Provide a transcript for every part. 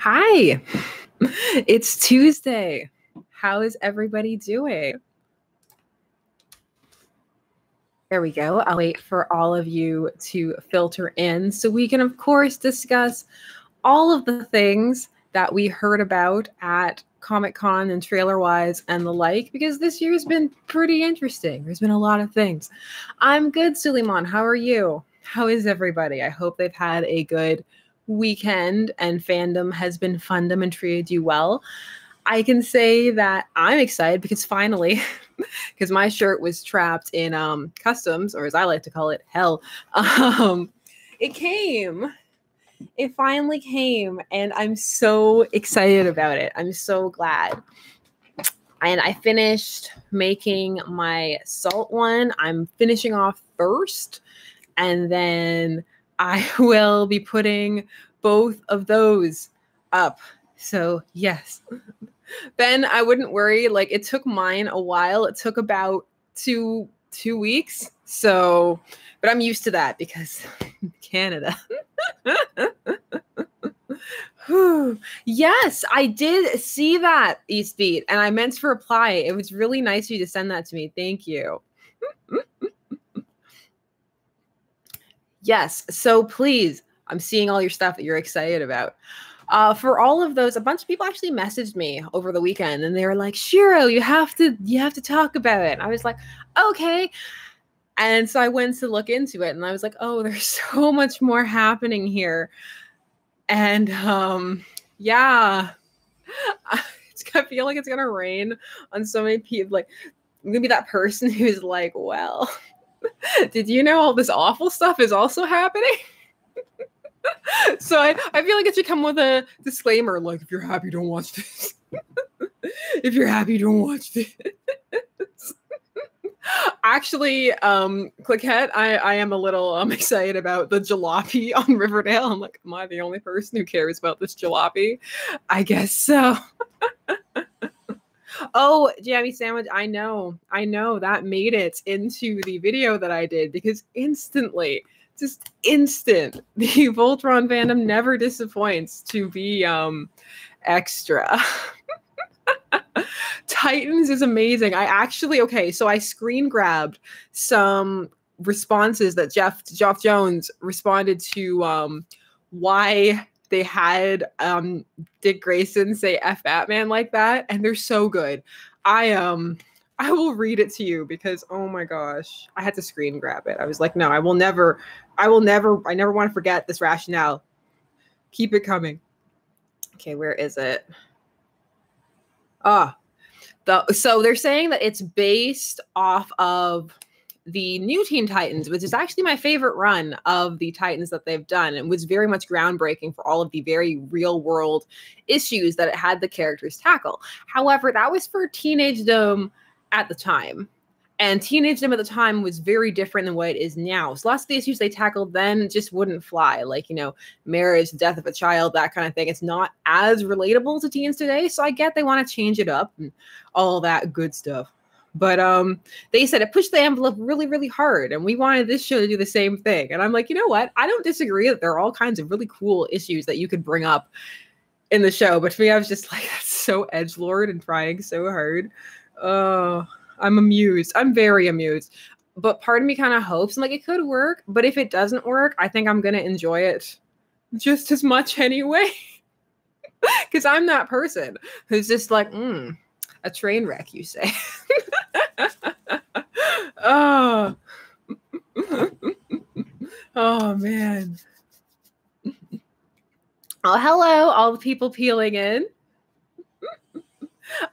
Hi, it's Tuesday. How is everybody doing? There we go. I'll wait for all of you to filter in so we can, of course, discuss all of the things that we heard about at Comic-Con and trailer-wise and the like, because this year's been pretty interesting. There's been a lot of things. I'm good, Suleiman. How are you? How is everybody? I hope they've had a good weekend and fandom has been fundum and treated you well. I can say that I'm excited because finally, because my shirt was trapped in customs, or as I like to call it, hell. It came. It finally came, and I'm so excited about it. I'm so glad. And I finished making my salt one. I'm finishing off first, and then I will be putting both of those up. So, yes. Ben, I wouldn't worry. Like, it took mine a while. It took about two weeks. So, but I'm used to that because Canada. Yes, I did see that, Eastbeat, and I meant to reply. It was really nice of you to send that to me. Thank you. Yes, so please, I'm seeing all your stuff that you're excited about. For all of those, a bunch of people actually messaged me over the weekend, and they were like, "Shiro, you have to talk about it." And I was like, "Okay." And so I went to look into it, and I was like, "Oh, there's so much more happening here." And yeah, I feel like it's gonna rain on so many people. Like, I'm gonna be that person who's like, "Well, did you know all this awful stuff is also happening?" So I feel like it should come with a disclaimer, like, if you're happy, don't watch this. If you're happy, don't watch this. Actually, Clickhead, I am a little excited about the jalopy on Riverdale. I'm like, am I the only person who cares about this jalopy? I guess so. Oh, Jammy Sandwich, I know that made it into the video that I did because instantly, just instant, the Voltron fandom never disappoints to be extra. Titans is amazing. So I screen grabbed some responses that Jeff Jones responded to why they had Dick Grayson say F Batman like that, and they're so good. I will read it to you because oh my gosh, I had to screen grab it. I was like, no, I never want to forget this rationale. Keep it coming. Okay, where is it? So they're saying that it's based off of the new Teen Titans, which is actually my favorite run of the Titans that they've done, and was very much groundbreaking for all of the very real world issues that it had the characters tackle. However, that was for Teenagedom at the time. And Teenagedom at the time was very different than what it is now. So lots of the issues they tackled then just wouldn't fly. Like, marriage, death of a child, that kind of thing. It's not as relatable to teens today. So I get they want to change it up and all that good stuff. But they said it pushed the envelope really, really hard. And we wanted this show to do the same thing. And I'm like, you know what? I don't disagree that there are all kinds of really cool issues that you could bring up in the show. But for me, I was just like, that's so edgelord and trying so hard. I'm amused. I'm very amused. But part of me kind of hopes, like, it could work. But if it doesn't work, I think I'm going to enjoy it just as much anyway. Because I'm that person who's just like, a train wreck, you say. Oh. Oh, man. Oh, hello, all the people peeling in.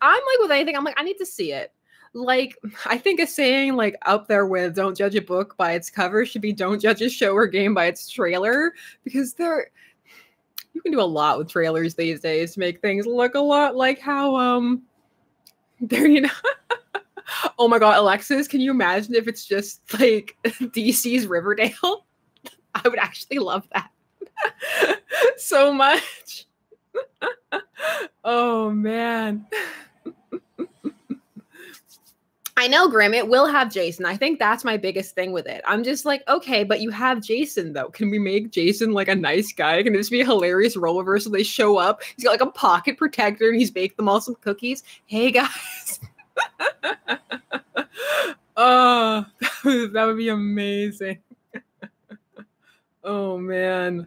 I'm like with anything, I'm like, I need to see it. Like, I think a saying like up there with don't judge a book by its cover should be don't judge a show or game by its trailer, because you can do a lot with trailers these days to make things look a lot like how they're oh my god, Alexis, can you imagine if it's just like DC's Riverdale? I would actually love that so much. Oh man. I know, Grim, it will have Jason. I think that's my biggest thing with it. I'm just like, okay, but you have Jason, though. Can we make Jason like a nice guy? Can this be a hilarious role reversal? They show up, he's got like a pocket protector, and he's baked them all some cookies. Hey, guys. Oh, that would be amazing. Oh, man.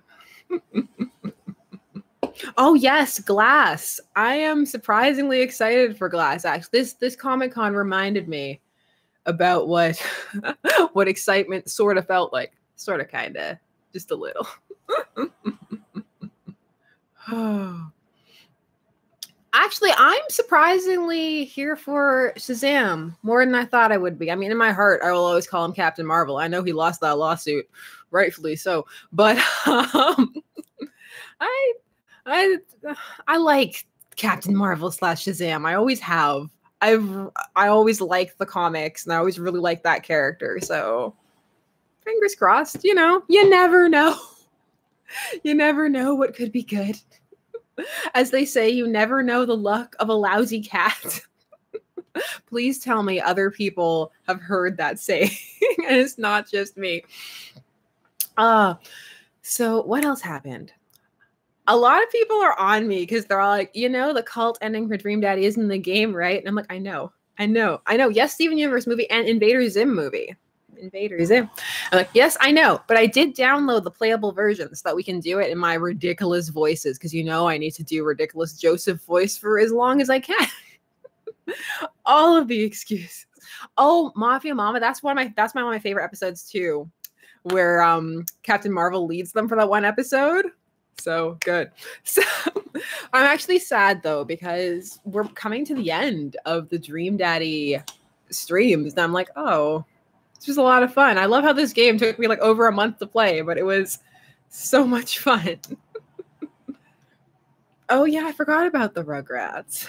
Oh yes, Glass. I am surprisingly excited for Glass. Actually, this Comic-Con reminded me about what what excitement sort of felt like. Sort of, kind of, just a little. Actually, I'm surprisingly here for Shazam more than I thought I would be. I mean, in my heart, I will always call him Captain Marvel. I know he lost that lawsuit, rightfully so, but I I like Captain Marvel / Shazam. I always have. I always liked the comics, and I always really liked that character. So fingers crossed. You know, you never know. You never know what could be good. As they say, you never know the luck of a lousy cat. Please tell me other people have heard that saying, and it's not just me. So what else happened? A lot of people are on me because they're all like, you know, the cult ending for Dream Daddy isn't in the game, right? And I'm like, I know. Yes, Steven Universe movie and Invader Zim movie. Invader Zim. I'm like, yes, I know. But I did download the playable version so that we can do it in my ridiculous voices because, you know, I need to do ridiculous Joseph voice for as long as I can. All of the excuses. Oh, Mafia Mama. That's one of my favorite episodes too, where Captain Marvel leads them for that one episode. So good. So I'm actually sad though, because we're coming to the end of the Dream Daddy streams. And I'm like, oh, this was a lot of fun. I love how this game took me like over a month to play, but it was so much fun. Oh yeah, I forgot about the Rugrats.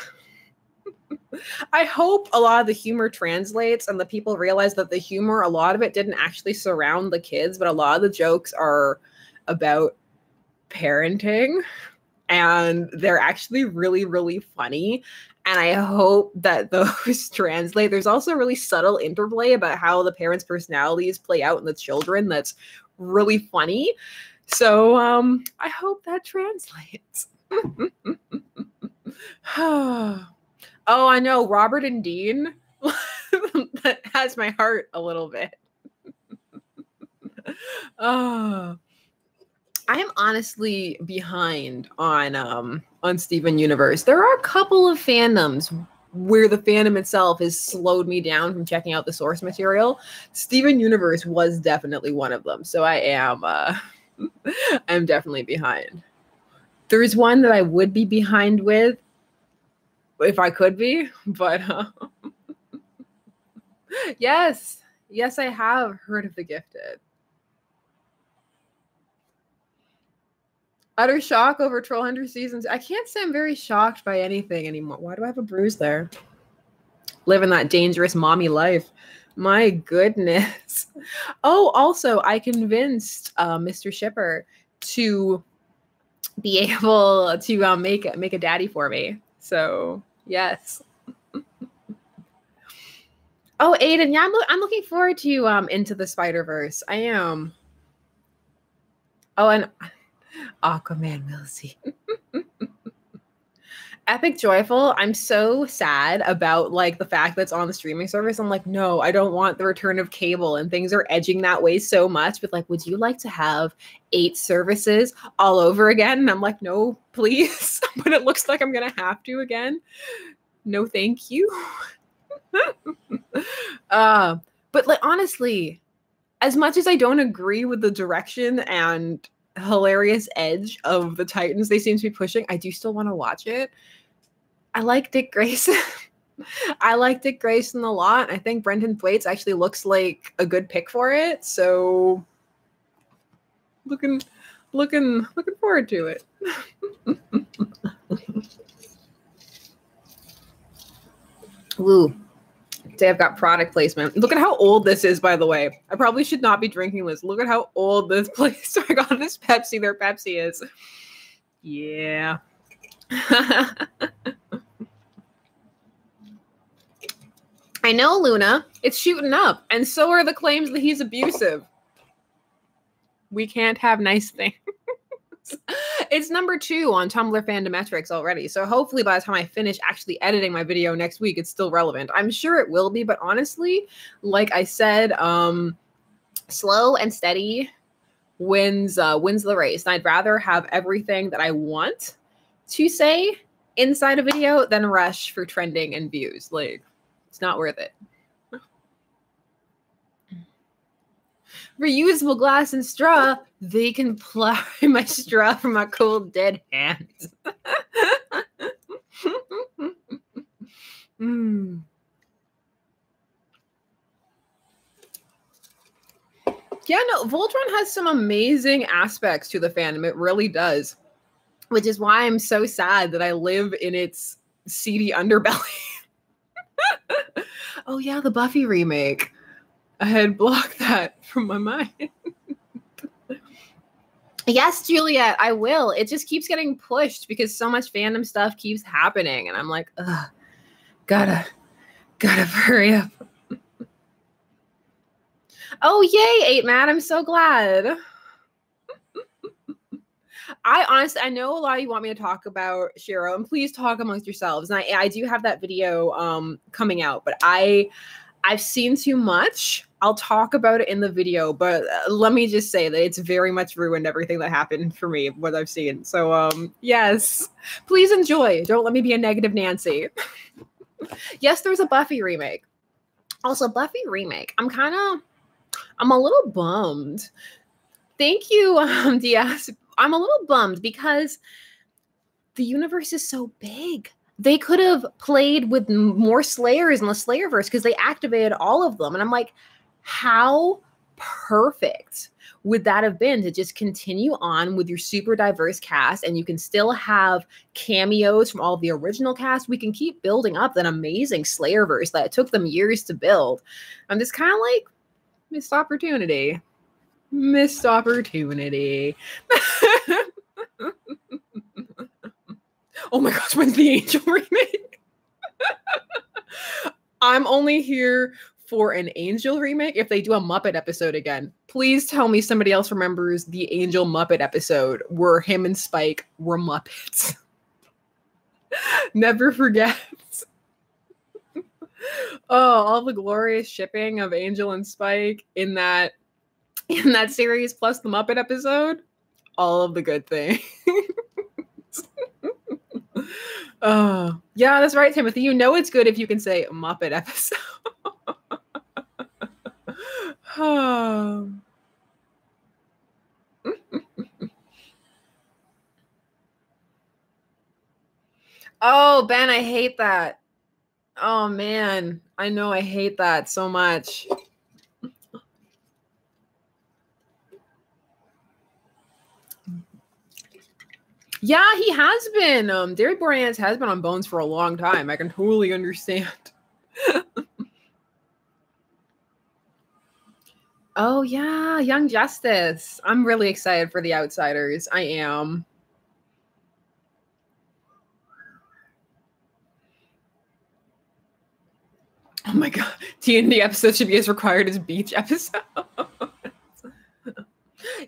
I hope a lot of the humor translates and the people realize that the humor, a lot of it didn't actually surround the kids, but a lot of the jokes are about parenting and they're actually really, really funny. And I hope that those translate. There's also a really subtle interplay about how the parents' personalities play out in the children that's really funny. So I hope that translates. Oh, I know. Robert and Dean. That has my heart a little bit. Oh. I am honestly behind on Steven Universe. There are a couple of fandoms where the fandom itself has slowed me down from checking out the source material. Steven Universe was definitely one of them. So I am I'm definitely behind. There's one that I would be behind with if I could be, but yes, I have heard of The Gifted. Utter shock over Troll Hunter seasons. I can't say I'm very shocked by anything anymore. Why do I have a bruise there? Living that dangerous mommy life. My goodness. Oh, also, I convinced Mr. Shipper to be able to make a daddy for me. So, yes. Oh, Aiden, yeah, I'm looking forward to Into the Spider-Verse. I am. Oh, and Aquaman will see. Epic Joyful, I'm so sad about like the fact that it's on the streaming service. I'm like, no, I don't want the return of cable, and things are edging that way so much. But like, would you like to have 8 services all over again? And I'm like, no, please. But it looks like I'm gonna have to again. No, thank you. But like honestly, as much as I don't agree with the direction and hilarious edge of the Titans they seem to be pushing, I do still want to watch it. I like Dick Grayson. I like Dick Grayson a lot. I think Brendan Thwaites actually looks like a good pick for it. So looking forward to it. Ooh. Today I've got product placement. Look at how old this is, by the way. I probably should not be drinking this. Look at how old this place. I got this Pepsi. Their Pepsi is. Yeah. I know, Luna. It's shooting up. And so are the claims that he's abusive. We can't have nice things. It's number 2 on Tumblr Fandometrics already. So hopefully by the time I finish actually editing my video next week, it's still relevant. I'm sure it will be, but honestly, like I said, slow and steady wins the race. And I'd rather have everything that I want to say inside a video than rush for trending and views. Like, it's not worth it. Reusable glass and straw, they can ply my straw from my cold dead hands. Mm. Yeah, no, Voltron has some amazing aspects to the fandom. It really does. Which is why I'm so sad that I live in its seedy underbelly. Oh yeah, the Buffy remake. I had blocked that from my mind. Yes, Juliet, I will. It just keeps getting pushed because so much fandom stuff keeps happening. And I'm like, ugh, gotta hurry up. Oh, yay, 8 Matt. I'm so glad. I know a lot of you want me to talk about Shiro, and please talk amongst yourselves. And I do have that video coming out, but I've seen too much. I'll talk about it in the video, but let me just say that it's very much ruined everything that happened for me, what I've seen. So, yes, please enjoy. Don't let me be a negative Nancy. Yes, there's a Buffy remake. Also, Buffy remake. I'm a little bummed. Thank you, Diaz. I'm a little bummed because the universe is so big. They could have played with more Slayers in the Slayerverse because they activated all of them. And I'm like, how perfect would that have been to just continue on with your super diverse cast, and you can still have cameos from all of the original cast. We can keep building up that amazing Slayerverse that it took them years to build. I'm just kind of like, missed opportunity. Missed opportunity. Oh my gosh, when's the Angel remake? I'm only here for an Angel remake if they do a Muppet episode again. Please tell me somebody else remembers the Angel Muppet episode where him and Spike were Muppets. Never forget. Oh, all the glorious shipping of Angel and Spike in that series, plus the Muppet episode. All of the good things. Oh, yeah, that's right, Timothy. You know it's good if you can say Muppet episode. Oh. Oh, Ben, I hate that. Oh, man. I know I hate that so much. Yeah, he has been. Derek Boreanaz has been on Bones for a long time. I can totally understand. Oh, yeah, Young Justice. I'm really excited for The Outsiders. I am. Oh my god. T&D episode should be as required as Beach episode.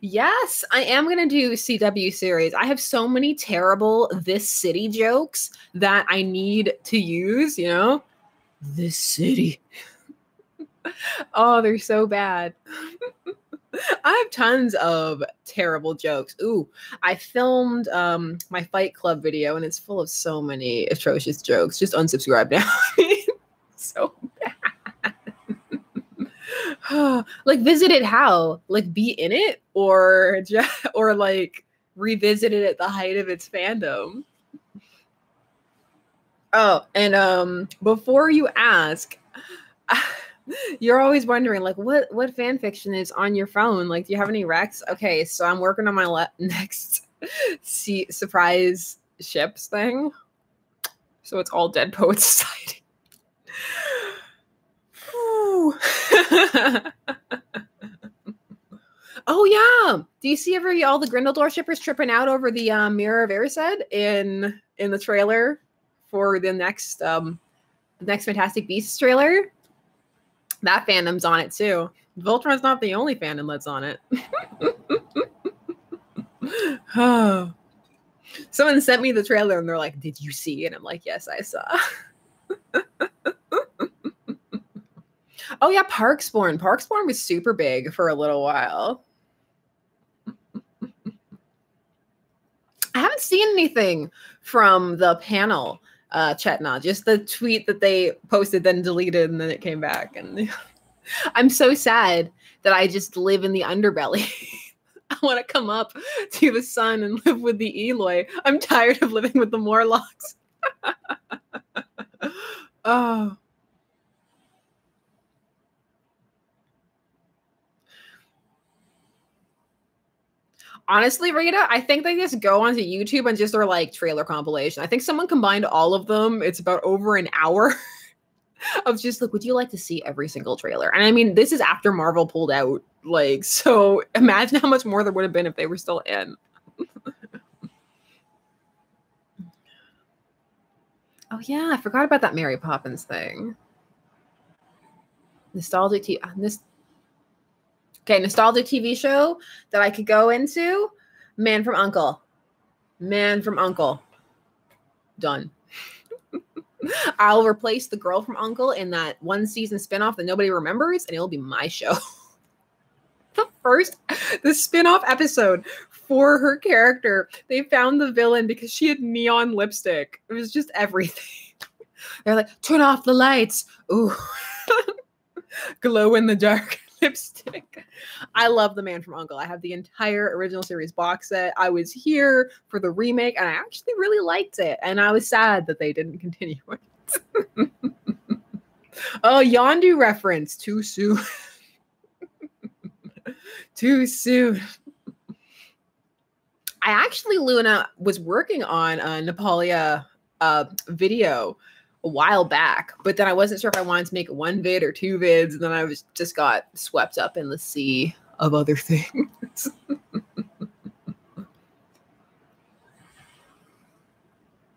Yes, I am going to do CW series. I have so many terrible This City jokes that I need to use, you know? This city. Oh, they're so bad. I have tons of terrible jokes. Ooh, I filmed my Fight Club video, and it's full of so many atrocious jokes. Just unsubscribe now. So bad. Like, visit it how? Like, be in it? Or like revisit it at the height of its fandom? Oh, and before you ask, you're always wondering, like, what fan fiction is on your phone? Like, do you have any recs? Okay, so I'm working on my next surprise ships thing. So it's all Dead Poets Society. Oh yeah. Do you see all the Grindeldor shippers tripping out over the Mirror of Erised in the trailer for the next Fantastic Beasts trailer? That fandom's on it too. Voltron's not the only fandom that's on it. Oh. Someone sent me the trailer and they're like, "Did you see it?" I'm like, "Yes, I saw." Oh yeah, Parkspawn. Parkspawn was super big for a little while. I haven't seen anything from the panel, Chetna. Just the tweet that they posted, then deleted, and then it came back. And I'm so sad that I just live in the underbelly. I want to come up to the sun and live with the Eloi. I'm tired of living with the Morlocks. Oh. Honestly, Rita, I think they just go onto YouTube and just are like trailer compilation. I think someone combined all of them. It's about over an hour of just like, would you like to see every single trailer? And I mean, this is after Marvel pulled out. Like, so imagine how much more there would have been if they were still in. Oh yeah, I forgot about that Mary Poppins thing. Nostalgic TV show that I could go into. Man from U.N.C.L.E. Man from U.N.C.L.E. Done. I'll replace the girl from U.N.C.L.E. in that one season spinoff that nobody remembers, and it'll be my show. The spinoff episode for her character, they found the villain because she had neon lipstick. It was just everything. They're like, turn off the lights. Ooh. Glow in the dark lipstick. I love The Man from U.N.C.L.E. I have the entire original series box set. I was here for the remake and I actually really liked it. And I was sad that they didn't continue it. Oh, Yondu reference. Too soon. Too soon. I actually, Luna, was working on a Napolia video a while back, but then I wasn't sure if I wanted to make one vid or two vids, and then I just got swept up in the sea of other things. Oh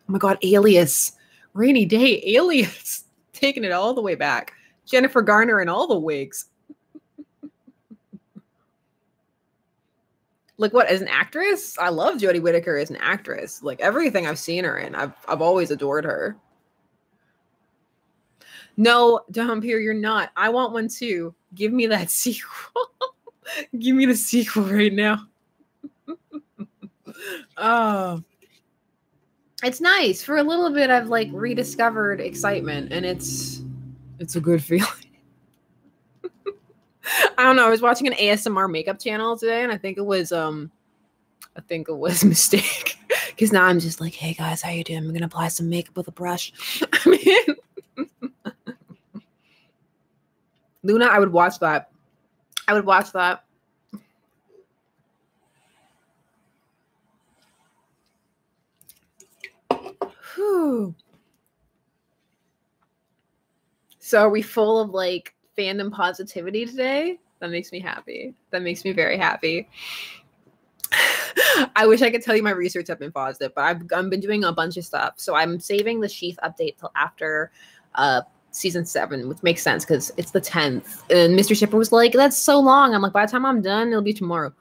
my god, Alias. Rainy Day, Alias. Taking it all the way back. Jennifer Garner in all the wigs. Like what, as an actress? I love Jodie Whittaker as an actress. Like everything I've seen her in, I've always adored her. No, Dhampir, you're not. I want one too. Give me that sequel. Give me the sequel right now. Oh. It's nice. For a little bit, I've like rediscovered excitement, and it's a good feeling. I don't know. I was watching an ASMR makeup channel today, and I think it was a mistake. Because now I'm just like, hey guys, how you doing? I'm gonna apply some makeup with a brush. I mean, Luna, I would watch that. I would watch that. Whew. So are we full of like fandom positivity today? That makes me happy. That makes me very happy. I wish I could tell you my research have been positive, but I've been doing a bunch of stuff. So I'm saving the Sheath update till after season 7, which makes sense because it's the 10th. And Mr. Shipper was like, that's so long. I'm like, by the time I'm done, it'll be tomorrow.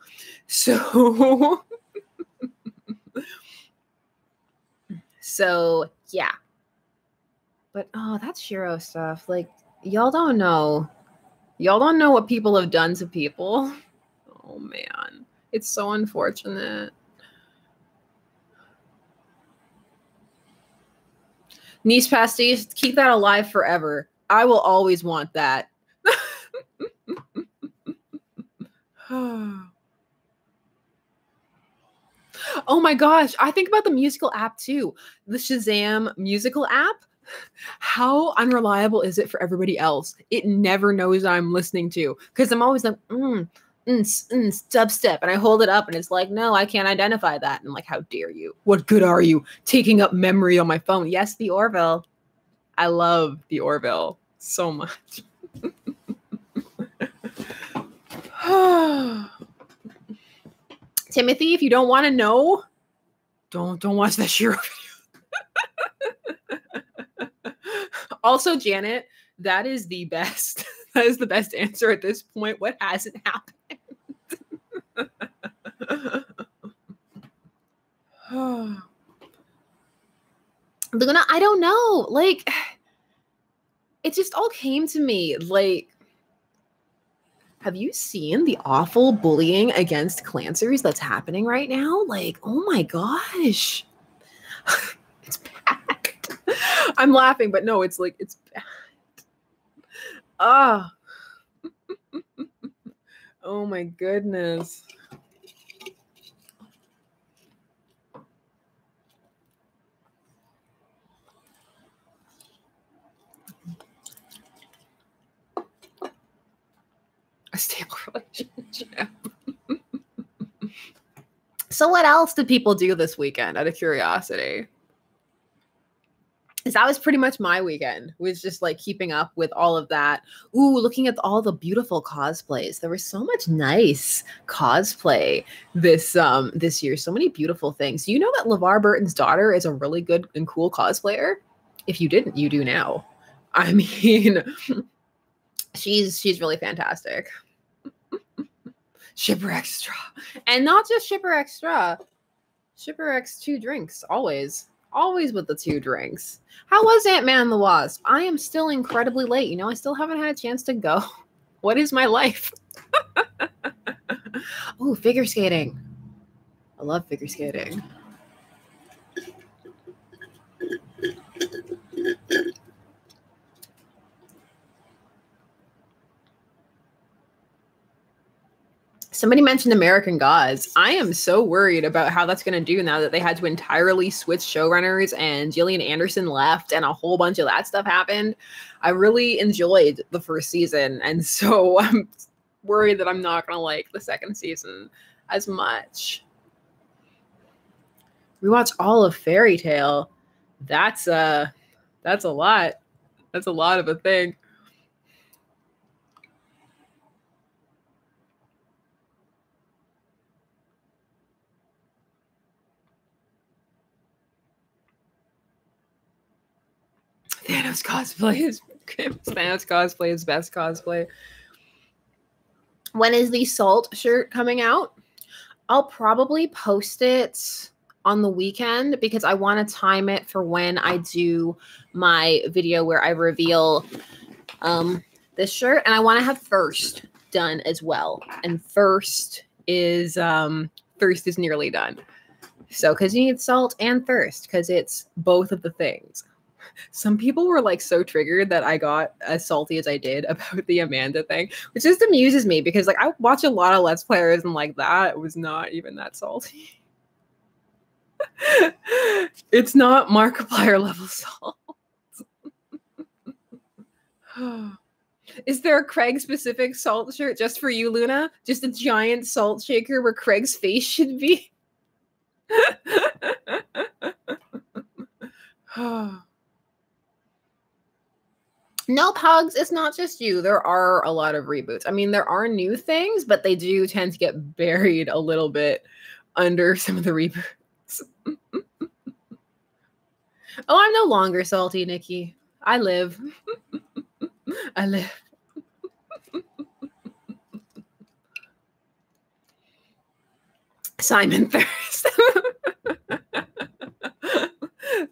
So so yeah. But oh, that's Shiro stuff. Like, y'all don't know. Y'all don't know what people have done to people. Oh man. It's so unfortunate. Niece pasties, keep that alive forever. I will always want that. Oh my gosh, I think about the musical app too. The Shazam musical app. How unreliable is it for everybody else? It never knows I'm listening to because I'm always like, dubstep, and I hold it up and it's like, no, I can't identify that. And I'm like, how dare you? What good are you taking up memory on my phone? Yes, the Orville. I love the Orville so much. Timothy, if you don't want to know, don't watch that Shiro video. Also, Janet, that is the best. That is the best answer at this point. What hasn't happened? Luna, I don't know. Like, it just all came to me. Like, have you seen the awful bullying against Clancers that's happening right now? Like, oh my gosh. It's bad. I'm laughing, but no, it's like, it's bad. Ah. Oh my goodness. A stable relationship. So what else did people do this weekend, out of curiosity? Because that was pretty much my weekend, was just like keeping up with all of that. Ooh, looking at all the beautiful cosplays. There was so much nice cosplay this year. So many beautiful things. You know that LeVar Burton's daughter is a really good and cool cosplayer? If you didn't, you do now. I mean, she's really fantastic. Shipper Extra. And not just Shipper Extra. Shipper X 2 drinks, always. Always with the 2 drinks. How was Ant-Man and the Wasp? I am still incredibly late. You know, I still haven't had a chance to go. What is my life? Oh, figure skating. I love figure skating. Somebody mentioned American Gods. I am so worried about how that's going to do now that they had to entirely switch showrunners and Gillian Anderson left and a whole bunch of that stuff happened. I really enjoyed the first season, and so I'm worried that I'm not going to like the second season as much. We watched all of Fairy Tale. That's a lot. That's a lot of a thing. Thanos cosplay is best cosplay. When is the Salt shirt coming out? I'll probably post it on the weekend because I want to time it for when I do my video where I reveal this shirt, and I want to have Thirst done as well. And Thirst is nearly done. So because you need Salt and Thirst because it's both of the things. Some people were like so triggered that I got as salty as I did about the Amanda thing, which just amuses me because like I watch a lot of Let's Players and like that was not even that salty. It's not Markiplier level salt. Is there a Craig specific salt shirt just for you, Luna? Just a giant salt shaker where Craig's face should be? No, Pugs, it's not just you. There are a lot of reboots. I mean, there are new things, but they do tend to get buried a little bit under some of the reboots. Oh, I'm no longer salty, Nikki. I live. I live. Simon Thirst.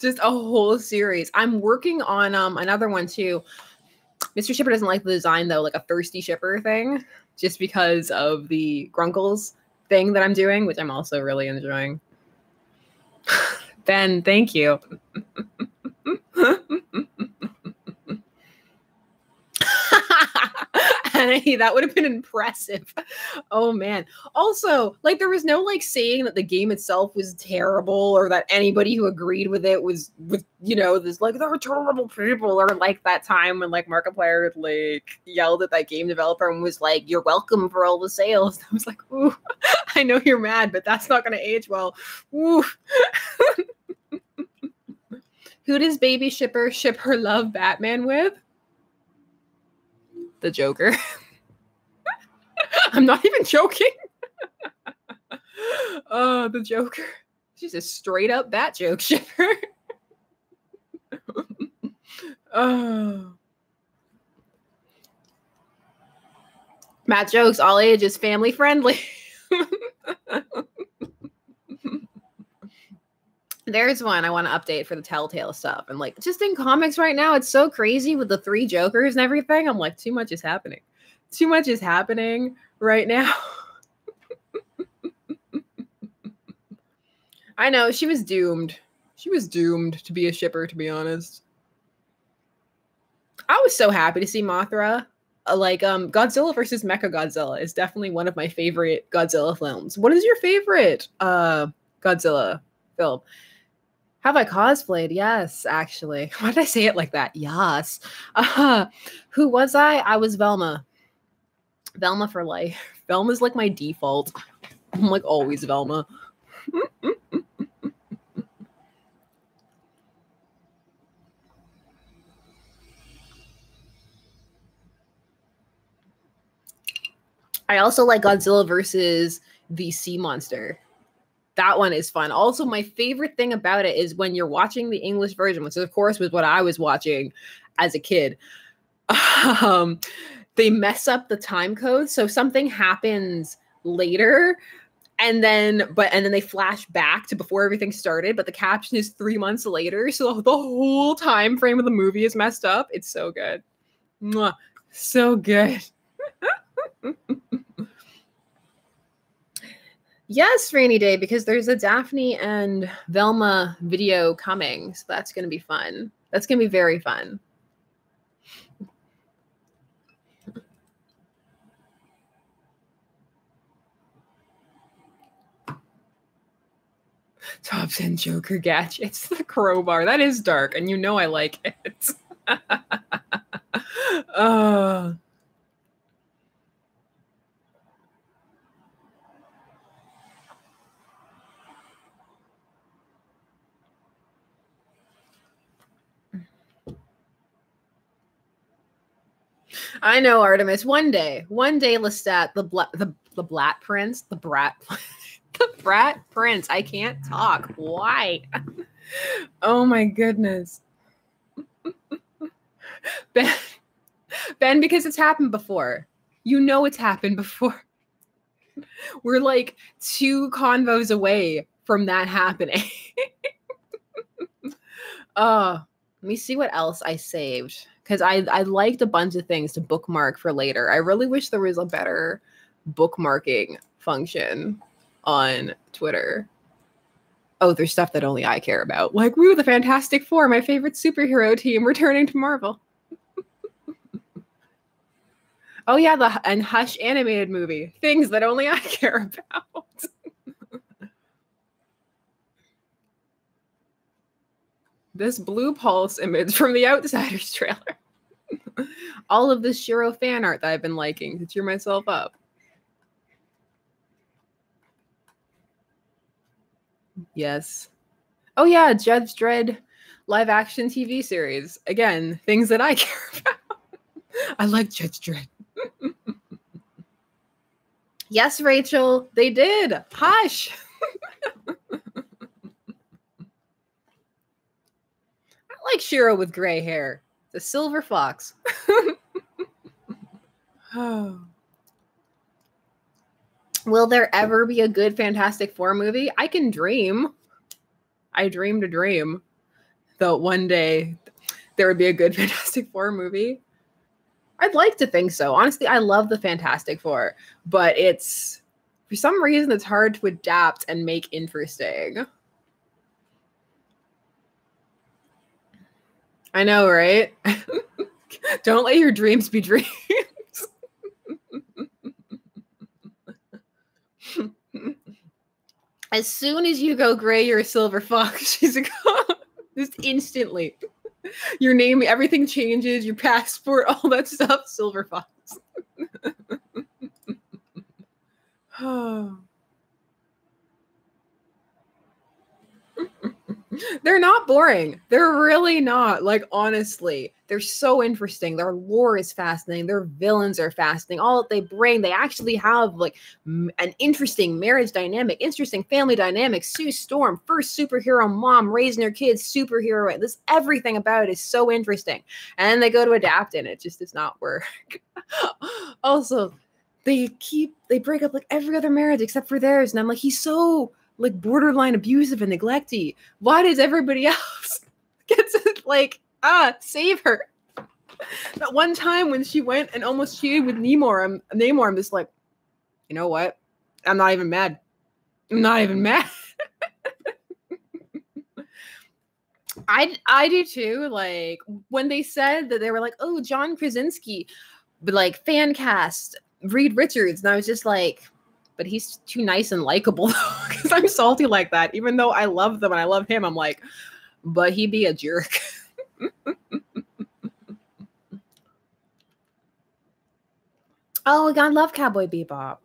Just a whole series. I'm working on another one too. Mr. Shipper doesn't like the design though, like a thirsty shipper thing, just because of the Grunkles thing that I'm doing, which I'm also really enjoying. Ben, thank you. Annie, that would have been impressive. Oh man. Also, like there was no like saying that the game itself was terrible or that anybody who agreed with it was you know, this like they're terrible people, or like that time when like Markiplier like yelled at that game developer and was like, "You're welcome for all the sales." I was like, "Ooh, I know you're mad, but that's not gonna age well." Ooh. Who does Baby Shipper ship her love Batman with? The Joker. I'm not even joking. Oh, the Joker. She's a straight up bat joke shipper. Oh. Matt jokes, all ages, family friendly. There's one I want to update for the Telltale stuff. And like, just in comics right now, it's so crazy with the 3 Jokers and everything. I'm like, too much is happening. Too much is happening right now. I know, she was doomed. She was doomed to be a shipper, to be honest. I was so happy to see Mothra. Godzilla versus Mechagodzilla is definitely one of my favorite Godzilla films. What is your favorite Godzilla film? Have I cosplayed? Yes, actually. Why did I say it like that? Yes. Who was I? I was Velma. Velma for life. Velma's like my default. I'm like always Velma. I also like Godzilla versus the Sea Monster. That one is fun. Also, my favorite thing about it is when you're watching the English version, which of course was what I was watching as a kid. They mess up the time code, so something happens later, and then they flash back to before everything started, but the caption is 3 months later, so the whole time frame of the movie is messed up. It's so good. Mwah. So good. Yes, Rainy Day, because there's a Daphne and Velma video coming. So that's going to be fun. That's going to be very fun. Top 10 Joker gadgets. The crowbar. That is dark, and you know I like it. I know, Artemis. One day, Lestat, the Brat Prince, the Brat Prince. I can't talk. Why? Oh my goodness. Ben, because it's happened before. You know it's happened before. We're like 2 convos away from that happening. Let me see what else I saved. Because I liked a bunch of things to bookmark for later. I really wish there was a better bookmarking function on Twitter. Oh, there's stuff that only I care about. Like, woo, the Fantastic Four, my favorite superhero team, returning to Marvel. Oh yeah, and Hush animated movie. Things that only I care about. This Blue Pulse image from the Outsiders trailer. All of this Shiro fan art that I've been liking to cheer myself up. Yes. Oh yeah, Judge Dredd live action TV series. Again, things that I care about. I like Judge Dredd. Yes, Rachel, they did. Hush. I like Shiro with gray hair. The silver fox. Oh. Will there ever be a good Fantastic Four movie? I can dream. I dream to dream that one day there would be a good Fantastic Four movie. I'd like to think so. Honestly, I love the Fantastic Four, but it's, for some reason, it's hard to adapt and make interesting. I know, right? Don't let your dreams be dreams. As soon as you go gray, you're a silver fox. She's a just instantly. Your name, everything changes, your passport, all that stuff, silver fox. They're not boring. They're really not. Like, honestly, they're so interesting. Their lore is fascinating. Their villains are fascinating. All that they bring, they actually have like an interesting marriage dynamic, interesting family dynamic. Sue Storm, first superhero mom, raising her kids, superhero. This everything about it is so interesting. And then they go to adapt it, and it just does not work. Also, they break up like every other marriage except for theirs. And I'm like, he's so like borderline abusive and neglecty. Why does everybody else get to like, save her? That one time when she went and almost cheated with Namor, I'm just like, you know what? I'm not even mad. I'm not even mad. I do too. Like when they said that they were like, oh, John Krasinski, but like fan cast Reed Richards, and I was just like, but he's too nice and likable because I'm salty like that. Even though I love them and I love him, I'm like, but he be a jerk. Oh, I love Cowboy Bebop.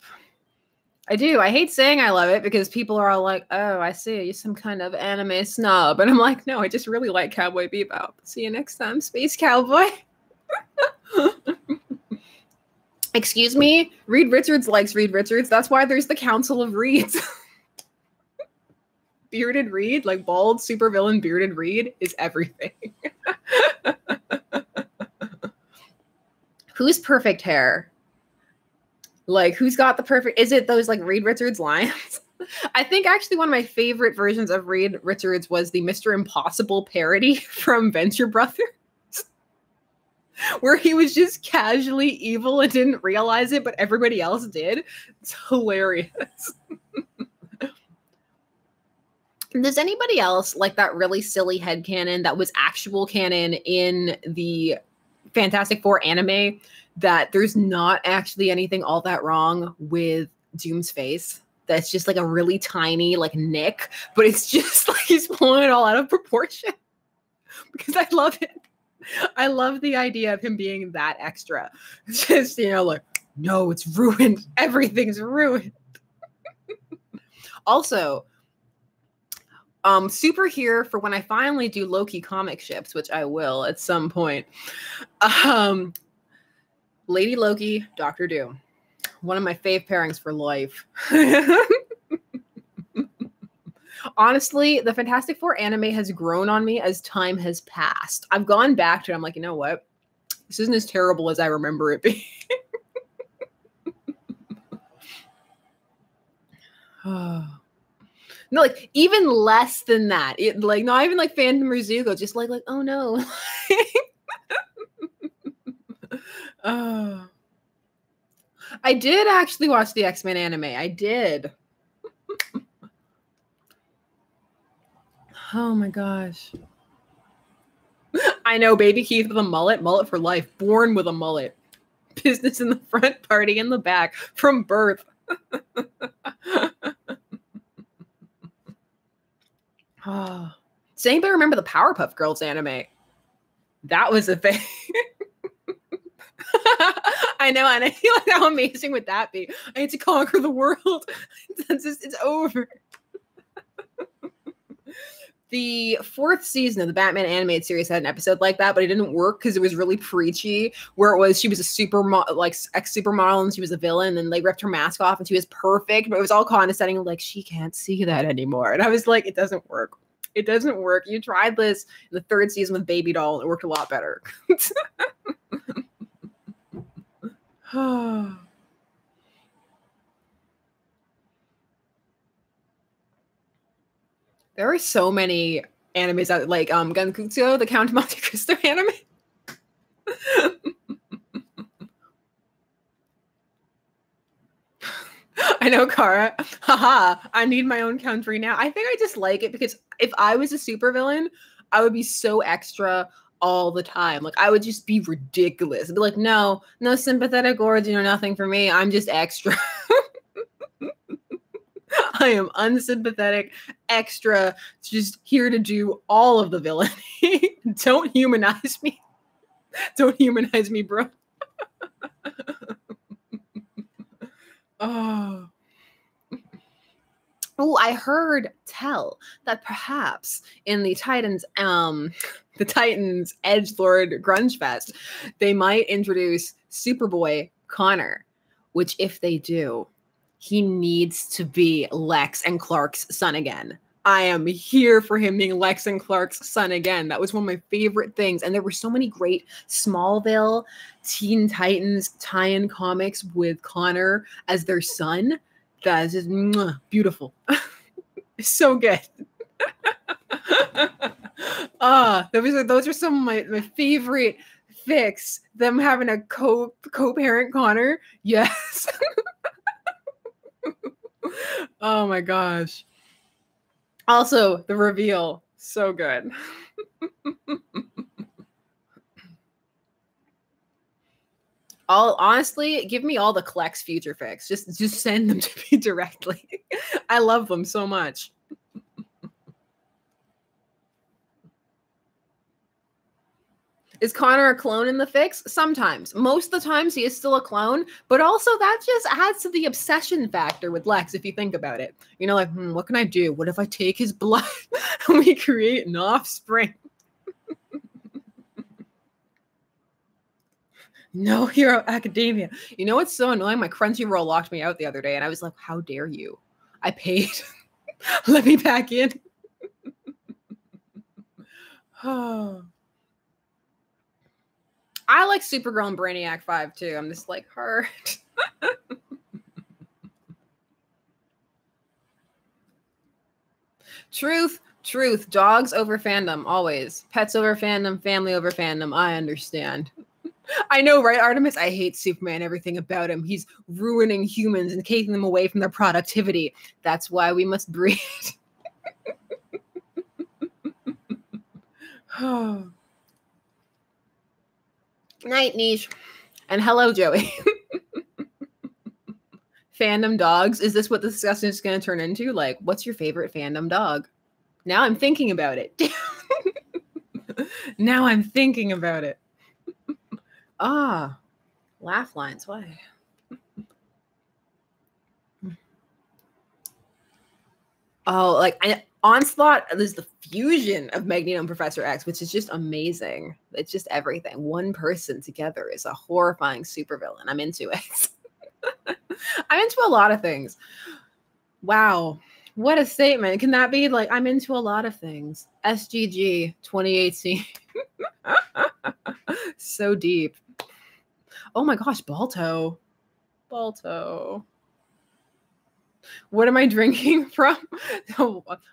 I do. I hate saying I love it because people are all like, oh, I see. You're some kind of anime snob. And I'm like, no, I just really like Cowboy Bebop. See you next time, Space Cowboy. Excuse me? Reed Richards likes Reed Richards. That's why there's the Council of Reeds. Bearded Reed, like bald supervillain bearded Reed, is everything. Who's perfect hair? Like, who's got the perfect... Is it those, like, Reed Richards lines? I think actually one of my favorite versions of Reed Richards was the Mr. Impossible parody from Venture Brothers, where he was just casually evil and didn't realize it, but everybody else did. It's hilarious. Does anybody else like that really silly headcanon that was actual canon in the Fantastic Four anime, that there's not actually anything all that wrong with Doom's face? That's just like a really tiny like nick, but it's just like he's pulling it all out of proportion. Because I love it. I love the idea of him being that extra. It's just, you know, like, no, it's ruined. Everything's ruined. Also, super here for when I finally do Loki comic ships, which I will at some point. Lady Loki, Doctor Doom. One of my fave pairings for life. Honestly, the Fantastic Four anime has grown on me as time has passed. I've gone back to it. I'm like, you know what? This isn't as terrible as I remember it being. No, like even less than that. It like not even like Phantom Rizuko, just like oh no. Oh. I did actually watch the X-Men anime. I did. Oh my gosh. I know, baby Keith with a mullet for life, born with a mullet. Business in the front, party in the back, from birth. Oh. Does anybody remember the Powerpuff Girls anime? That was a thing. I know, and I feel like how amazing would that be? I need to conquer the world. It's over. The 4th season of the Batman animated series had an episode like that, but it didn't work because it was really preachy, where it was she was a ex-supermodel and she was a villain, and they ripped her mask off and she was perfect, but it was all condescending, like she can't see that anymore. And I was like, it doesn't work. It doesn't work. You tried this in the 3rd season with Baby Doll and it worked a lot better. There are so many animes out, like Gankutsugo, the Count of Monte Cristo anime. I know, Kara. Haha, I need my own country now. I think I just like it because if I was a supervillain, I would be so extra all the time. Like I would just be ridiculous. I'd be like, no sympathetic origin or nothing for me. I'm just extra. I am unsympathetic, extra, just here to do all of the villainy. Don't humanize me. Don't humanize me, bro. Oh. Oh, I heard tell that perhaps in the Titans Edgelord Grunge Fest, they might introduce Superboy Connor, which if they do, he needs to be Lex and Clark's son again. I am here for him being Lex and Clark's son again. That was one of my favorite things. And there were so many great Smallville, Teen Titans tie-in comics with Connor as their son. That is just beautiful. So good. Those are some of my favorite fics. Them having a co-parent Connor. Yes. Oh my gosh. Also, the reveal, so good. Honestly, give me all the Klex future fics. Just send them to me directly. I love them so much. Is Connor a clone in the fics? Sometimes. Most of the times he is still a clone, but also that just adds to the obsession factor with Lex if you think about it. You know, like, what can I do? What if I take his blood and we create an offspring? No Hero Academia. You know what's so annoying? My Crunchyroll locked me out the other day and I was like, how dare you? I paid. Let me back in. Oh. I like Supergirl and Brainiac 5 too. I'm just like, hurt. Truth. Dogs over fandom, always. Pets over fandom, family over fandom. I understand. I know, right, Artemis? I hate Superman, everything about him. He's ruining humans and taking them away from their productivity. That's why we must breed. Night, Niche. And hello, Joey. Fandom dogs. Is this what the discussion is going to turn into? Like, what's your favorite fandom dog? Now I'm thinking about it. Now I'm thinking about it. Laugh lines. Why? Oh, like Onslaught is the fusion of Magneto and Professor X, which is just amazing. It's just everything. One person together is a horrifying supervillain. I'm into it. I'm into a lot of things. Wow. What a statement. Can that be like, I'm into a lot of things? SGG 2018. So deep. Oh my gosh, Balto. What am I drinking from?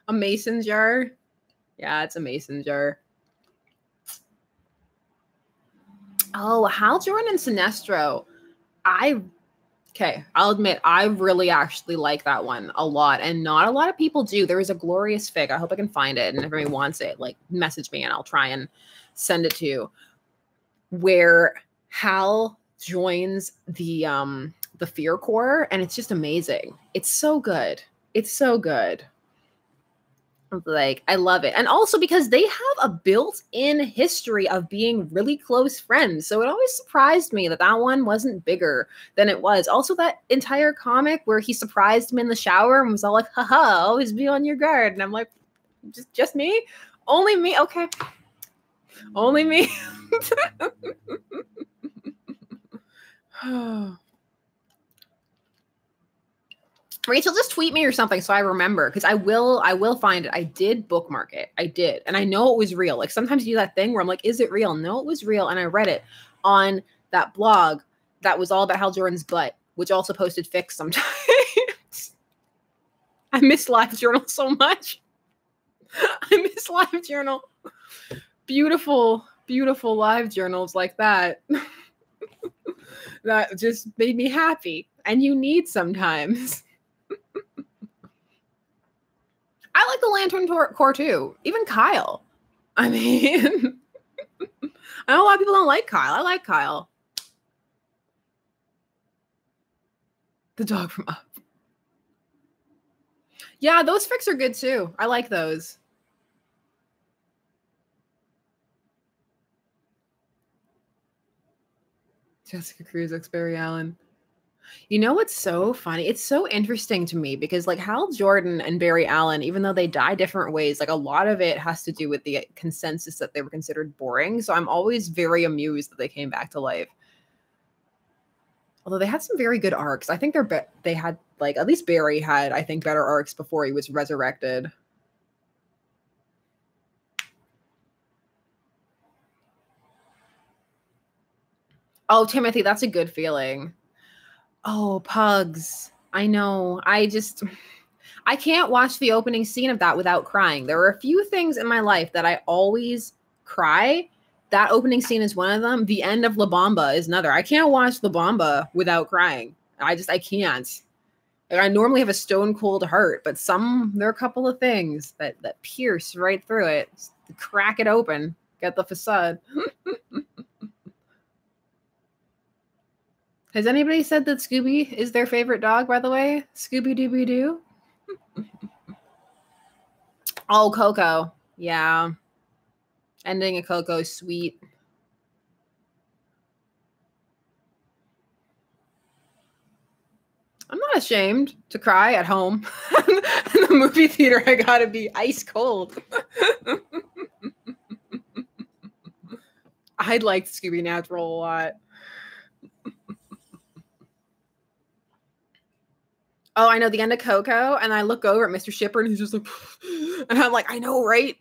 A mason jar? Yeah, it's a mason jar. Oh, Hal Jordan and Sinestro. I'll admit, I really actually like that one a lot, and not a lot of people do. There is a glorious fic. I hope I can find it, and if anyone wants it, like, message me, and I'll try and send it to you, where Hal joins the Fear Corps, and it's just amazing. It's so good. It's so good. Like, I love it. And also because they have a built-in history of being really close friends. So it always surprised me that one wasn't bigger than it was. Also, that entire comic where he surprised him in the shower and was all like, haha, always be on your guard. And I'm like, just me? Only me? Okay. Only me? Rachel, just tweet me or something so I remember, because I will find it. I did bookmark it. I did. And I know it was real. Like, sometimes you do that thing where I'm like, is it real? No, it was real. And I read it on that blog that was all about Hal Jordan's butt, which also posted fics sometimes. I miss LiveJournal so much. I miss LiveJournal. Beautiful, beautiful LiveJournals like that. That just made me happy. And you need sometimes. I like the Lantern Corps too. Even Kyle. I mean, I know a lot of people don't like Kyle. I like Kyle. The dog from Up. Yeah, those fics are good too. I like those. Jessica Cruz, X Barry Allen. You know what's so funny? It's so interesting to me because, like, Hal Jordan and Barry Allen, even though they die different ways, like, a lot of it has to do with the consensus that they were considered boring. So I'm always very amused that they came back to life. Although they had some very good arcs. I think they had, like, at least Barry had, I think, better arcs before he was resurrected. Oh, Timothy, that's a good feeling. Oh, Pugs. I know. I can't watch the opening scene of that without crying. There are a few things in my life that I always cry. That opening scene is one of them. The end of La Bamba is another. I can't watch La Bamba without crying. I can't. Like, I normally have a stone cold heart, but there are a couple of things that pierce right through it, crack it open, get the facade. Has anybody said that Scooby is their favorite dog, by the way? Scooby Dooby Doo? Oh, Coco. Yeah. Ending a Coco sweet. I'm not ashamed to cry at home. In the movie theater, I gotta be ice cold. I liked Scooby Natural a lot. Oh, I know the end of Coco, and I look over at Mr. Shipper, and he's just like, and I'm like, I know, right?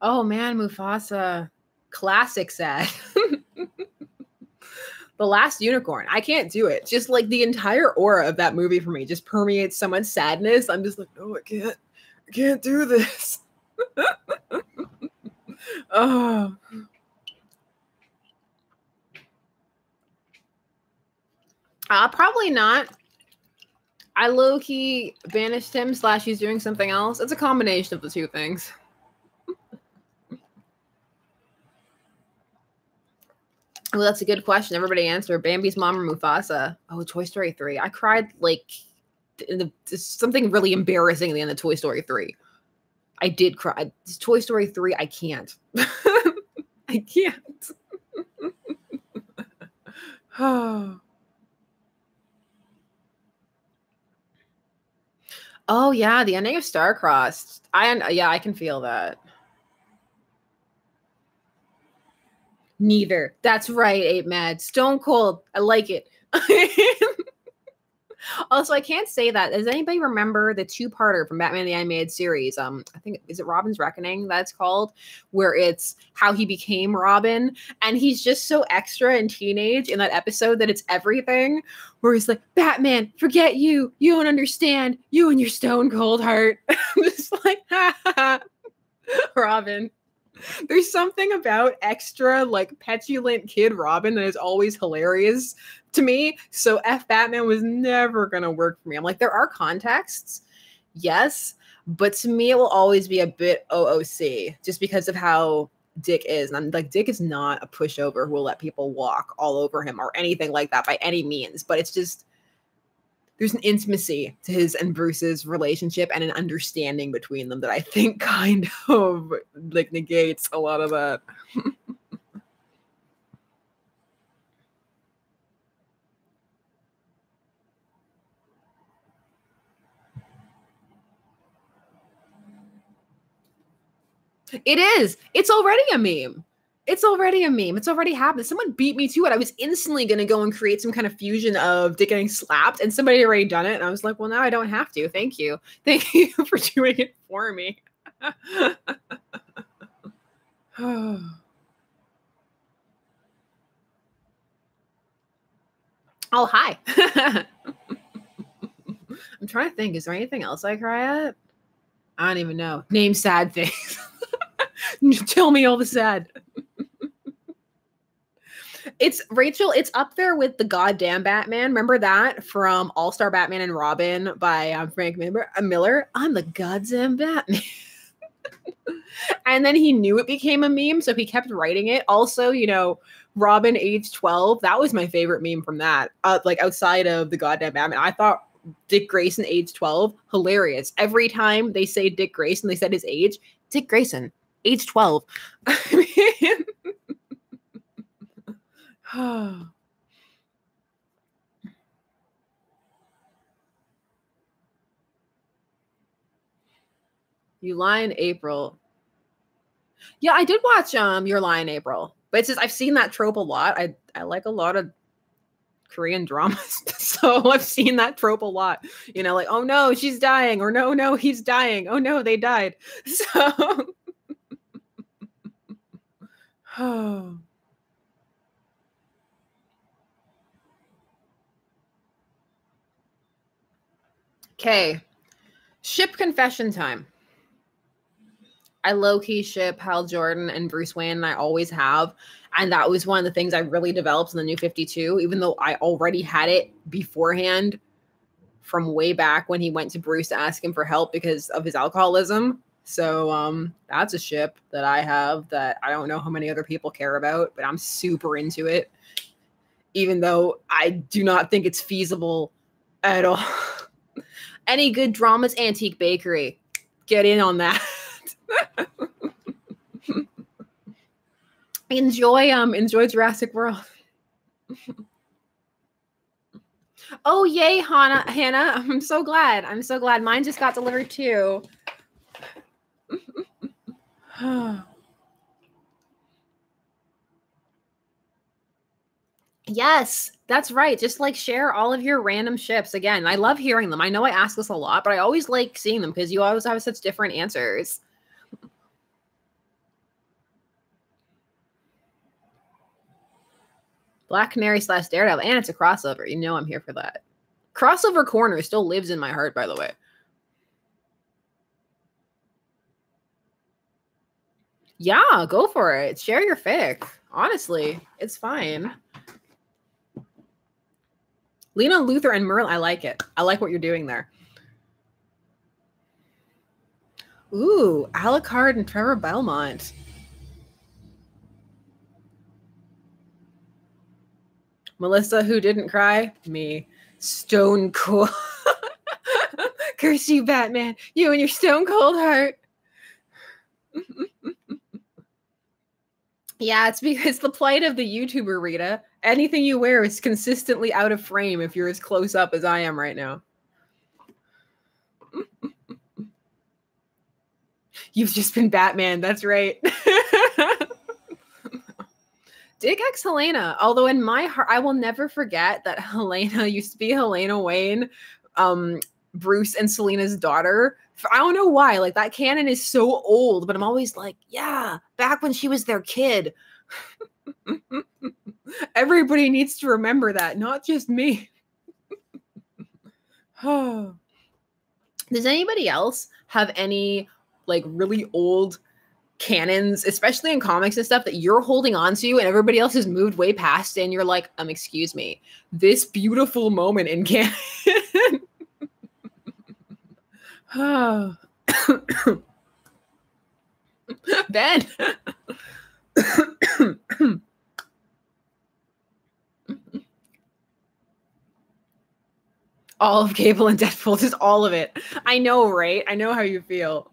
Oh man, Mufasa, classic sad. The Last Unicorn. I can't do it. Just like the entire aura of that movie for me just permeates so much sadness. I'm just like, no, I can't do this. Oh. Probably not. I low-key banished him / he's doing something else. It's a combination of the two things. Well, that's a good question. Everybody answer. Bambi's mom or Mufasa? Oh, Toy Story 3. I cried like something really embarrassing at the end of Toy Story 3. I did cry. Toy Story 3, I can't. I can't. Oh yeah, the ending of Star-Crossed. I can feel that. Neither. That's right, Ape Mad. Stone Cold. I like it. Also, I can't say that. Does anybody remember the two-parter from Batman the Animated Series? I think, is it Robin's Reckoning that's called, where it's how he became Robin, and he's just so extra and teenage in that episode that it's everything. Where he's like, Batman, forget you. You don't understand. You and your stone cold heart. I'm just like, ha, ha, ha. Robin. There's something about extra, like, petulant kid Robin that is always hilarious to me. So F Batman was never going to work for me. I'm like, there are contexts, yes, but to me, it will always be a bit OOC just because of how Dick is. And I'm like, Dick is not a pushover who will let people walk all over him or anything like that by any means. But it's just, there's an intimacy to his and Bruce's relationship and an understanding between them that I think kind of like negates a lot of that. It is. It's already a meme. It's already a meme. It's already happened. Someone beat me to it. I was instantly going to go and create some kind of fusion of Dick getting slapped, and somebody had already done it. And I was like, well, now I don't have to. Thank you. Thank you for doing it for me. Oh, hi. I'm trying to think. Is there anything else I cry at? I don't even know. Name sad things. Tell me all the sad. It's Rachel. It's up there with the goddamn Batman. Remember that from All Star Batman and Robin by Frank Miller? I'm the goddamn Batman. And then he knew it became a meme, so he kept writing it. Also, you know, Robin age 12. That was my favorite meme from that. Like outside of the goddamn Batman, I thought Dick Grayson age 12 hilarious. Every time they say Dick Grayson, they said his age. Dick Grayson age 12. You Lie in April. Yeah, I did watch Your Lie in April. But it's just I've seen that trope a lot. I like a lot of Korean dramas. So I've seen that trope a lot. You know, like, oh no, she's dying, or no, he's dying. Oh no, they died. So oh. Okay. Ship confession time. I low-key ship Hal Jordan and Bruce Wayne, and I always have. And that was one of the things I really developed in the New 52, even though I already had it beforehand from way back when he went to Bruce to ask him for help because of his alcoholism. So that's a ship that I have that I don't know how many other people care about, but I'm super into it, even though I do not think it's feasible at all. Any good dramas, Antique Bakery. Get in on that. Enjoy Jurassic World. Oh yay, Hannah. I'm so glad. Mine just got delivered too. Yes, that's right. Just like share all of your random ships. Again, I love hearing them. I know I ask this a lot, but I always like seeing them because you always have such different answers. Black Canary / Daredevil, and it's a crossover. You know I'm here for that. Crossover Corner still lives in my heart, by the way. Yeah, go for it. Share your fic. Honestly, it's fine. Lena Luthor and Merle, I like it. I like what you're doing there. Ooh, Alucard and Trevor Belmont. Melissa, who didn't cry? Me. Stone Cold. Curse you, Batman. You and your stone cold heart. Yeah, it's because the plight of the YouTuber, Rita. Anything you wear is consistently out of frame if you're as close up as I am right now. You've just been Batman. That's right. Dig X Helena. Although in my heart, I will never forget that Helena used to be Helena Wayne, Bruce and Selena's daughter. I don't know why. Like, that canon is so old, but I'm always like, yeah, back when she was their kid. Everybody needs to remember that, not just me. Does anybody else have any like really old canons, especially in comics and stuff, that you're holding on to and everybody else has moved way past, and you're like, excuse me, this beautiful moment in canon? Ben. All of Cable and Deadpool, just all of it. I know, right? I know how you feel.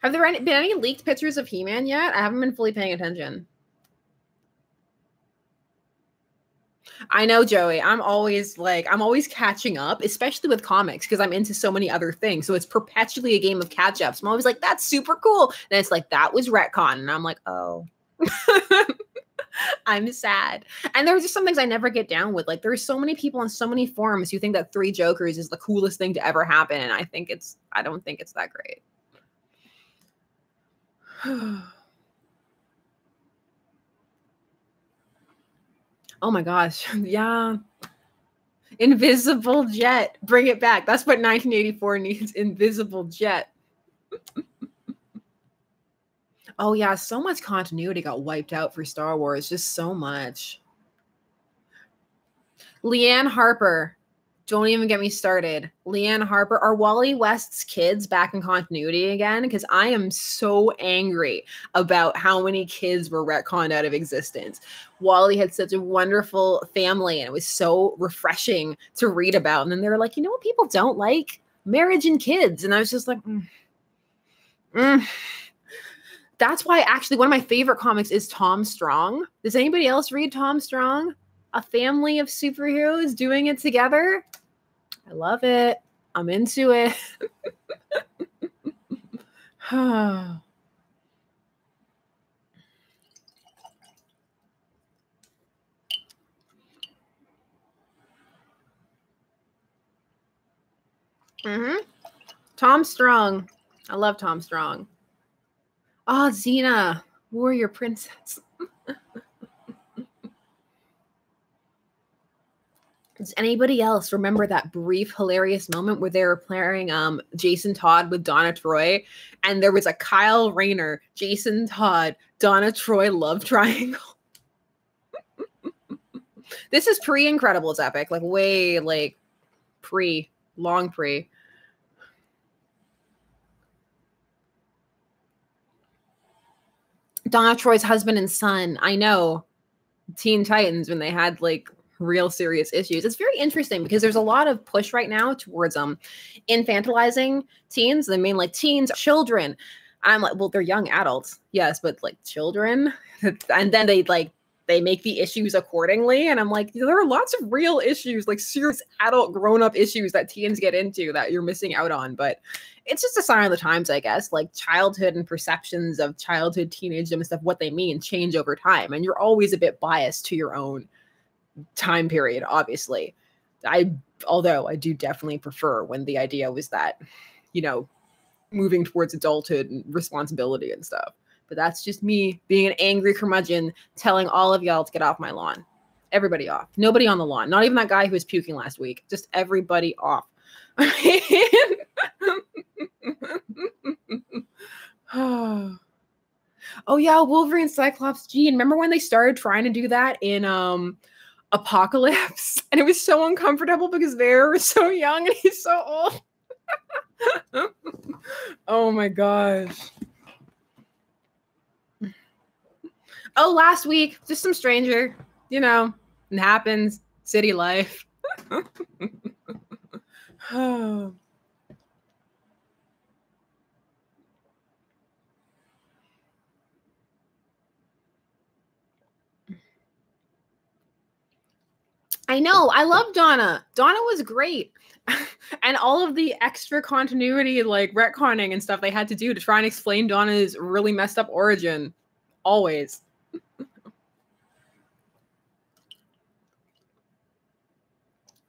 Have there been any leaked pictures of He-Man yet? I haven't been fully paying attention. I know, Joey. I'm always catching up, especially with comics, because I'm into so many other things. So it's perpetually a game of catch up. So I'm always like, that's super cool. And it's like, that was retcon. And I'm like, oh. I'm sad. And there's just some things I never get down with. Like, there's so many people on so many forums who think that 3 Jokers is the coolest thing to ever happen. And I don't think it's that great. Oh my gosh. Yeah. Invisible Jet. Bring it back. That's what 1984 needs. Invisible Jet. Oh yeah, so much continuity got wiped out for Star Wars. Just so much. Leanne Harper. Don't even get me started. Leanne Harper. Are Wally West's kids back in continuity again? Because I am so angry about how many kids were retconned out of existence. Wally had such a wonderful family, and it was so refreshing to read about. And then they were like, you know what people don't like? Marriage and kids. And I was just like, That's why actually one of my favorite comics is Tom Strong. Does anybody else read Tom Strong? A family of superheroes doing it together. I love it. I'm into it. Tom Strong. I love Tom Strong. Oh, Xena, warrior princess. Does anybody else remember that brief, hilarious moment where they were playing Jason Todd with Donna Troy, and there was a Kyle Rayner, Jason Todd, Donna Troy love triangle? This is pre-Incredibles epic, like way like long pre. Donna Troy's husband and son. I know. Teen Titans, when they had like real serious issues. It's very interesting because there's a lot of push right now towards infantilizing teens. I mean, like teens, children. I'm like, well, they're young adults, yes, but like children. And then they make the issues accordingly. And I'm like, there are lots of real issues, like serious adult grown-up issues that teens get into that you're missing out on. But it's just a sign of the times, I guess. Like childhood and perceptions of childhood, teenagedom and stuff, what they mean change over time. And you're always a bit biased to your own time period, obviously. Although I do definitely prefer when the idea was that, you know, moving towards adulthood and responsibility and stuff. But that's just me being an angry curmudgeon telling all of y'all to get off my lawn. Everybody off. Nobody on the lawn. Not even that guy who was puking last week. Just everybody off. Oh yeah, Wolverine, Cyclops, Jean. Remember when they started trying to do that in Apocalypse? And it was so uncomfortable because they're so young and he's so old. Oh my gosh. Oh, last week, just some stranger, you know, it happens, city life. Oh. I know. I love Donna. Donna was great. And all of the extra continuity, like retconning and stuff they had to do to try and explain Donna's really messed up origin. Always.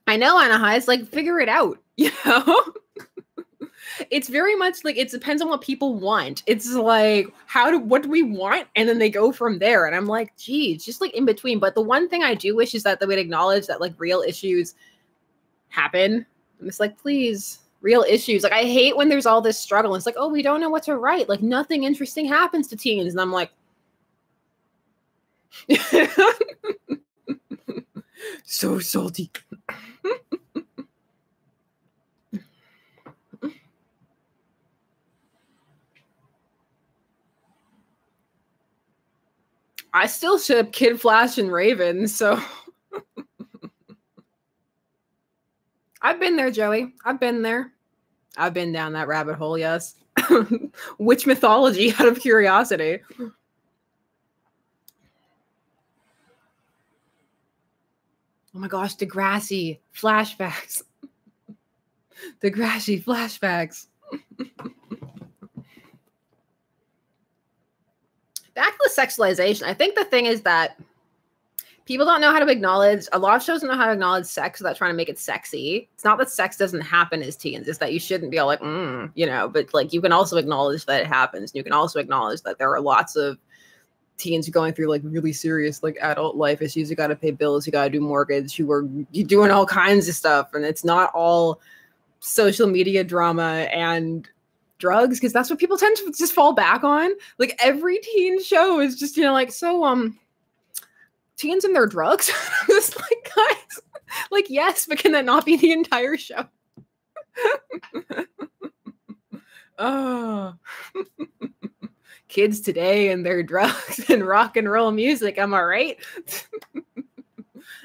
I know, Anna High's like, figure it out, you know? It's very much like it depends on what people want. It's like, what do we want? And then they go from there. And I'm like, geez, just like in between. But the one thing I do wish is that they would acknowledge that like real issues happen. I'm just like, please, real issues. Like, I hate when there's all this struggle. It's like, oh, we don't know what to write. Like, nothing interesting happens to teens. And I'm like, so salty. I still ship Kid Flash and Raven, so I've been there, Joey. I've been there. I've been down that rabbit hole, yes. Which mythology, out of curiosity? Oh my gosh, Degrassi flashbacks. Degrassi flashbacks. Back to the sexualization. I think the thing is that people don't know how to acknowledge, a lot of shows don't know how to acknowledge sex without trying to make it sexy. It's not that sex doesn't happen as teens, it's that you shouldn't be all like, you know, but like you can also acknowledge that it happens. You can also acknowledge that there are lots of teens going through like really serious like adult life issues. You got to pay bills, you got to do mortgage, you doing all kinds of stuff. And it's not all social media drama and drugs, because that's what people tend to just fall back on. Like every teen show is just, you know, like, so teens and their drugs. I'm just like, guys, like, yes, but can that not be the entire show? Oh. Kids today and their drugs and rock and roll music, am I right?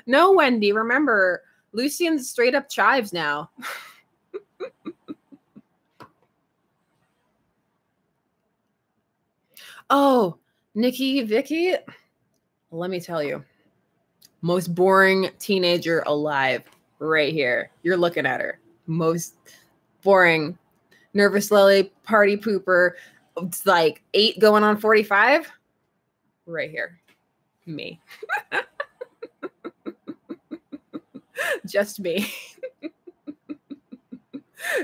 No, Wendy, remember, Lucian's straight up chives now. Oh, Nikki Vicky, let me tell you, most boring teenager alive right here. You're looking at her. Most boring, nervous Lily, party pooper. It's like 8 going on 45. Right here. Me. Just me.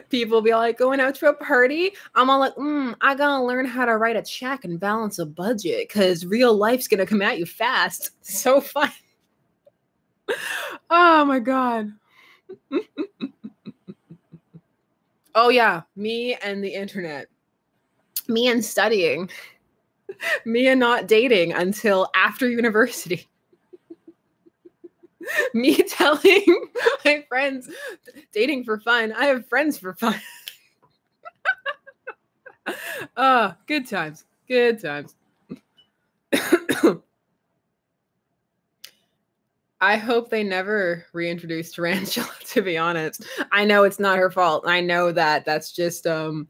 People be like going out to a party. I'm all like, I gotta learn how to write a check and balance a budget because real life's gonna come at you fast. So fun. Oh my God. Oh yeah, me and the internet. Me and studying. Me and not dating until after university. Me telling my friends dating for fun. I have friends for fun. Good times. Good times. I hope they never reintroduce Tarantula, to be honest. I know it's not her fault. I know that that's just Devin,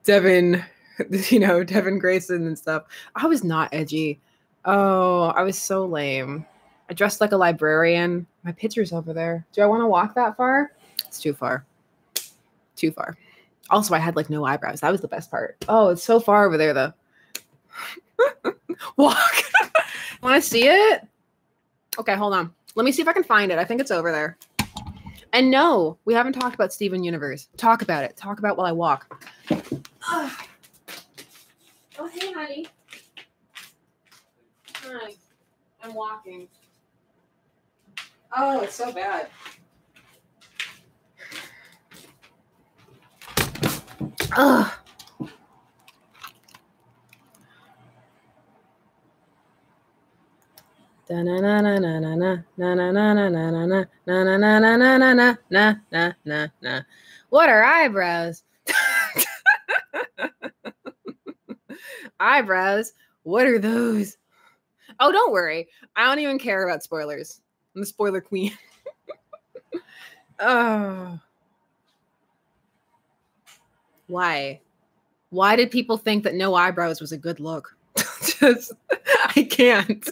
Devin Grayson and stuff. I was not edgy. Oh, I was so lame. I dressed like a librarian. My picture's over there. Do I want to walk that far? It's too far. Too far. Also, I had like no eyebrows. That was the best part. Oh, it's so far over there, though. Walk. Want to see it? Okay, hold on. Let me see if I can find it. I think it's over there. And no, we haven't talked about Steven Universe. Talk about it. Talk about while I walk. Oh, hey, honey. Hi. I'm walking. Oh, it's so bad. Ugh. What are eyebrows? Eyebrows? What are those? Oh, don't worry. I don't even care about spoilers. I'm the spoiler queen. Oh. Why? Why did people think that no eyebrows was a good look? I can't.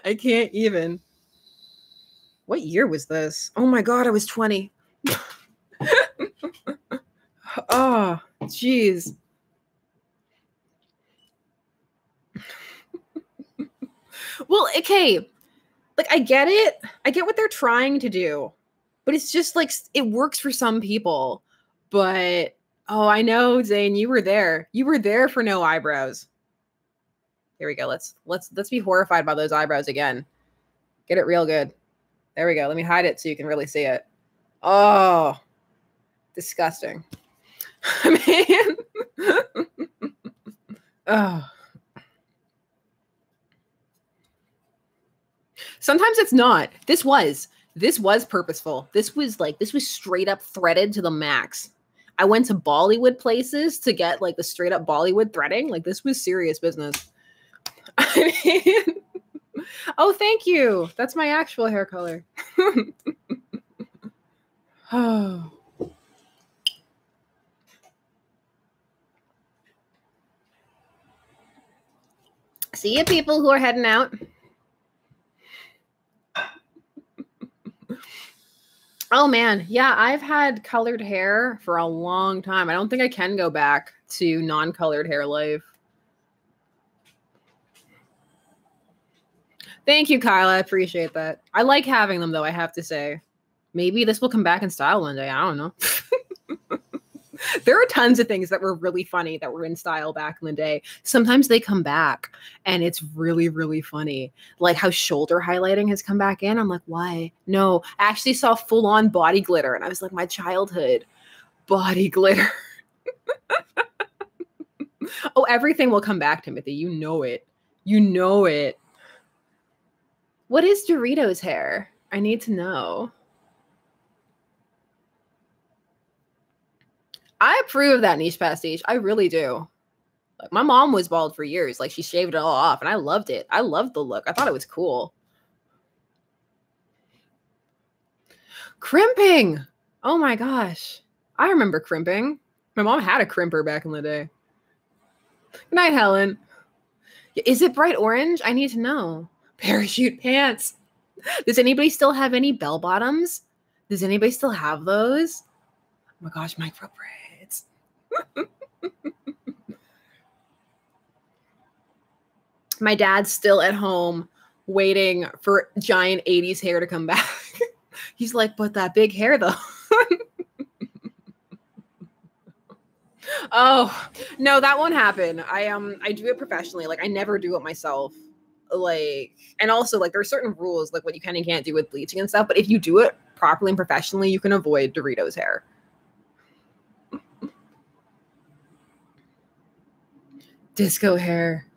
I can't even. What year was this? Oh my God, I was 20. Oh, jeez. Well, okay. Like, I get it. I get what they're trying to do. But it's just like, it works for some people. But, oh, I know, Zane, you were there. You were there for no eyebrows. Here we go. Let's be horrified by those eyebrows again. Get it real good. There we go. Let me hide it so you can really see it. Oh, disgusting. Man. Oh. Sometimes it's not. This was purposeful. This was straight up threaded to the max. I went to Bollywood places to get like the straight up Bollywood threading. Like this was serious business. I mean, oh, thank you. That's my actual hair color. Oh. See you people who are heading out. Oh man, yeah, I've had colored hair for a long time. I don't think I can go back to non-colored hair life. Thank you, Kyle. I appreciate that. I like having them, though, I have to say. Maybe this will come back in style one day. I don't know. There are tons of things that were really funny that were in style back in the day. Sometimes they come back and it's really, really funny. Like how shoulder highlighting has come back in. I'm like, why? No, I actually saw full on body glitter and I was like, my childhood body glitter. Oh, everything will come back, Timothy. You know it. You know it. What is Doritos hair? I need to know. I approve of that niche pastiche. I really do. Like, my mom was bald for years. Like she shaved it all off and I loved it. I loved the look. I thought it was cool. Crimping. Oh my gosh. I remember crimping. My mom had a crimper back in the day. Good night, Helen. Is it bright orange? I need to know. Parachute pants. Does anybody still have any bell bottoms? Does anybody still have those? Oh my gosh, micro braids. My dad's still at home waiting for giant 80s hair to come back. He's like, but that big hair though. Oh, no, that won't happen. I do it professionally. Like I never do it myself. Like, and also like there are certain rules like what you can and can't do with bleaching and stuff, but if you do it properly and professionally, you can avoid Doritos hair. Disco hair.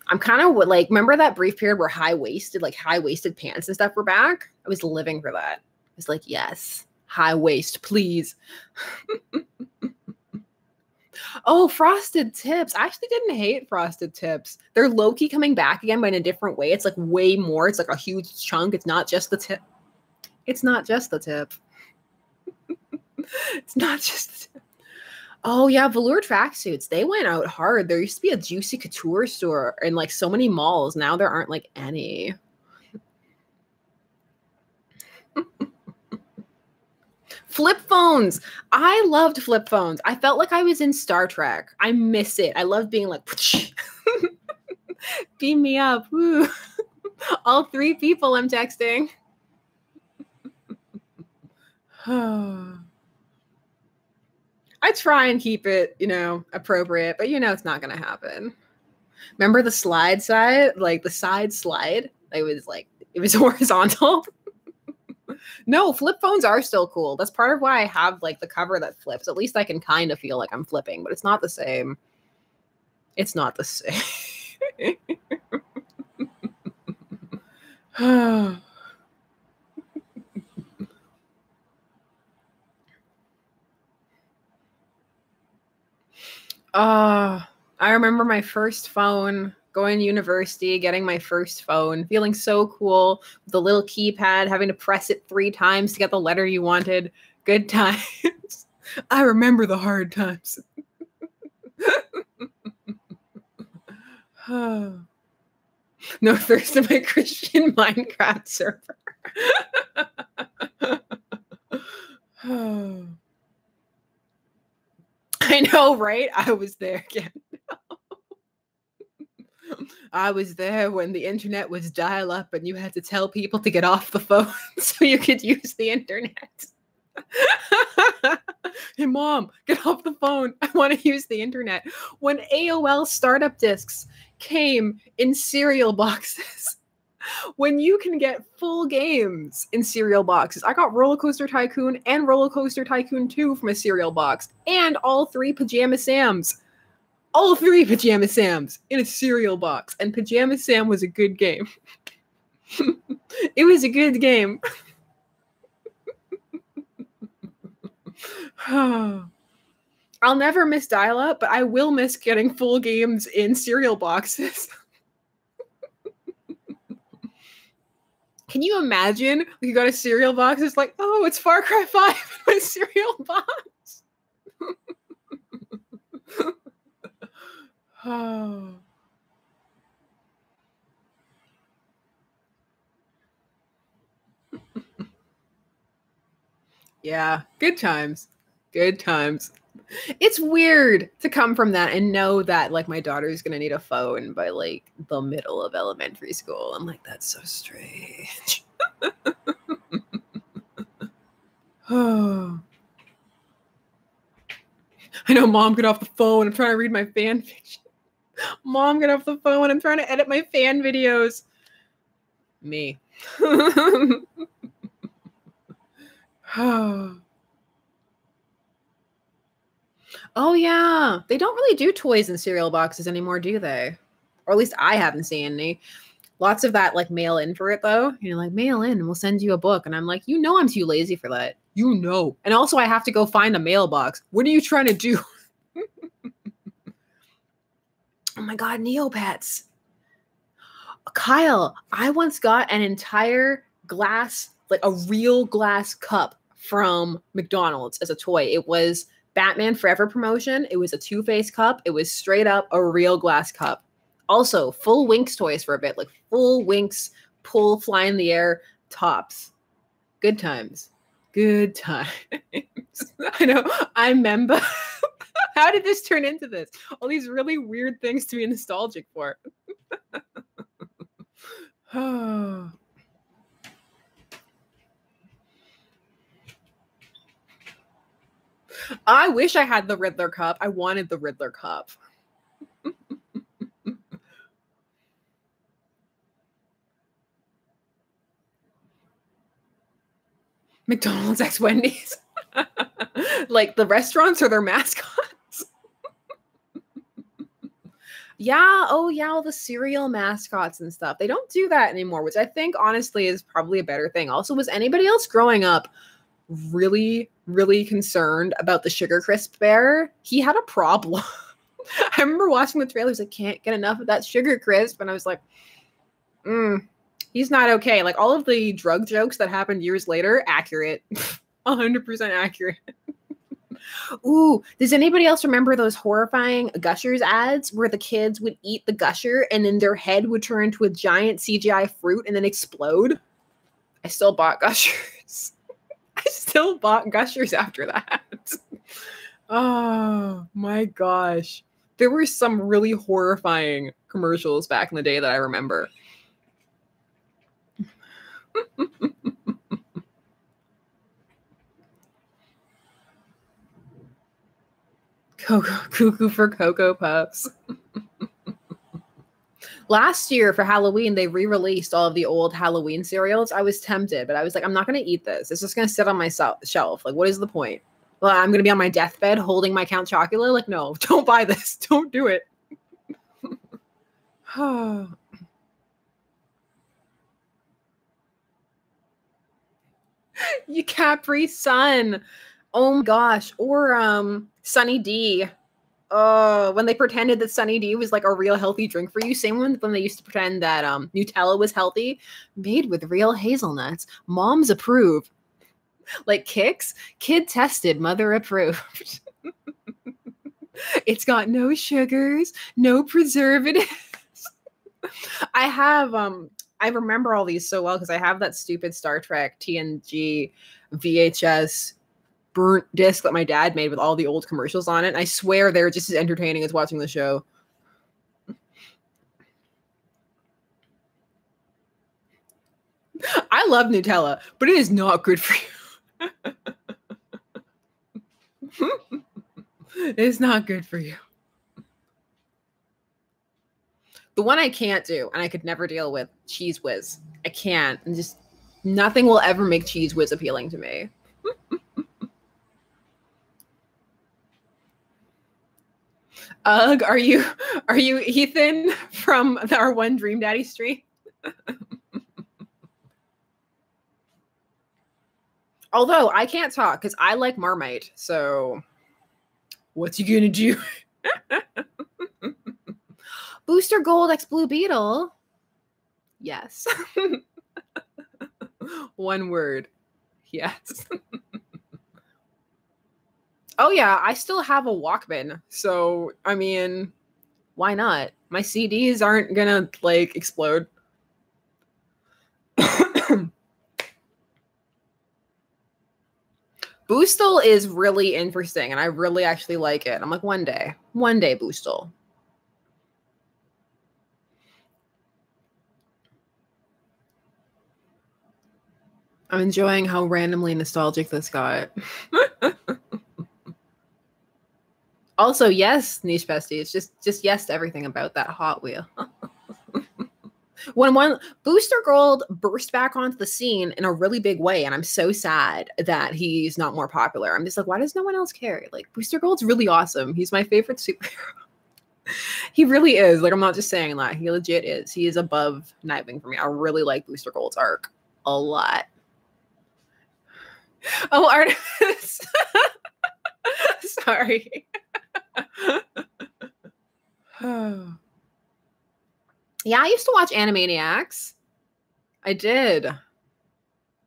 I'm kind of like, remember that brief period where high waisted pants and stuff were back? I was living for that. I was like, yes, high waist, please. Oh, frosted tips. I actually didn't hate frosted tips. They're low-key coming back again, but in a different way. It's like way more. It's like a huge chunk. It's not just the tip. It's not just the tip. It's not just the tip. Oh yeah, velour tracksuits. They went out hard. There used to be a Juicy Couture store in like so many malls. Now there aren't like any. Flip phones. I loved flip phones. I felt like I was in Star Trek. I miss it. I love being like, beam me up. Woo. All 3 people I'm texting. I try and keep it, appropriate, but it's not going to happen. Remember the slide side? Like the side slide? It was horizontal. No, flip phones are still cool. That's part of why I have like the cover that flips. At least I can kind of feel like I'm flipping, but it's not the same. It's not the same. I remember my first phone, going to university, getting my first phone, feeling so cool, the little keypad, having to press it 3 times to get the letter you wanted. Good times. I remember the hard times. No thirst in my Christian Minecraft server. I know, right? I was there again. I was there when the internet was dial up and you had to tell people to get off the phone so you could use the internet. Hey, Mom, get off the phone. I want to use the internet. When AOL startup discs came in cereal boxes, when you can get full games in cereal boxes. I got Roller Coaster Tycoon and Roller Coaster Tycoon 2 from a cereal box, and all 3 Pajama Sams. All 3 Pajama Sams in a cereal box. And Pajama Sam was a good game. It was a good game. I'll never miss dial-up, but I will miss getting full games in cereal boxes. Can you imagine? You got a cereal box. It's like, oh, it's Far Cry 5 in my cereal box. Oh. Yeah, good times. Good times. It's weird to come from that and know that like my daughter's gonna need a phone by like the middle of elementary school. I'm like, that's so strange. Oh. I know, Mom, get off the phone. I'm trying to read my fan fiction. Mom, get off the phone. I'm trying to edit my fan videos. Me. Oh yeah, they don't really do toys in cereal boxes anymore, do they? Or at least I haven't seen any. Lots of that like mail in for it though. You're like, mail in and we'll send you a book. And I'm like, I'm too lazy for that. And also I have to go find a mailbox. What are you trying to do? Oh my God, Neopets. Kyle, I once got an entire glass, like a real glass cup from McDonald's as a toy. It was Batman Forever promotion. It was a Two-Face cup. It was straight up a real glass cup. Also, full Winx toys for a bit, like full Winx, pull, fly in the air, tops. Good times. Good times. I know. I remember. How did this turn into this? All these really weird things to be nostalgic for. I wish I had the Riddler cup. I wanted the Riddler cup. McDonald's X Wendy's. Like the restaurants or their mascots. Yeah. Oh, yeah. All the cereal mascots and stuff. They don't do that anymore, which I think honestly is probably a better thing. Also, was anybody else growing up really, really concerned about the Sugar Crisp bear? He had a problem. I remember watching the trailers. I can't get enough of that Sugar Crisp. And I was like, he's not okay. Like all of the drug jokes that happened years later, accurate. 100% accurate. Ooh, does anybody else remember those horrifying Gushers ads where the kids would eat the Gusher and then their head would turn into a giant CGI fruit and then explode? I still bought Gushers. I still bought Gushers after that. Oh my gosh. There were some really horrifying commercials back in the day that I remember. Cuckoo for Cocoa Puffs. Last year for Halloween, they re-released all of the old Halloween cereals. I was tempted, but I was like, I'm not going to eat this. It's just going to sit on my shelf. Like, what is the point? Well, I'm going to be on my deathbed holding my Count Chocula. Like, no, don't buy this. Don't do it. You Capri Sun. Oh my gosh. Or Sunny D. Oh, when they pretended that Sunny D was like a real healthy drink for you. Same when they used to pretend that Nutella was healthy. Made with real hazelnuts. Moms approve. Like Kix, kid tested, mother approved. It's got no sugars, no preservatives. I remember all these so well because I have that stupid Star Trek TNG VHS burnt disc that my dad made with all the old commercials on it. And I swear they're just as entertaining as watching the show. I love Nutella, but it is not good for you. It's not good for you. The one I can't do, and I could never deal with, Cheese Whiz. I can't. And just nothing will ever make Cheese Whiz appealing to me. Ugh, are you Ethan from our One Dream Daddy stream? Although I can't talk because I like Marmite, so what's he gonna do? Booster Gold X Blue Beetle. Yes. One word. Yes. Oh yeah, I still have a Walkman. So, I mean, why not? My CDs aren't gonna like explode. Boostle is really interesting and I really actually like it. I'm like, one day, Boostle. I'm enjoying how randomly nostalgic this got. Also, yes, niche besties, just yes to everything about that Hot Wheel. When one Booster Gold burst back onto the scene in a really big way, and I'm so sad that he's not more popular. I'm just like, why does no one else care? Like, Booster Gold's really awesome. He's my favorite superhero. He really is. Like, I'm not just saying that. He legit is. He is above Nightwing for me. I really like Booster Gold's arc a lot. Oh, Artemis. Sorry. Yeah, I used to watch Animaniacs. I did.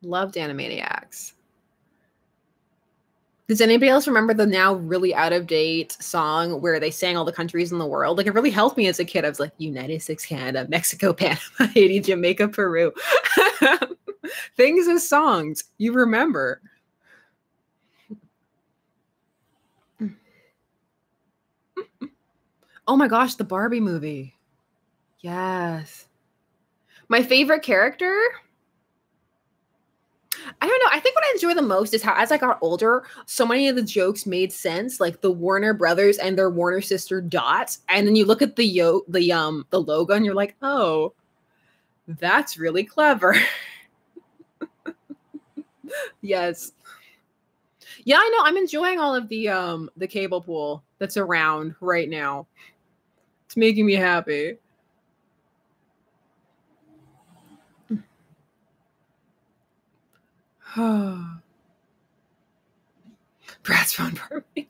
Loved Animaniacs. Does anybody else remember the now really out of date song where they sang all the countries in the world? Like, it really helped me as a kid. I was like, United States, Canada, Mexico, Panama, Haiti, Jamaica, Peru. Things as songs you remember. Oh my gosh, the Barbie movie. Yes. My favorite character? I don't know. I think what I enjoy the most is how, as I got older, so many of the jokes made sense, like the Warner brothers and their Warner sister Dot. And then you look at the logo and you're like, oh, that's really clever. Yes. Yeah, I know. I'm enjoying all of the cable pool that's around right now. It's making me happy. Brad's phone party.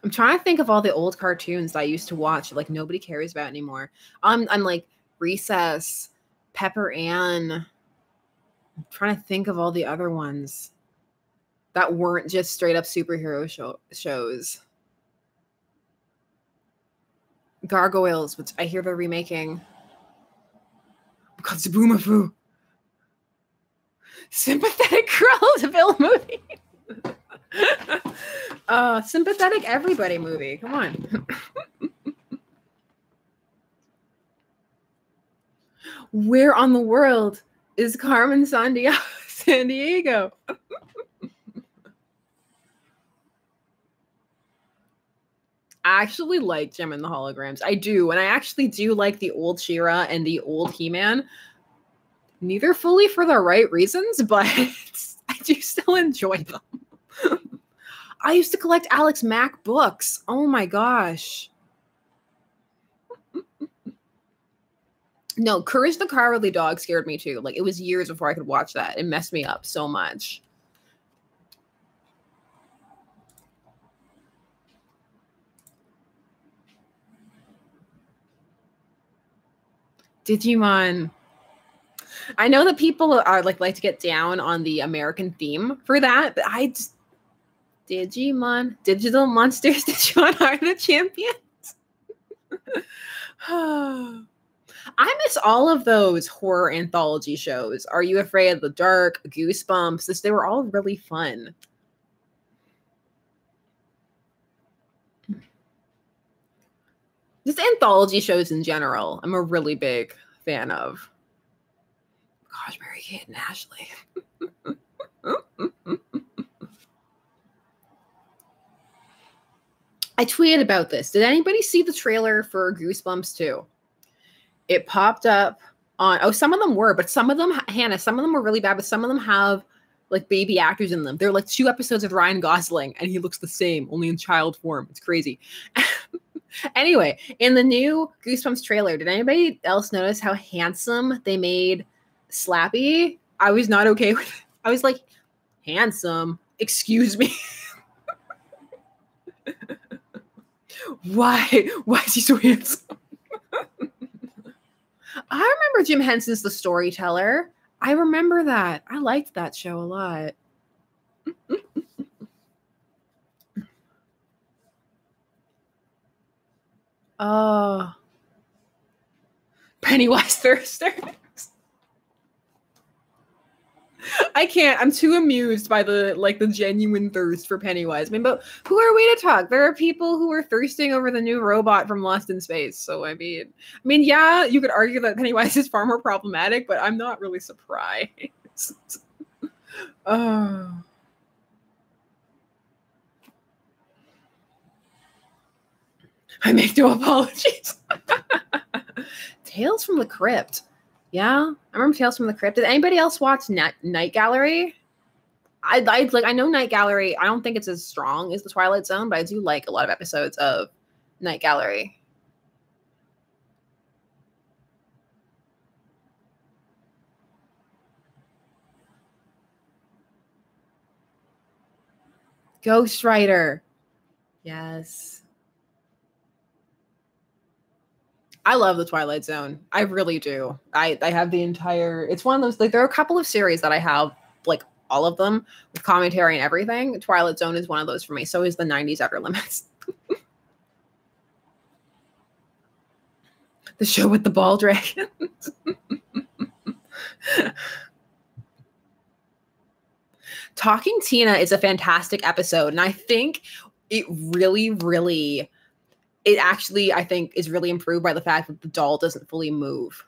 I'm trying to think of all the old cartoons that I used to watch, like nobody cares about anymore. I'm like Recess, Pepper Ann. I'm trying to think of all the other ones that weren't just straight up superhero shows. Gargoyles, which I hear they're remaking. Katsubumafu. Sympathetic Cruella de Vil movie. Sympathetic everybody movie. Come on. Where on the world is Carmen Sandiego? I actually like Gem and the Holograms. I do. And I actually do like the old She-Ra and the old He-Man. Neither fully for the right reasons, but I do still enjoy them. I used to collect Alex Mack books. Oh my gosh. No, Courage the Cowardly Dog scared me too. Like, it was years before I could watch that. It messed me up so much. Digimon. I know that people are like to get down on the American theme for that, but I just Digimon, Digital Monsters, Digimon are the champions. I miss all of those horror anthology shows. Are You Afraid of the Dark? Goosebumps. They were all really fun. Just anthology shows in general, I'm a really big fan of. Gosh, Mary-Kate and Ashley. I tweeted about this. Did anybody see the trailer for Goosebumps 2? It popped up on, some of them were, but some of them, Hannah, some of them were really bad, but some of them have like baby actors in them. They're like 2 episodes of Ryan Gosling and he looks the same, only in child form. It's crazy. Anyway, in the new Goosebumps trailer, did anybody else notice how handsome they made Slappy? I was not okay with it. I was like, handsome? Excuse me. Why is he so handsome? I remember Jim Henson's The Storyteller. I remember that. I liked that show a lot. Oh. Pennywise Thirster. I can't. I'm too amused by the genuine thirst for Pennywise. I mean, but who are we to talk? There are people who are thirsting over the new robot from Lost in Space. So I mean, yeah, you could argue that Pennywise is far more problematic, but I'm not really surprised. Oh. I make no apologies. Tales from the Crypt. Yeah, I remember Tales from the Crypt. Did anybody else watch Night Gallery? I know Night Gallery. I don't think it's as strong as The Twilight Zone, but I do like a lot of episodes of Night Gallery. Ghost Rider. Yes. I love The Twilight Zone. I really do. I have the entire, it's one of those, like, there are a couple of series that I have, like, all of them with commentary and everything. Twilight Zone is one of those for me. So is the 90s Outer Limits. The show with the ball dragons. Talking Tina is a fantastic episode. And I think it really, it actually, I think, is really improved by the fact that the doll doesn't fully move.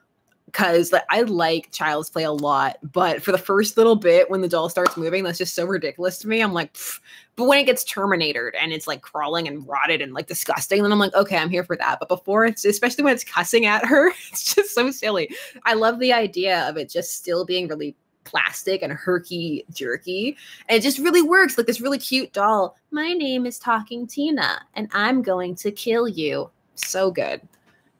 because like, I like Child's Play a lot, but for the first little bit when the doll starts moving, that's just so ridiculous to me. I'm like, pfft. But when it gets Terminatored and it's like crawling and rotted and like disgusting, then I'm like, okay, I'm here for that. But before it's, especially when it's cussing at her, it's just so silly. I love the idea of it just still being really plastic and herky jerky, and it just really works. Like this really cute doll. My name is Talking Tina, and I'm going to kill you. So good.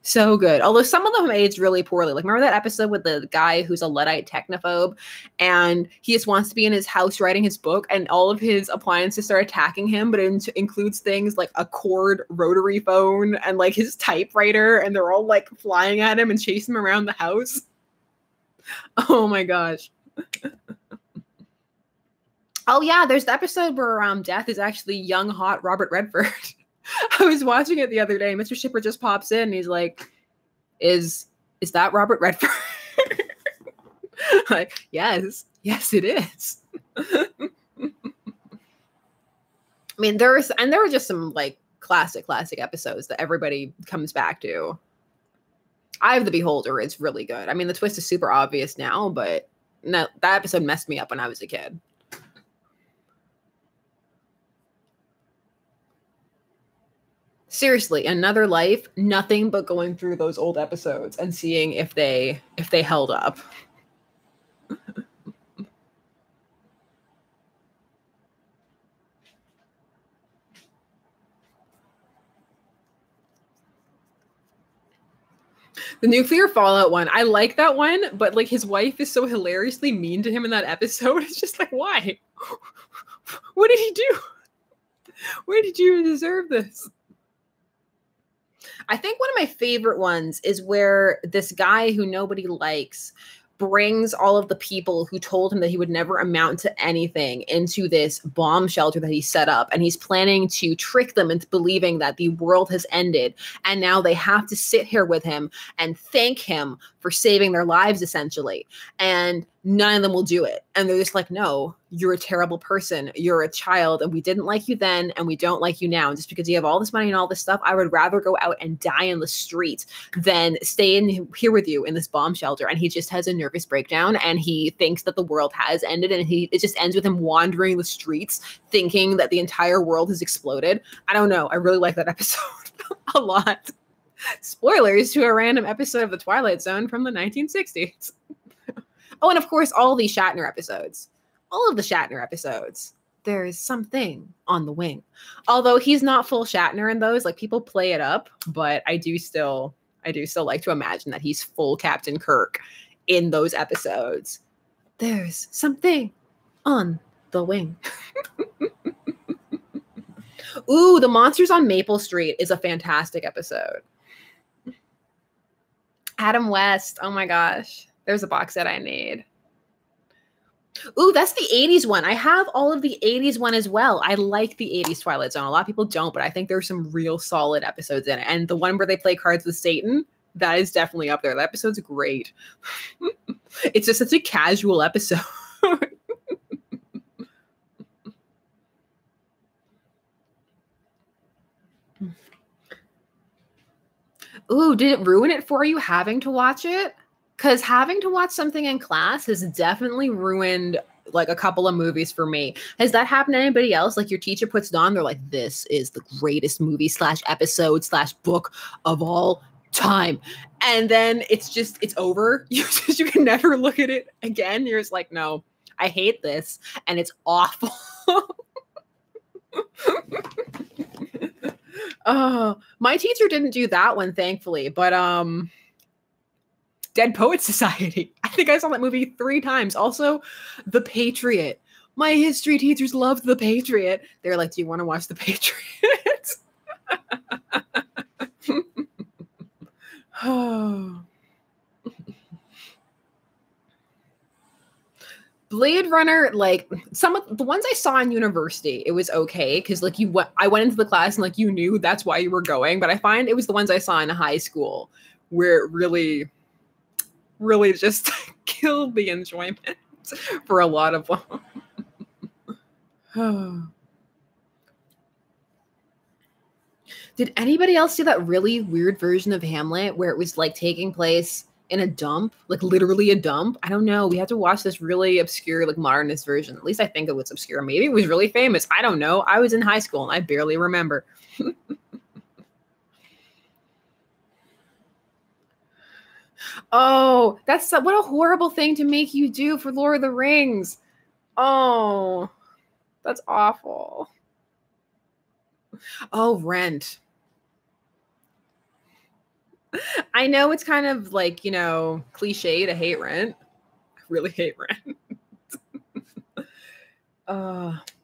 So good. Although some of them aged really poorly. Like, remember that episode with the guy who's a Luddite technophobe and he just wants to be in his house writing his book and all of his appliances start attacking him, but it includes things like a cord rotary phone and like his typewriter, and they're all like flying at him and chasing him around the house. Oh my gosh. Oh yeah, there's the episode where Death is actually young, hot Robert Redford. I was watching it the other day. Mr. Shipper just pops in and he's like, is that Robert Redford? Like, yes, it is. I mean, there were just some like classic episodes that everybody comes back to. Eye of the Beholder is really good. I mean, the twist is super obvious now, but no, that episode messed me up when I was a kid. Seriously, Another Life, nothing but going through those old episodes and seeing if they held up. The nuclear fallout one, I like that one, but like his wife is so hilariously mean to him in that episode. It's just like, why? What did he do? Where did you deserve this? I think one of my favorite ones is where this guy who nobody likes brings all of the people who told him that he would never amount to anything into this bomb shelter that he set up. And he's planning to trick them into believing that the world has ended. And now they have to sit here with him and thank him for saving their lives, essentially. And none of them will do it. And they're just like, no, you're a terrible person. You're a child. And we didn't like you then. And we don't like you now. And just because you have all this money and all this stuff, I would rather go out and die in the street than stay in here with you in this bomb shelter. And he just has a nervous breakdown and he thinks that the world has ended. And it just ends with him wandering the streets thinking that the entire world has exploded. I don't know. I really like that episode a lot. Spoilers to a random episode of The Twilight Zone from the 1960s. Oh, and of course, all these Shatner episodes. All of the Shatner episodes. There's something on the wing. Although he's not full Shatner in those. Like, people play it up, but I do still like to imagine that he's full Captain Kirk in those episodes. There's something on the wing. Ooh, The Monsters on Maple Street is a fantastic episode. Adam West. Oh my gosh. There's a box set I need. Ooh, that's the 80s one. I have all of the 80s one as well. I like the 80s Twilight Zone. A lot of people don't, but I think there's some real solid episodes in it. And the one where they play cards with Satan, that is definitely up there. That episode's great. It's just such a casual episode. Ooh, did it ruin it for you having to watch it? Because having to watch something in class has definitely ruined like a couple of movies for me. Has that happened to anybody else? Like your teacher puts it on, they're like, this is the greatest movie / episode / book of all time. And then it's over. You can never look at it again. You're just like, no, I hate this. And it's awful. Oh, my teacher didn't do that one, thankfully, but Dead Poets Society. I think I saw that movie 3 times. Also, The Patriot. My history teachers loved The Patriot. They're like, do you want to watch The Patriot? Oh. Blade Runner, like some of the ones I saw in university, it was okay because like I went into the class and like you knew that's why you were going. But I find it was the ones I saw in high school where it really, really just killed the enjoyment for a lot of them. Did anybody else see that really weird version of Hamlet where it was like taking place in a dump, like literally a dump. I don't know. We had to watch this really obscure, like modernist version. At least I think it was obscure. Maybe it was really famous. I don't know. I was in high school and I barely remember. Oh, that's what a horrible thing to make you do for Lord of the Rings. Oh, that's awful. Oh, Rent. I know it's kind of like, you know, cliche to hate Rent. I really hate Rent.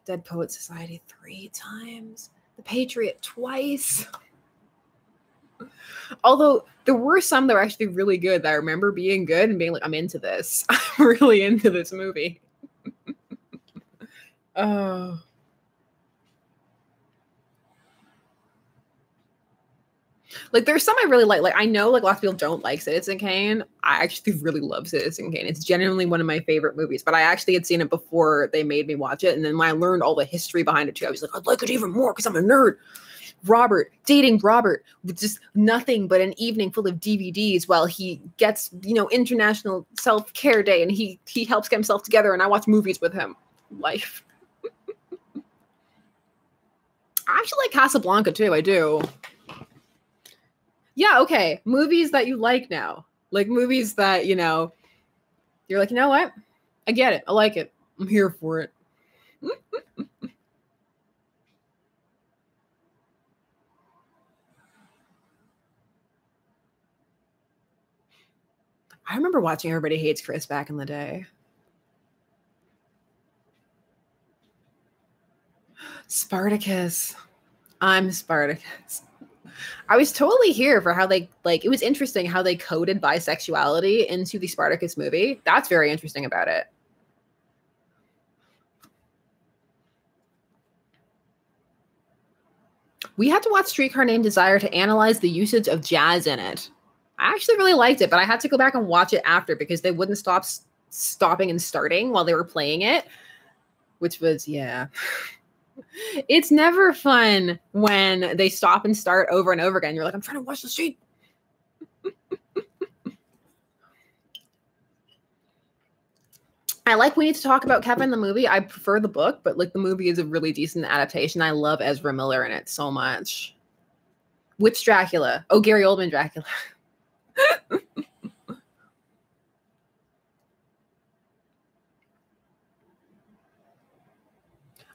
Dead Poet Society 3 times. The Patriot twice. Although there were some that were actually really good that I remember being good and being like, I'm into this. I'm really into this movie. Oh. Like there's some I really like. Like I know like lots of people don't like Citizen Kane. I actually really love Citizen Kane. It's genuinely one of my favorite movies. But I actually had seen it before they made me watch it. And then when I learned all the history behind it too, I was like, I'd like it even more because I'm a nerd. Robert, dating Robert with just nothing but an evening full of DVDs while he gets, you know, International Self-Care Day and he helps get himself together and I watch movies with him. Life. I actually like Casablanca too. I do. Yeah, okay. Movies that you like now. Like movies that, you know, you're like, you know what? I get it. I like it. I'm here for it. I remember watching Everybody Hates Chris back in the day. Spartacus. I'm Spartacus. I was totally here for how they, like, it was interesting how they coded bisexuality into the Spartacus movie. That's very interesting about it. We had to watch Streetcar Named Desire to analyze the usage of jazz in it. I actually really liked it, but I had to go back and watch it after because they wouldn't stop stopping and starting while they were playing it, which was, yeah. It's never fun when they stop and start over and over again. You're like, I'm trying to watch the street. I like We Need to Talk About Kevin, the movie. I prefer the book, but like the movie is a really decent adaptation. I love Ezra Miller in it so much. Which Dracula? Oh, Gary Oldman Dracula.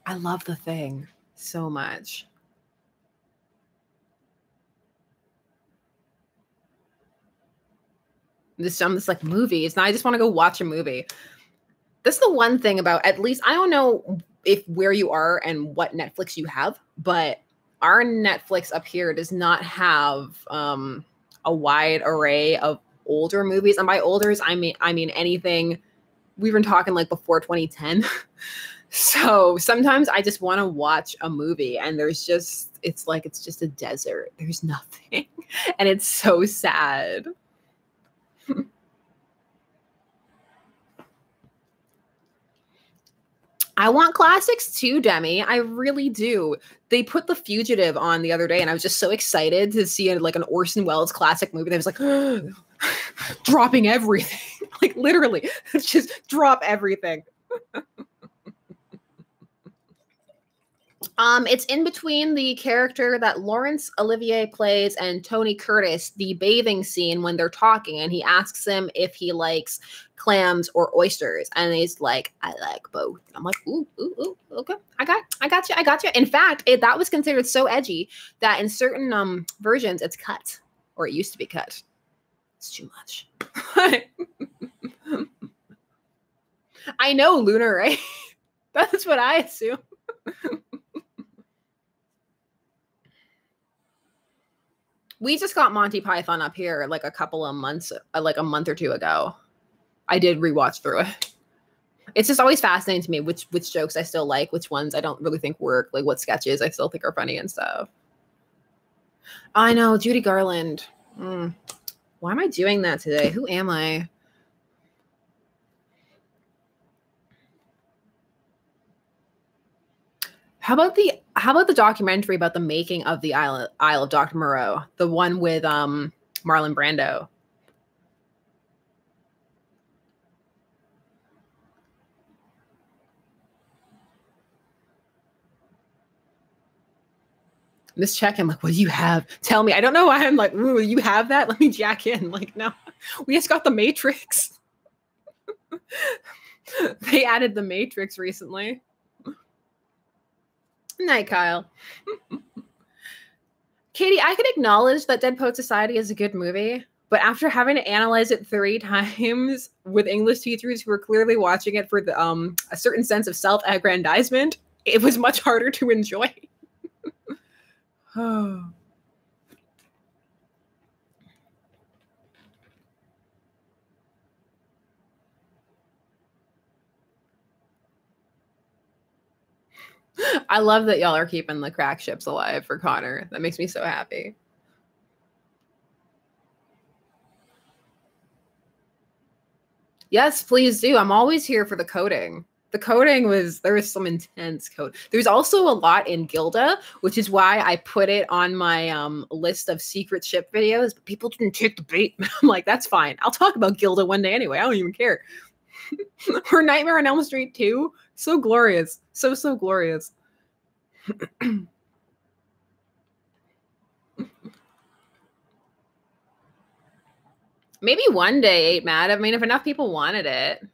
I love The Thing so much. I'm just like movies. Now I just want to go watch a movie. That's the one thing about, at least, I don't know if where you are and what Netflix you have, but our Netflix up here does not have a wide array of older movies. And by olders, I mean anything. We've been talking like before 2010. So sometimes I just want to watch a movie and there's just, it's like, it's just a desert. There's nothing. And it's so sad. I want classics too, Demi. I really do. They put The Fugitive on the other day, and I was just so excited to see like an Orson Welles classic movie. And I was like, dropping everything, like literally, just drop everything. It's in between the character that Laurence Olivier plays and Tony Curtis, the bathing scene when they're talking, and he asks him if he likes clams or oysters, and he's like, I like both. And I'm like, ooh, okay, I got you. In fact, that was considered so edgy that in certain versions it's cut, or it used to be cut. It's too much. I know, Lunar, right? That's what I assume. We just got Monty Python up here like a month or two ago. I did rewatch through it. It's just always fascinating to me which jokes I still like, which ones I don't really think work, like what sketches I still think are funny and stuff. I know, Judy Garland. Why am I doing that today? Who am I? How about the documentary about the making of the Isle of Dr. Moreau, the one with Marlon Brando? Miss Check, I'm like, what do you have? Tell me. I don't know why I'm like, ooh, you have that? Let me jack in. Like, no, we just got the Matrix. They added the Matrix recently. Night, Kyle. Katie, I can acknowledge that Dead Poet Society is a good movie, but after having to analyze it 3 times with English teachers who were clearly watching it for the a certain sense of self-aggrandizement, it was much harder to enjoy. Oh. I love that y'all are keeping the crack ships alive for Connor. That makes me so happy. Yes, please do. I'm always here for the coding. The coding there was some intense code. There's also a lot in Gilda, which is why I put it on my list of secret ship videos, but people didn't take the bait. I'm like, that's fine. I'll talk about Gilda one day anyway. I don't even care. Her Nightmare on Elm Street 2, so glorious. So glorious. Maybe one day, Ain't Mad. I mean, if enough people wanted it.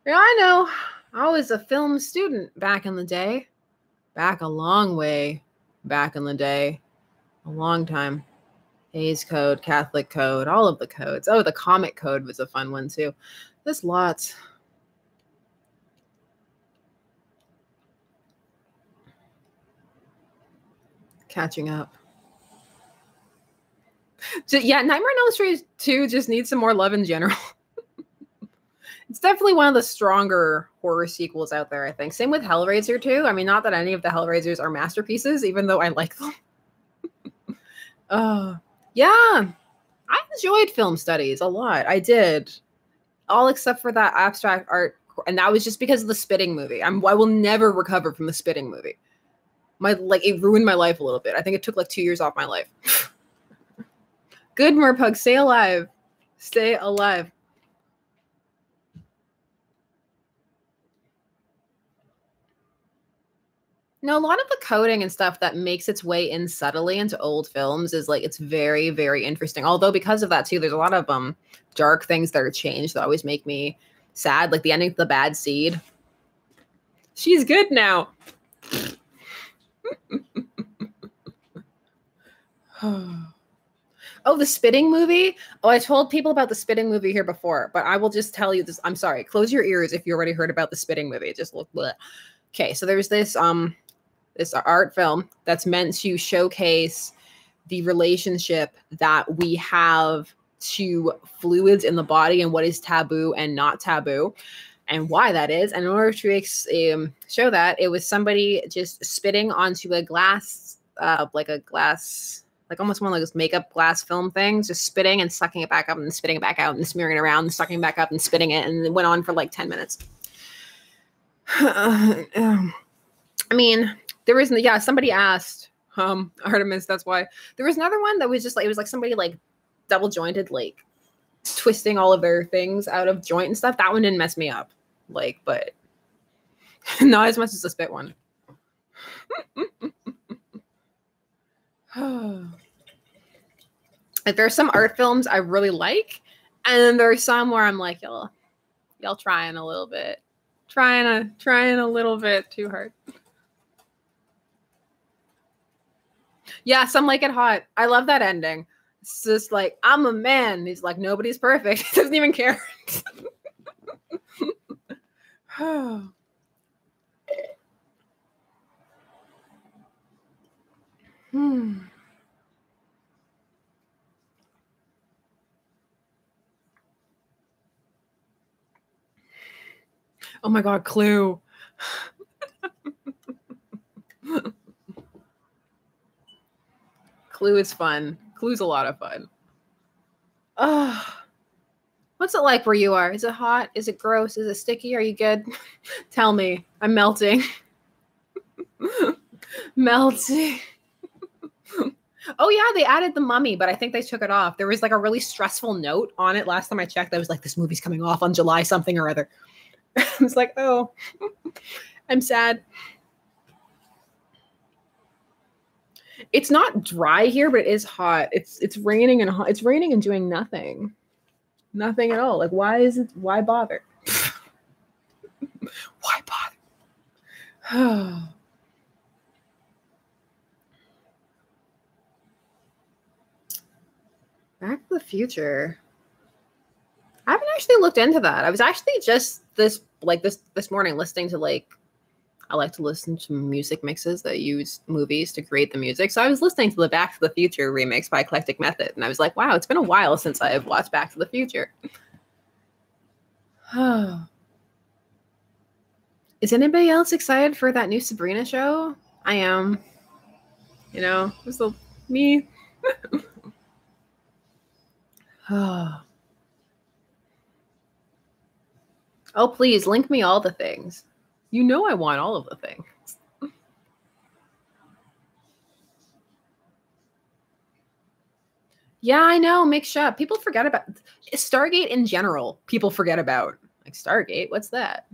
Yeah, I know. I was a film student back in the day. Back a long way back in the day. A long time. Hays Code, Catholic Code, all of the codes. Oh, the comic code was a fun one too. There's lots. Catching up. So, yeah, Nightmare on Elm Street 2 just needs some more love in general. It's definitely one of the stronger horror sequels out there, I think. Same with Hellraiser 2. I mean, not that any of the Hellraisers are masterpieces, even though I like them. Yeah, I enjoyed film studies a lot. I did. All except for that abstract art. And that was just because of the Spitting movie. I will never recover from the Spitting movie. It ruined my life a little bit. I think it took like 2 years off my life. Good, Merpug. Stay alive. Stay alive. No, a lot of the coding and stuff that makes its way in subtly into old films is like, it's very, very interesting. Although because of that too, there's a lot of dark things that are changed that always make me sad. Like the ending of The Bad Seed. She's good now. Oh, the Spitting movie? Oh, I told people about the Spitting movie here before, but I will just tell you this. I'm sorry. Close your ears if you already heard about the Spitting movie. Just look. Bleh. Okay, so there's this art film that's meant to showcase the relationship that we have to fluids in the body and what is taboo and not taboo and why that is. And in order to show that, it was somebody just spitting onto a glass, like almost one of those makeup glass film things, just spitting and sucking it back up and spitting it back out and smearing it around and sucking it back up and spitting it. And it went on for like 10 minutes. I mean, there was, somebody asked, Artemis, that's why. There was another one that was just like, it was like somebody like double jointed, like twisting all of their things out of joint and stuff. That one didn't mess me up. Like, but not as much as the spit one. Like, there's some art films I really like, and then there's some where I'm like, y'all trying a little bit. Trying a little bit too hard. Yeah, Some Like It Hot. I love that ending. It's just like, I'm a man. He's like, nobody's perfect. He doesn't even care. Oh my God, Clue. Clue is fun. Clue's a lot of fun. What's it like where you are? Is it hot? Is it gross? Is it sticky? Are you good? Tell me. I'm melting. Melting. Oh yeah, they added The Mummy, but I think they took it off. There was like a really stressful note on it last time I checked that was like, this movie's coming off on July something or other. I was like, oh, I'm sad. It's not dry here, but it is hot. It's raining and hot. It's raining and doing nothing. Nothing at all. Like, why bother? Why bother? Back to the Future. I haven't actually looked into that. I was actually just this morning listening to I like to listen to music mixes that use movies to create the music. So I was listening to the Back to the Future remix by Eclectic Method, and I was like, wow, it's been a while since I have watched Back to the Future. Is anybody else excited for that new Sabrina show? I am. You know, it's the me. Oh, please link me all the things. You know I want all of the things. Yeah, I know. Mixed up. People forget about Stargate in general. People forget about like Stargate. What's that?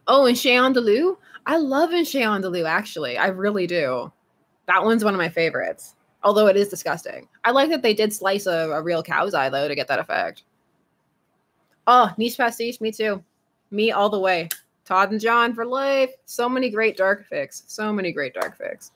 Oh, and Chez Andalou. I love in Chez Andalou. Actually, I really do. That one's one of my favorites. Although it is disgusting. I like that they did slice a real cow's eye though to get that effect. Oh, niche pastiche. Me too. Me all the way. Todd and John for life. So many great dark fics. So many great dark fics.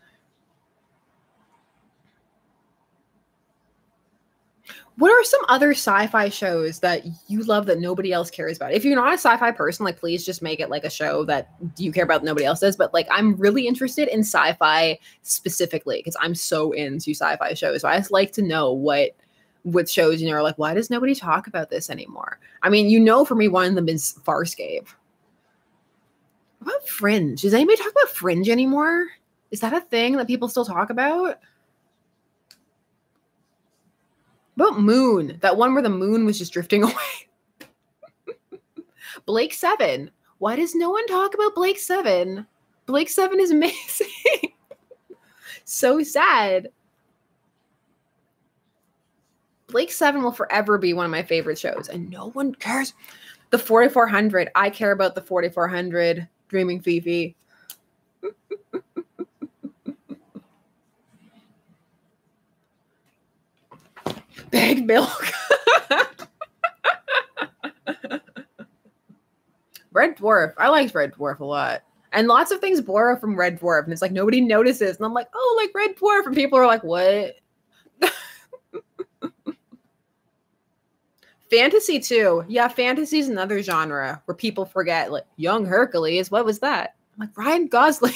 What are some other sci-fi shows that you love that nobody else cares about? If you're not a sci-fi person, like please just make it like a show that you care about that nobody else does. But like I'm really interested in sci-fi specifically because I'm so into sci-fi shows. So I just like to know what shows, you know, are like, why does nobody talk about this anymore? I mean, you know, for me, one of them is Farscape. What about Fringe? Does anybody talk about Fringe anymore? Is that a thing that people still talk about? About Moon, that one where the moon was just drifting away. Blake Seven. Why does no one talk about Blake Seven? Blake Seven is amazing. So sad. Blake Seven will forever be one of my favorite shows, and no one cares. The 4400. I care about the 4400. Dreaming Fifi. Big Milk. Red Dwarf. I liked Red Dwarf a lot. And lots of things borrow from Red Dwarf. And it's like nobody notices. And I'm like, oh, like Red Dwarf. And people are like, what? Fantasy too. Yeah, fantasy is another genre where people forget. Like Young Hercules. What was that? I'm like, Ryan Gosling.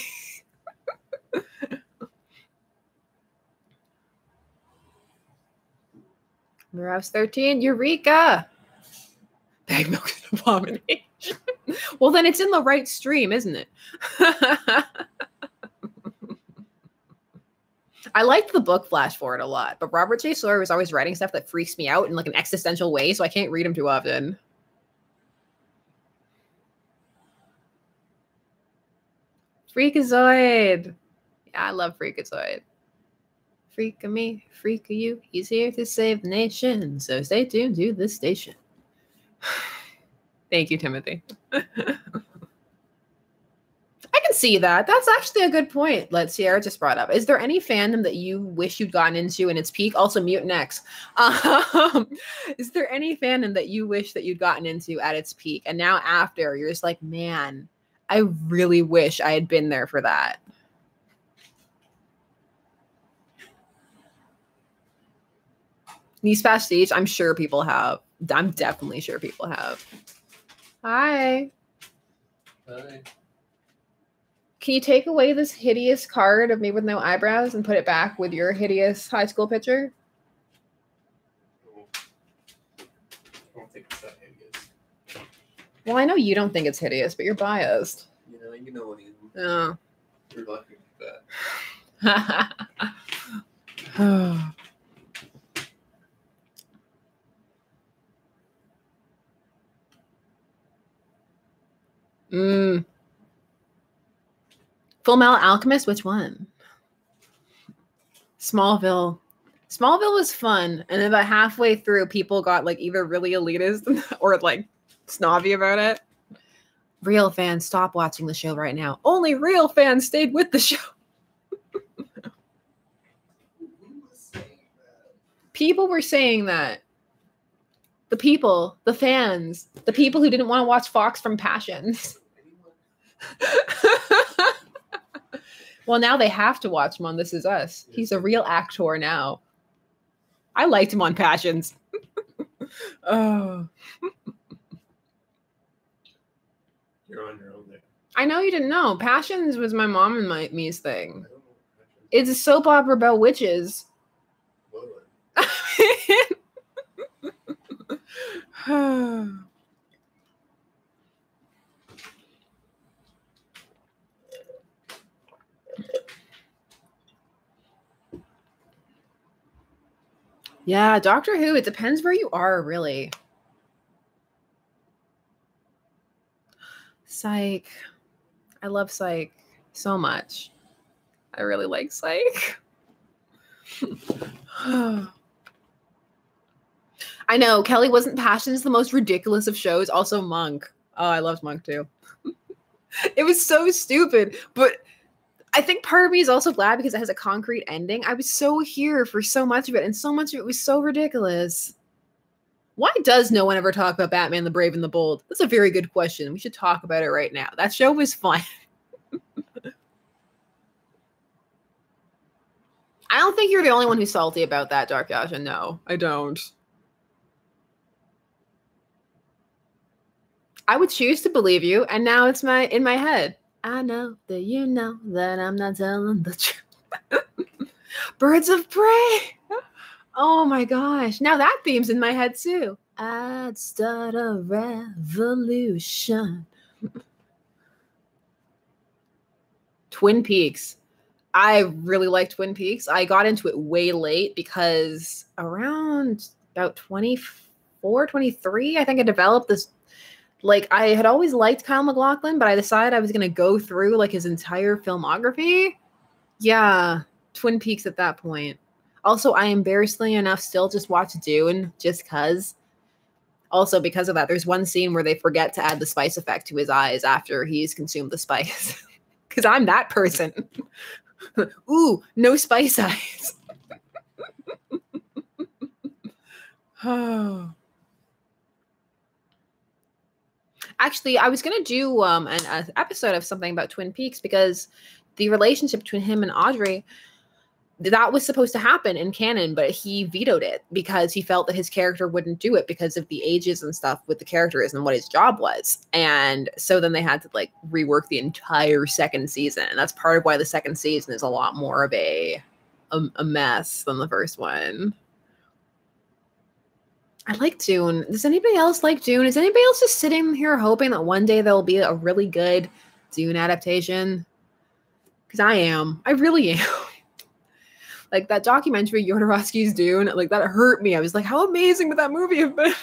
Rouse 13. Eureka. Bag Milk is an abomination. Well, then it's in the right stream, isn't it? I liked the book Flash Forward a lot, but Robert J. Sawyer was always writing stuff that freaks me out in like an existential way, so I can't read him too often. Freakazoid. Yeah, I love Freakazoid. Freak of me, freak of you. He's here to save the nation, so stay tuned to this station. Thank you, Timothy. I can see that. That's actually a good point. Sierra just brought up. Is there any fandom that you wish you'd gotten into in its peak? Also, Mutant X. Is there any fandom that you wish that you'd gotten into at its peak, and now after you're just like, man, I really wish I had been there for that? Nice Pastiche, I'm sure people have. I'm definitely sure people have. Hi. Hi. Can you take away this hideous card of me with no eyebrows and put it back with your hideous high school picture? I don't think it's that hideous. Well, I know you don't think it's hideous, but you're biased. Yeah, you know what I mean. Oh. You're lucky with that. Full Metal Alchemist, which one? Smallville. Smallville was fun, and then about halfway through, people got like either really elitist or like snobby about it. Real fans, stop watching the show right now. Only real fans stayed with the show. People were saying that. The people, the fans, the people who didn't want to watch Fox from Passions. Well, now they have to watch him on This Is Us. He's a real actor now. I liked him on Passions. Oh. You're on your own there. I know you didn't know. Passions was my mom and me's thing. It's a soap opera about witches. Yeah, Doctor Who, it depends where you are, really. Psych. I love Psych so much. I really like Psych. I know, Kelly wasn't Passions the most ridiculous of shows. Also Monk. Oh, I loved Monk too. It was so stupid, but I think part of me is also glad because it has a concrete ending. I was so here for so much of it, and so much of it was so ridiculous. Why does no one ever talk about Batman the Brave and the Bold? That's a very good question. We should talk about it right now. That show was fun. I don't think you're the only one who's salty about that, Dark Yasha. No, I don't. I would choose to believe you, and now it's in my head. I know that you know that I'm not telling the truth. Birds of Prey. Oh my gosh. Now that theme's in my head too. I'd start a revolution. Twin Peaks. I really like Twin Peaks. I got into it way late because around about 24, 23, I think I developed this. Like, I had always liked Kyle MacLachlan, but I decided I was going to go through, like, his entire filmography. Yeah, Twin Peaks at that point. Also, I embarrassingly enough still just watch Dune just because. Also, because of that, there's one scene where they forget to add the spice effect to his eyes after he's consumed the spice. Because I'm that person. Ooh, no spice eyes. Oh. Actually, I was going to do an episode of something about Twin Peaks because the relationship between him and Audrey, that was supposed to happen in canon, but he vetoed it because he felt that his character wouldn't do it because of the ages and stuff with the characters and what his job was. And so then they had to like rework the entire second season. And that's part of why the second season is a lot more of a mess than the first one. I like Dune. Does anybody else like Dune? Is anybody else just sitting here hoping that one day there'll be a really good Dune adaptation? Because I am. I really am. Like that documentary, Jodorowsky's Dune, like that hurt me. I was like, how amazing would that movie have been?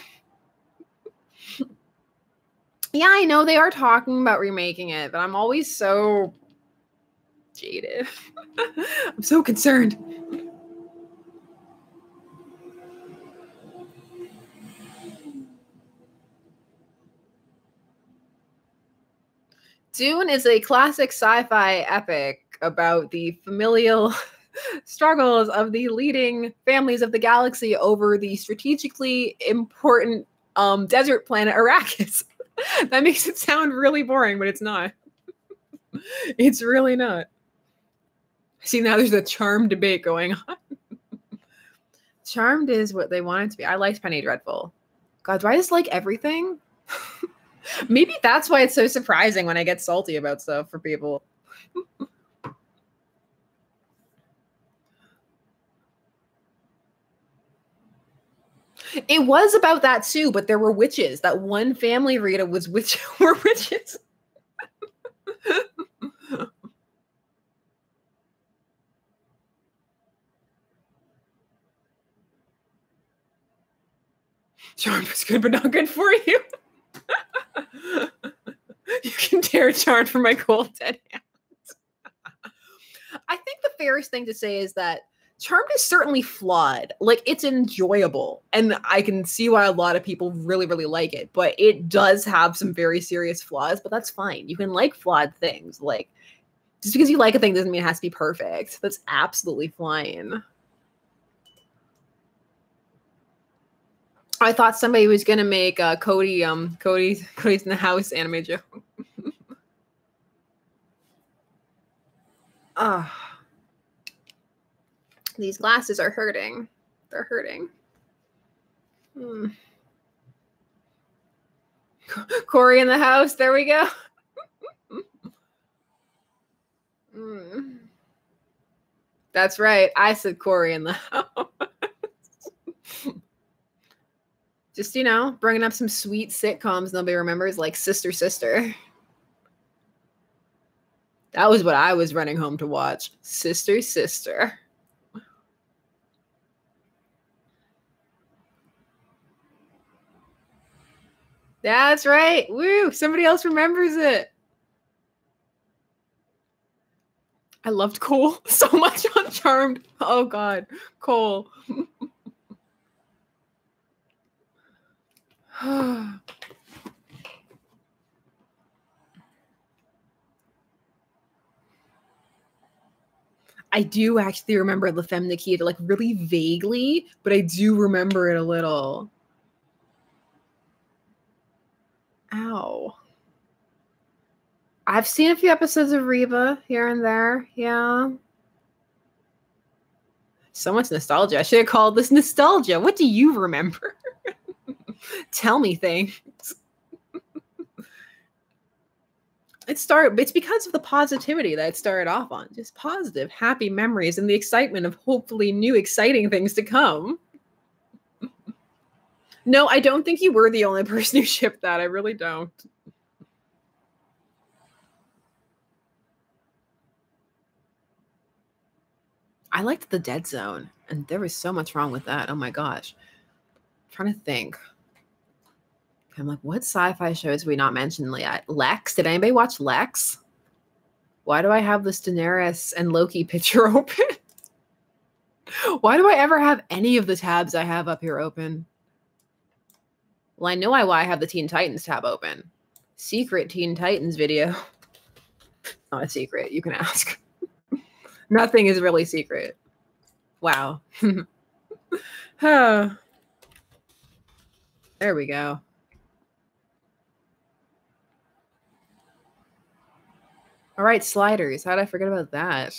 Yeah, I know they are talking about remaking it, but I'm always so jaded. I'm so concerned. Dune is a classic sci-fi epic about the familial struggles of the leading families of the galaxy over the strategically important desert planet Arrakis. That makes it sound really boring, but it's not. It's really not. See, now there's a Charmed debate going on. Charmed is what they want it to be. I liked Penny Dreadful. God, do I just like everything? Maybe that's why it's so surprising when I get salty about stuff for people. It was about that too, but there were witches. That one family, Rita, were witches. Charmed was good, but not good for you. You can tear Charmed from my cold dead hands. I think the fairest thing to say is that Charmed is certainly flawed. Like, it's enjoyable, and I can see why a lot of people really, really like it, but it does have some very serious flaws, but that's fine. You can like flawed things. Like, just because you like a thing doesn't mean it has to be perfect. That's absolutely fine. I thought somebody was gonna make Cody's in the House anime joke. These glasses are hurting. They're hurting. Corey in the House. There we go. That's right. I said Corey in the House. Just, you know, bringing up some sweet sitcoms nobody remembers, like Sister Sister. That was what I was running home to watch. Sister Sister. That's right. Woo! Somebody else remembers it. I loved Cole so much on Charmed. Oh, God. Cole. I do actually remember La Femme Nikita, like really vaguely, but I do remember it a little. Ow. I've seen a few episodes of Reba here and there. Yeah. So much nostalgia. I should have called this nostalgia. What do you remember? Tell me things. It's because of the positivity that it started off on. Just positive, happy memories and the excitement of hopefully new, exciting things to come. No, I don't think you were the only person who shipped that. I really don't. I liked The Dead Zone, and there was so much wrong with that. Oh my gosh. I'm trying to think. I'm like, what sci-fi shows we not mentioned yet? Lex? Did anybody watch Lex? Why do I have this Daenerys and Loki picture open? Why do I ever have any of the tabs I have up here open? Well, I know why I have the Teen Titans tab open. Secret Teen Titans video. Not a secret. You can ask. Nothing is really secret. Wow. There we go. All right, Sliders. How did I forget about that?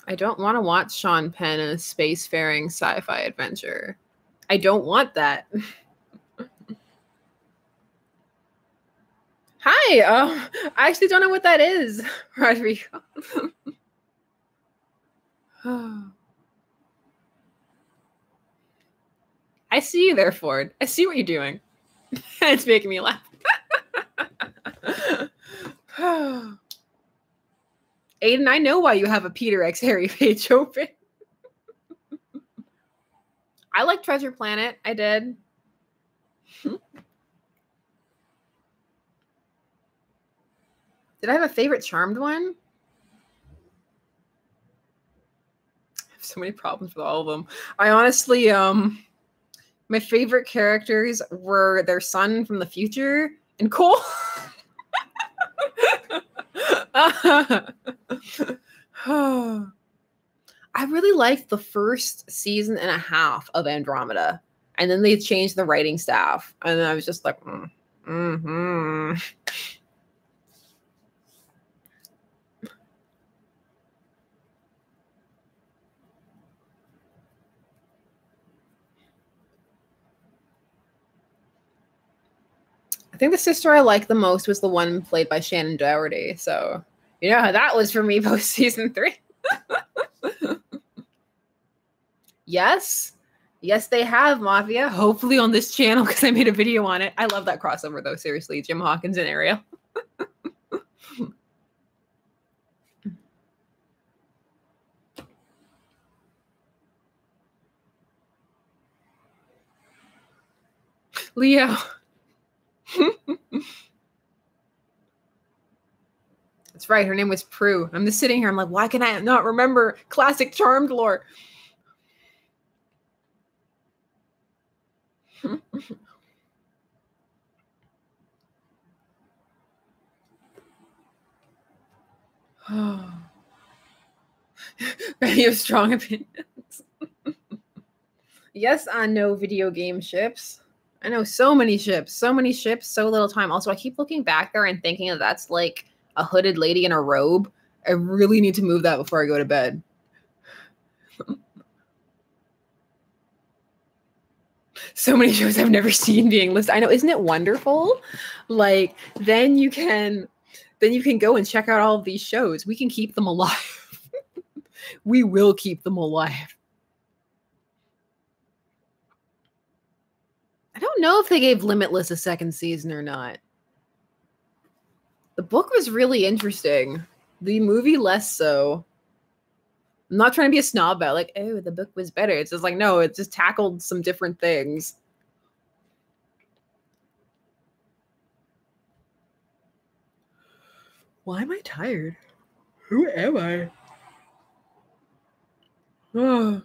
I don't want to watch Sean Penn in a spacefaring sci-fi adventure. I don't want that. Hi. I actually don't know what that is, Rodrigo. I see you there, Ford. I see what you're doing. It's making me laugh. Aiden, I know why you have a Peter X Harry page open. I like Treasure Planet. I did. Did I have a favorite Charmed one? I have so many problems with all of them. I honestly, my favorite characters were their son from the future and Cole. I really liked the first season and a half of Andromeda, and then they changed the writing staff, and I was just like, mm-hmm. I think the sister I liked the most was the one played by Shannon Doherty. So you know how that was for me post season 3. Yes. Yes, they have, Mafia. Hopefully on this channel because I made a video on it. I love that crossover, though. Seriously, Jim Hawkins and Ariel. Leo. That's right. Her name was Prue. I'm just sitting here. I'm like, why can I not remember classic Charmed lore? You have strong opinions. Yes, I know video game ships. I know so many ships, so little time. Also, I keep looking back there and thinking that that's like a hooded lady in a robe. I really need to move that before I go to bed. So many shows I've never seen being listed. I know, isn't it wonderful? Like, then you can go and check out all of these shows. We can keep them alive. We will keep them alive. I don't know if they gave Limitless a second season or not. The book was really interesting. The movie less so. I'm not trying to be a snob about like, oh, the book was better. It's just like, no, it just tackled some different things. Why am I tired? Who am I? Oh.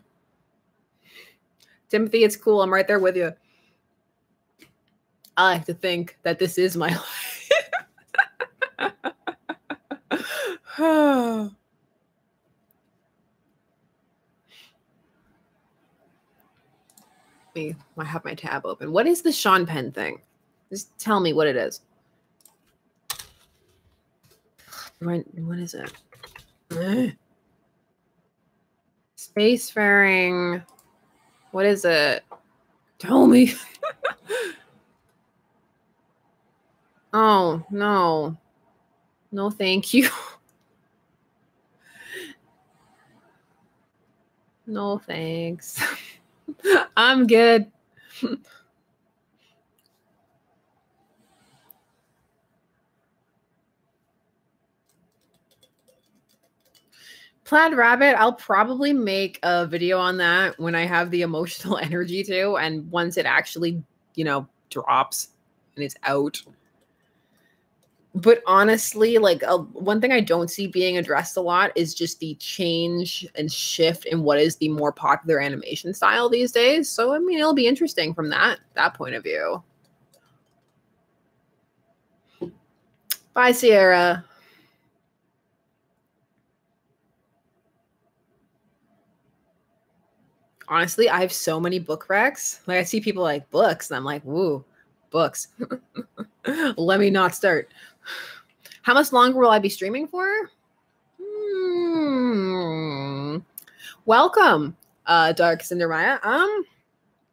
Timothy, it's cool. I'm right there with you. I like to think that this is my life. I have my tab open. What is the Sean Penn thing? Just tell me what it is. What is it? Spacefaring. What is it? Tell me. Oh, no. No, thank you. No, thanks. I'm good. Plaid Rabbit, I'll probably make a video on that when I have the emotional energy to, and once it actually, drops and it's out. But honestly, like one thing I don't see being addressed a lot is just the change and shift in what is the more popular animation style these days. So, I mean, it'll be interesting from that point of view. Bye, Sierra. Honestly, I have so many book recs. Like, I see people like books, and I'm like, woo, books. Let me not start. How much longer will I be streaming for? Welcome, Dark Cindermaya.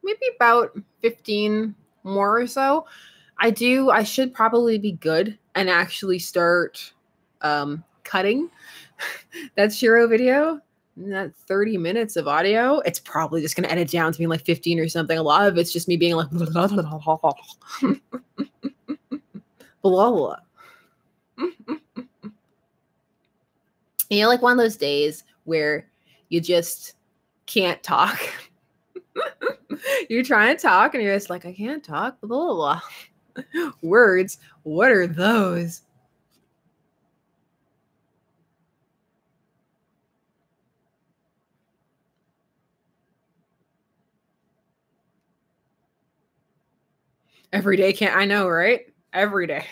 Maybe about 15 more or so. I should probably be good and actually start cutting that Shiro video. That 30 minutes of audio, it's probably just going to edit down to being like 15 or something. A lot of it's just me being like blah, blah. Like one of those days where you just can't talk. You're trying to talk and you're just like, I can't talk, blah, blah, blah. Words, what are those? Every day can't, I know, right? Every day.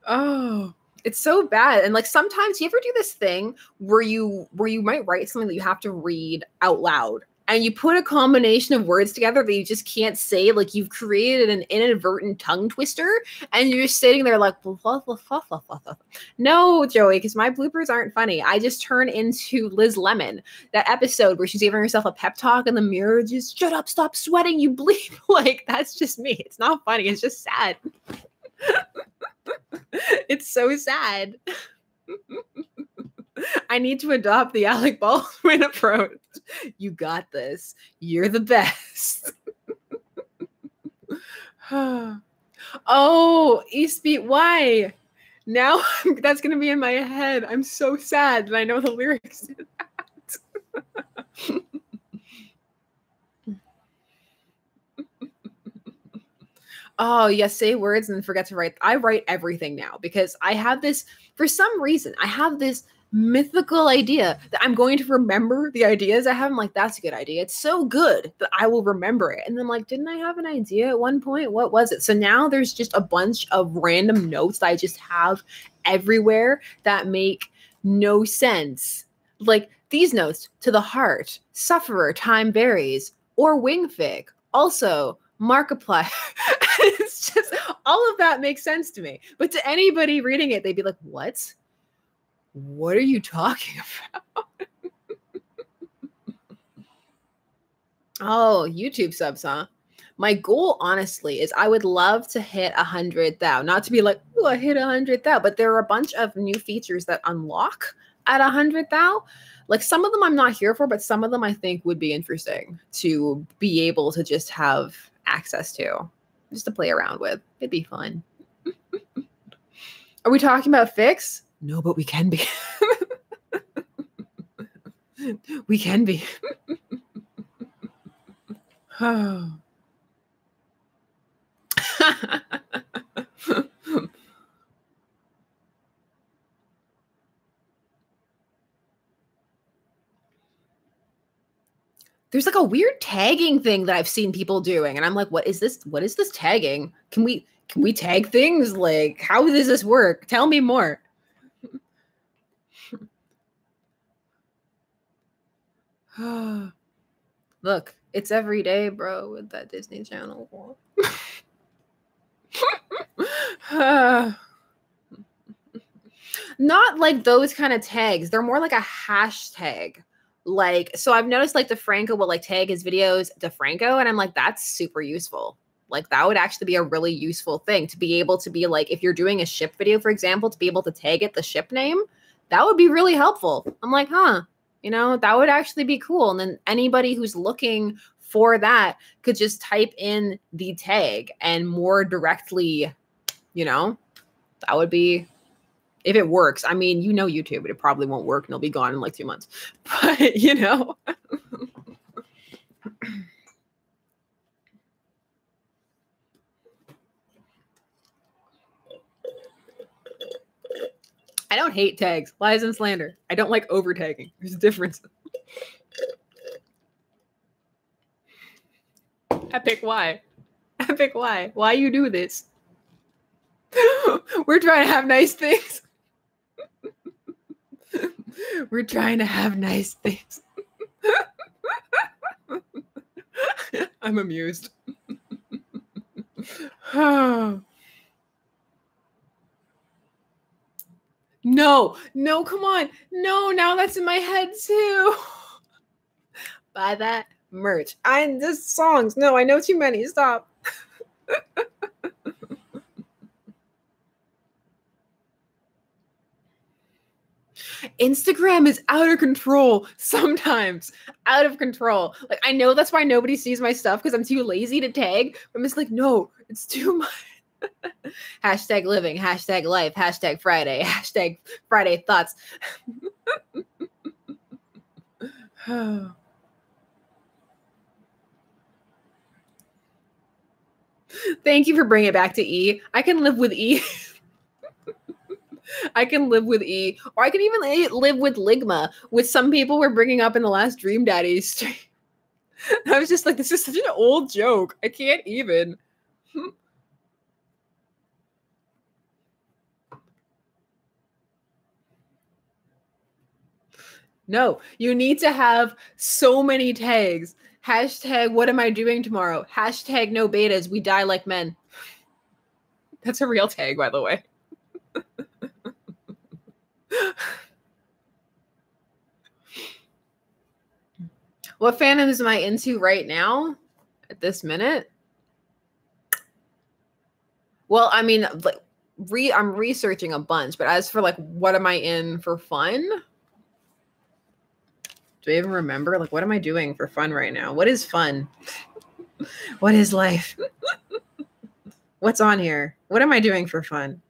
Oh, it's so bad. And like sometimes you ever do this thing where you might write something that you have to read out loud and you put a combination of words together that you just can't say, like you've created an inadvertent tongue twister and you're just sitting there like blah, blah, blah, blah, blah, blah. No, Joey, because my bloopers aren't funny. I just turn into Liz Lemon, that episode where she's giving herself a pep talk in the mirror, just shut up, stop sweating, you bleep. Like that's just me. It's not funny, it's just sad. It's so sad. I need to adopt the Alec Baldwin approach. You got this. You're the best. Oh, Eastbeat, why? Now that's going to be in my head. I'm so sad that I know the lyrics to that. Oh, yes, say words and forget to write. I write everything now because I have this, for some reason, I have this mythical idea that I'm going to remember the ideas I have. I'm like, that's a good idea. It's so good that I will remember it. And then, like, didn't I have an idea at one point? What was it? So now there's just a bunch of random notes that I just have everywhere that make no sense. Like these notes: to the heart, sufferer, time varies, or wingfig. Also, Markiplier. It's just all of that makes sense to me. But to anybody reading it, they'd be like, what? What are you talking about? Oh, YouTube subs, huh? My goal, honestly, is I would love to hit 100,000. Not to be like, oh, I hit 100,000, but there are a bunch of new features that unlock at 100,000. Like some of them I'm not here for, but some of them I think would be interesting to be able to just have access to, just to play around with. It'd be fun. Are we talking about fix? No, but we can be. We can be. There's like a weird tagging thing that I've seen people doing, and I'm like, what is this? What is this tagging? Can we tag things? Like, how does this work? Tell me more. Look, it's every day, bro, with that Disney Channel. Not like those kind of tags. They're more like a hashtag. Like, so I've noticed like DeFranco will like tag his videos DeFranco, and I'm like, that's super useful. Like that would actually be a really useful thing to be able to be like, if you're doing a ship video, for example, to be able to tag it the ship name, that would be really helpful. I'm like, huh, you know, that would actually be cool. And then anybody who's looking for that could just type in the tag and more directly, you know, that would be, if it works. I mean, you know, YouTube, but it probably won't work and it'll be gone in like 2 months. But, you know. I don't hate tags, lies and slander. I don't like over tagging. There's a difference. Epic, why? Epic, why? Why you do this? We're trying to have nice things. We're trying to have nice things. I'm amused. No, come on. No, now that's in my head too. Buy that merch. I just songs. No, I know too many. Stop. Instagram is out of control sometimes. Out of control. Like, I know that's why nobody sees my stuff because I'm too lazy to tag. I'm just like, no, it's too much. Hashtag living, hashtag life, hashtag Friday, hashtag Friday thoughts. Thank you for bringing it back to E. I can live with E. I can live with E, or I can even live with Ligma, which some people were bringing up in the last Dream Daddy stream. I was just like, this is such an old joke. I can't even. No, you need to have so many tags. Hashtag, what am I doing tomorrow? Hashtag, no betas. We die like men. That's a real tag, by the way. What fandoms am I into right now at this minute? Well, I mean, like, I'm researching a bunch, but as for like, what am I in for fun? Do I even remember? Like, what am I doing for fun right now? What is fun? What is life? What's on here? What am I doing for fun?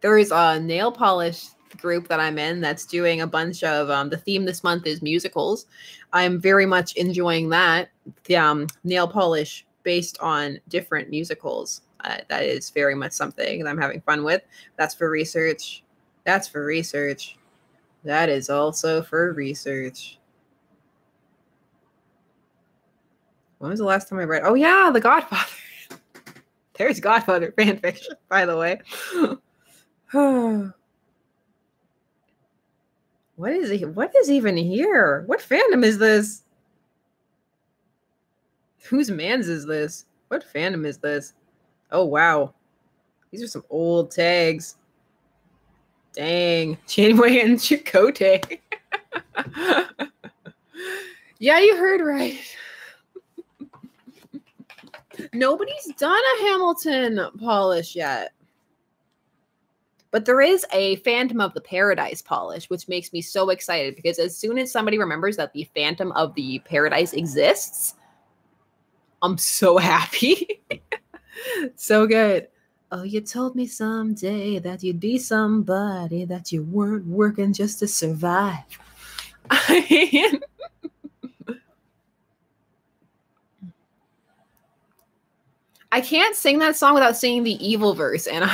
There is a nail polish group that I'm in that's doing a bunch of the theme this month is musicals. I'm very much enjoying that. The nail polish based on different musicals. That is very much something that I'm having fun with. That's for research. That's for research. That is also for research. When was the last time I read? Oh yeah, The Godfather. There's Godfather fanfiction, by the way. What is even here? What fandom is this? Whose man's is this? What fandom is this? Oh wow. These are some old tags. Dang. Janeway and Chakotay. Yeah, you heard right. Nobody's done a Hamilton polish yet. But there is a Phantom of the Paradise polish, which makes me so excited because as soon as somebody remembers that the Phantom of the Paradise exists, I'm so happy. So good. Oh, you told me someday that you'd be somebody, that you weren't working just to survive. I can't sing that song without singing the evil verse, and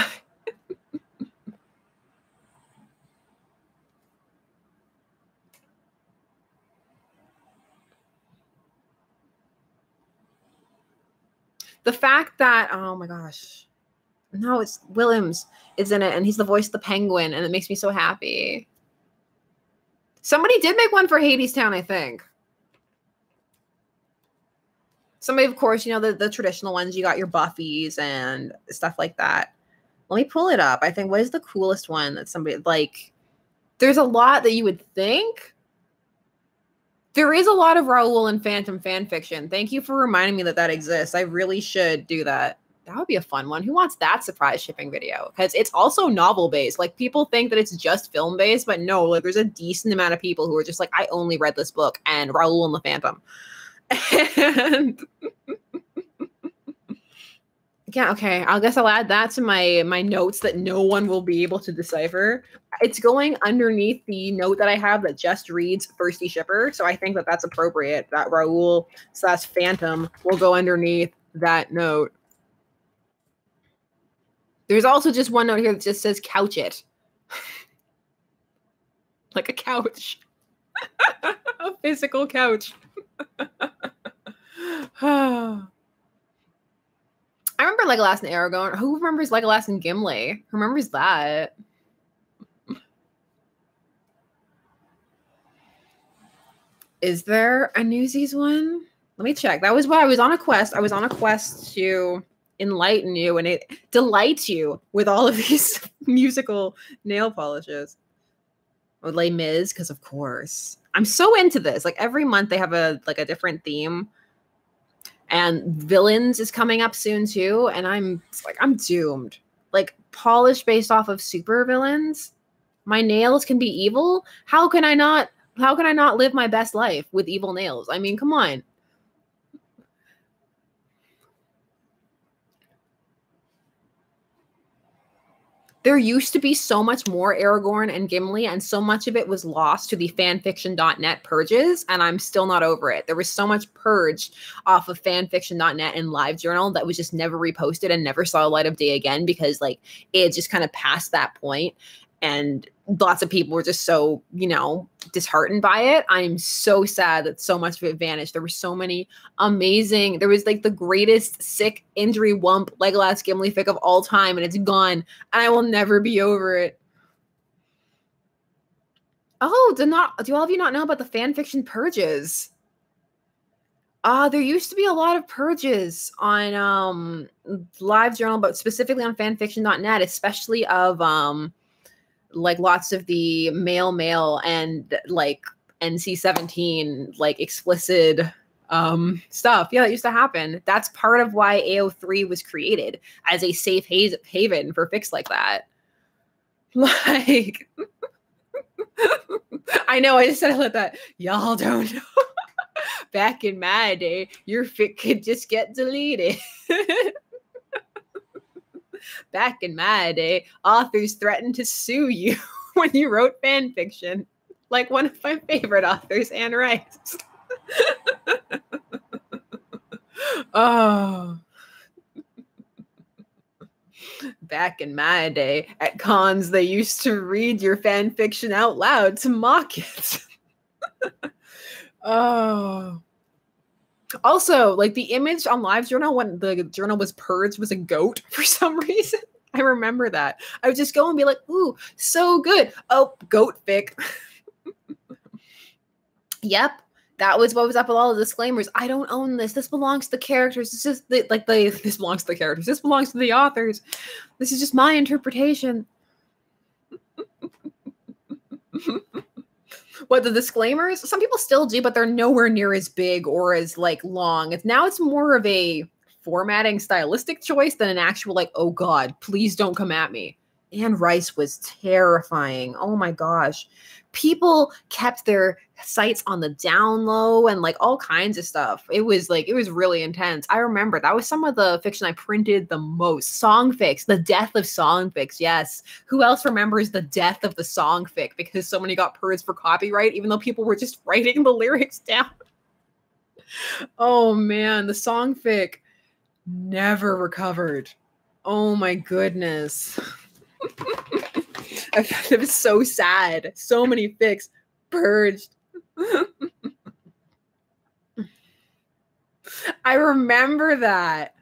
the fact that, oh my gosh, no, it's Williams is in it, and he's the voice of the Penguin, and it makes me so happy. Somebody did make one for Hadestown, I think. Somebody, of course, you know, the traditional ones. You got your Buffys and stuff like that. Let me pull it up. I think, what is the coolest one that somebody, like, there's a lot that you would think. There is a lot of Raoul and Phantom fan fiction. Thank you for reminding me that that exists. I really should do that. That would be a fun one. Who wants that surprise shipping video? Because it's also novel based. Like, people think that it's just film based, but no, like, there's a decent amount of people who are just like, I only read this book and Raoul and the Phantom. And yeah, okay. I guess I'll add that to my notes that no one will be able to decipher. It's going underneath the note that I have that just reads Thirsty Shipper. So I think that that's appropriate. That Raoul / Phantom will go underneath that note. There's also just one note here that just says couch it. Like a couch. A physical couch. I remember Legolas and Aragorn. Who remembers Legolas and Gimli? Who remembers that? Is there a Newsies one? Let me check. That was why I was on a quest. I was on a quest to enlighten you and it delights you with all of these musical nail polishes. Or Les Mis, because of course. I'm so into this. Like, every month they have a different theme. And Villains is coming up soon too, and I'm doomed. Like, polish based off of super villains. My nails can be evil. How can I not live my best life with evil nails? I mean, come on. There used to be so much more Aragorn and Gimli, and so much of it was lost to the fanfiction.net purges, and I'm still not over it. There was so much purged off of fanfiction.net and LiveJournal that was just never reposted and never saw the light of day again because, like, it just kind of passed that point, and lots of people were just so, you know, disheartened by it. I'm so sad that so much of it vanished. There were so many amazing, there was like the greatest sick injury wump Legolas Gimli fic of all time, and it's gone, and I will never be over it. Oh, do all of you not know about the fanfiction purges? There used to be a lot of purges on LiveJournal, but specifically on fanfiction.net, especially of like lots of the male and like NC-17 like explicit stuff. Yeah, that used to happen. That's part of why AO3 was created, as a safe haven for fics like that. Like, I know, I just said I let that. Y'all don't know. Back in my day, your fic could just get deleted. Back in my day, authors threatened to sue you when you wrote fan fiction. Like one of my favorite authors, Anne Rice. Oh, back in my day at cons, they used to read your fan fiction out loud to mock it. Oh. Also, like the image on LiveJournal when the journal was purged was a goat for some reason. I remember that. I would just go and be like, ooh, so good. Oh, goat fic. Yep. That was what was up with all the disclaimers. I don't own this. This belongs to the characters. This is this belongs to the characters. This belongs to the authors. This is just my interpretation. What, the disclaimers? Some people still do, but they're nowhere near as big or as like long. It's more of a formatting stylistic choice than an actual like, oh God, please don't come at me. Anne Rice was terrifying. Oh my gosh. People kept their sites on the down low and like all kinds of stuff. It was really intense. I remember that was some of the fiction I printed the most. Songfics, the death of songfics. Yes. Who else remembers the death of the songfic because so many got purged for copyright, even though people were just writing the lyrics down? Oh man, the songfic never recovered. Oh my goodness. It was so sad. So many fics purged. I remember that.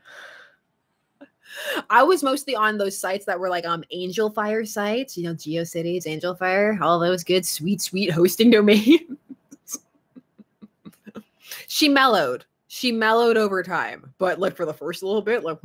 I was mostly on those sites that were like Angel Fire sites, you know, GeoCities, Angel Fire, all those good, sweet hosting domains. She mellowed over time, but like for the first little bit, like,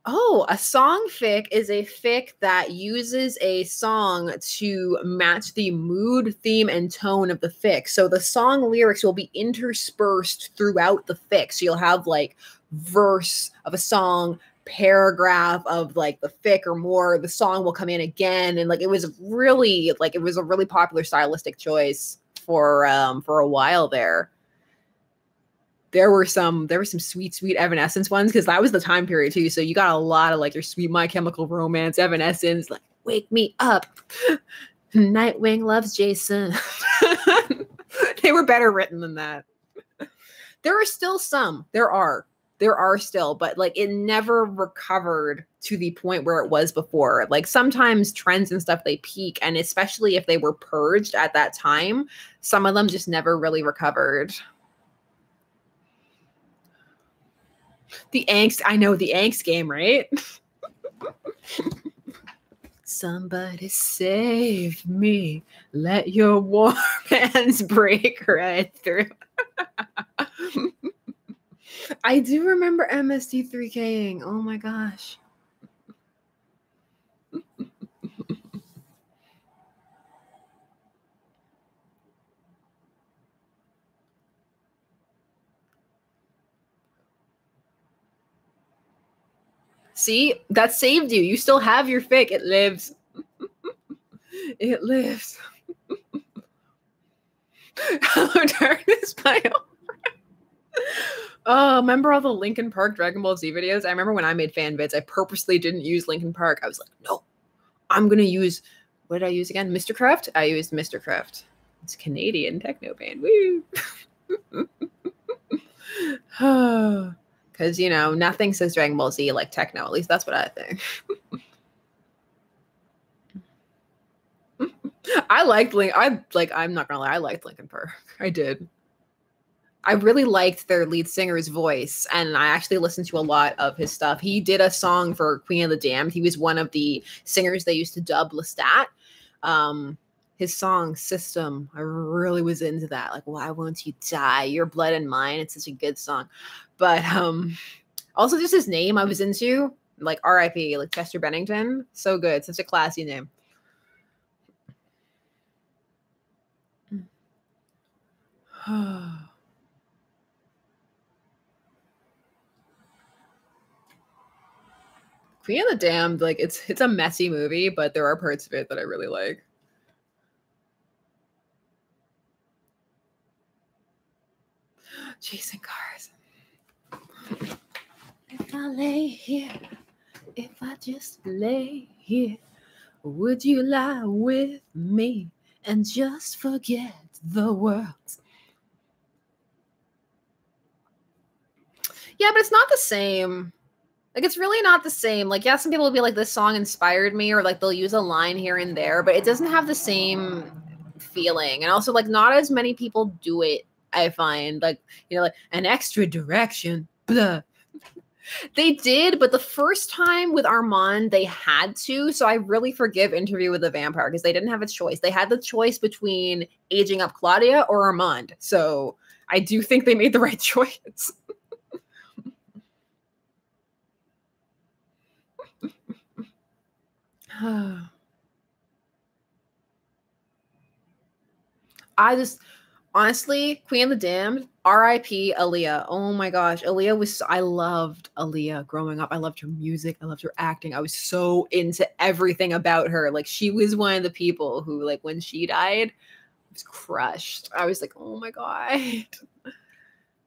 Oh, a song fic is a fic that uses a song to match the mood, theme, and tone of the fic. So the song lyrics will be interspersed throughout the fic. So you'll have like verse of a song, paragraph of like the fic or more. The song will come in again. And like it was a really popular stylistic choice for a while there. There were some sweet Evanescence ones because that was the time period too. So you got a lot of like your sweet My Chemical Romance, Evanescence, like Wake Me Up, Nightwing Loves Jason. They were better written than that. There are still some. There are still, but like it never recovered to the point where it was before. Like sometimes trends and stuff, they peak, and especially if they were purged at that time, some of them just never really recovered. The angst, I know, the angst game, right? Somebody save me. Let your warm hands break right through. I do remember MST3King. Oh my gosh. See, that saved you. You still have your fic. It lives. It lives. Hello, darkness, my Oh, remember all the Linkin Park Dragon Ball Z videos? I remember when I made fan vids, I purposely didn't use Linkin Park. I was like, no, I'm going to use, what did I use again? Mr. Craft? I used Mr. Craft. It's a Canadian techno band. Woo! Because, you know, nothing says Dragon Ball Z like techno. At least that's what I think. I'm not gonna lie, I liked Linkin Park. I did. I really liked their lead singer's voice, and I actually listened to a lot of his stuff. He did a song for Queen of the Damned. He was one of the singers they used to dub Lestat. His song System, I really was into that. Like, why won't you die? Your blood and mine. It's such a good song. But also just his name I was into, like R.I.P., like Chester Bennington. So good. Such a classy name. Queen of the Damned, like it's a messy movie, but there are parts of it that I really like. Chasing cars. If I lay here, if I just lay here, would you lie with me and just forget the world? Yeah, but it's not the same. Like, it's really not the same. Like, yeah, some people will be like, this song inspired me, or like they'll use a line here and there, but it doesn't have the same feeling. And also, like, not as many people do it, I find. Like, you know, like an extra direction. Blah. They did, but the first time with Armand, they had to. So I really forgive Interview with the Vampire because they didn't have a choice. They had the choice between aging up Claudia or Armand. So I do think they made the right choice. I just honestly, Queen of the Damned, R.I.P. Aaliyah. Oh my gosh, Aaliyah was. I loved Aaliyah growing up. I loved her music. I loved her acting. I was so into everything about her. Like, she was one of the people who, like, when she died, I was crushed. I was like, oh my god.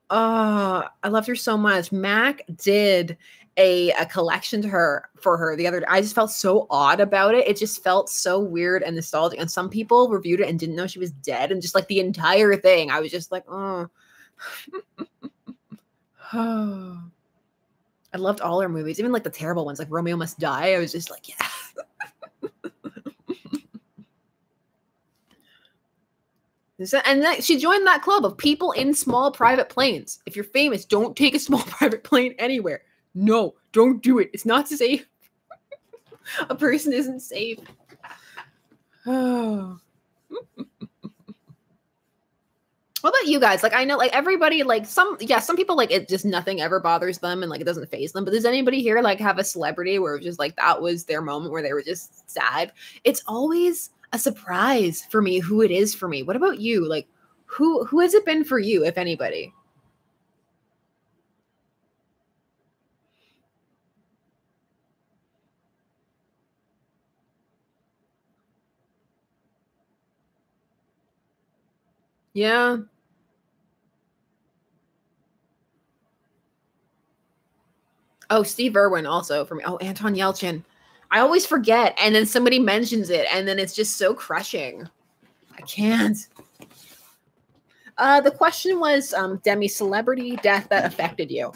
Oh, I loved her so much. Mac did a collection to her for her the other day. I just felt so odd about it. It just felt so weird and nostalgic. And some people reviewed it and didn't know she was dead. And just like the entire thing, I was just like, oh. I loved all her movies, even like the terrible ones, like Romeo Must Die. I was just like, yeah. And then she joined that club of people in small private planes. If you're famous, don't take a small private plane anywhere. No, don't do it. It's not safe. A person isn't safe. Oh. What about you guys? Like, I know, like, everybody, like, some people, like, it just nothing ever bothers them and, like, it doesn't faze them. But does anybody here, like, have a celebrity where it was just, like, that was their moment where they were just sad? It's always a surprise for me who it is for me. What about you? Like, who has it been for you, if anybody? Yeah. Oh, Steve Irwin also for me. Oh, Anton Yelchin. I always forget, and then somebody mentions it, and then it's just so crushing. I can't. The question was, Demi, celebrity death that affected you.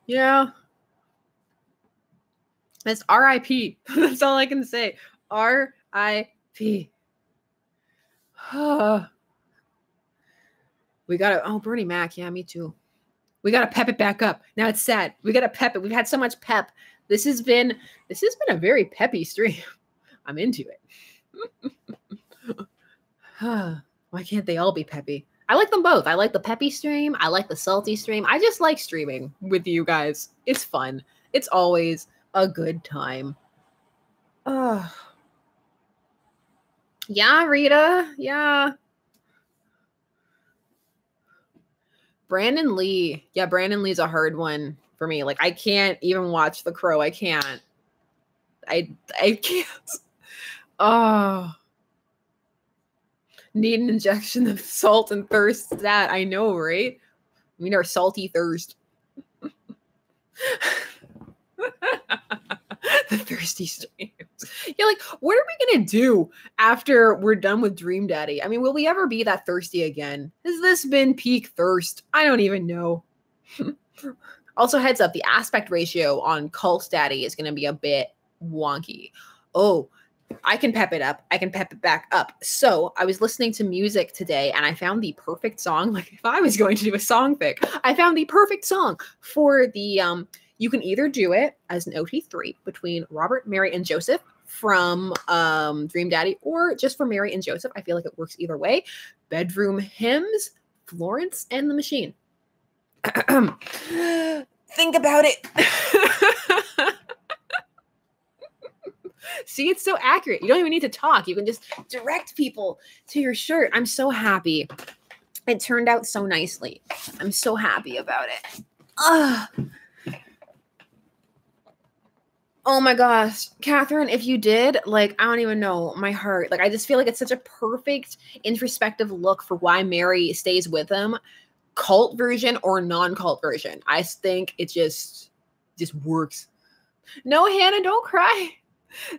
Yeah. That's R.I.P. That's all I can say. R.I.P. We gotta, oh, Bernie Mac. Yeah, me too. We gotta pep it back up. Now it's sad. We gotta pep it. We've had so much pep. This has been a very peppy stream. I'm into it. Why can't they all be peppy? I like them both. I like the peppy stream. I like the salty stream. I just like streaming with you guys. It's fun. It's always a good time. Yeah, Rita. Yeah. Brandon Lee. Yeah, Brandon Lee's a hard one for me. Like, I can't even watch The Crow. I can't. I can't. Oh. Need an injection of salt and thirst. That I know, right? I mean, our salty thirst. The thirsty streams. Yeah, like, what are we gonna do after we're done with Dream Daddy? I mean, will we ever be that thirsty again? Has this been peak thirst? I don't even know. Also, heads up, the aspect ratio on Cult Daddy is gonna be a bit wonky. Oh, I can pep it up. I can pep it back up. So I was listening to music today and I found the perfect song. Like, if I was going to do a song pick, I found the perfect song for the, you can either do it as an OT3 between Robert, Mary, and Joseph from Dream Daddy, or just for Mary and Joseph. I feel like it works either way. Bedroom Hymns, Florence and the Machine. Think about it. See, it's so accurate. You don't even need to talk. You can just direct people to your shirt. I'm so happy. It turned out so nicely. I'm so happy about it. Oh my gosh. Catherine, if you did, like, I don't even know, my heart. Like, I just feel like it's such a perfect introspective look for why Mary stays with him. Cult version or non-cult version. I think it just works. No, Hannah, don't cry.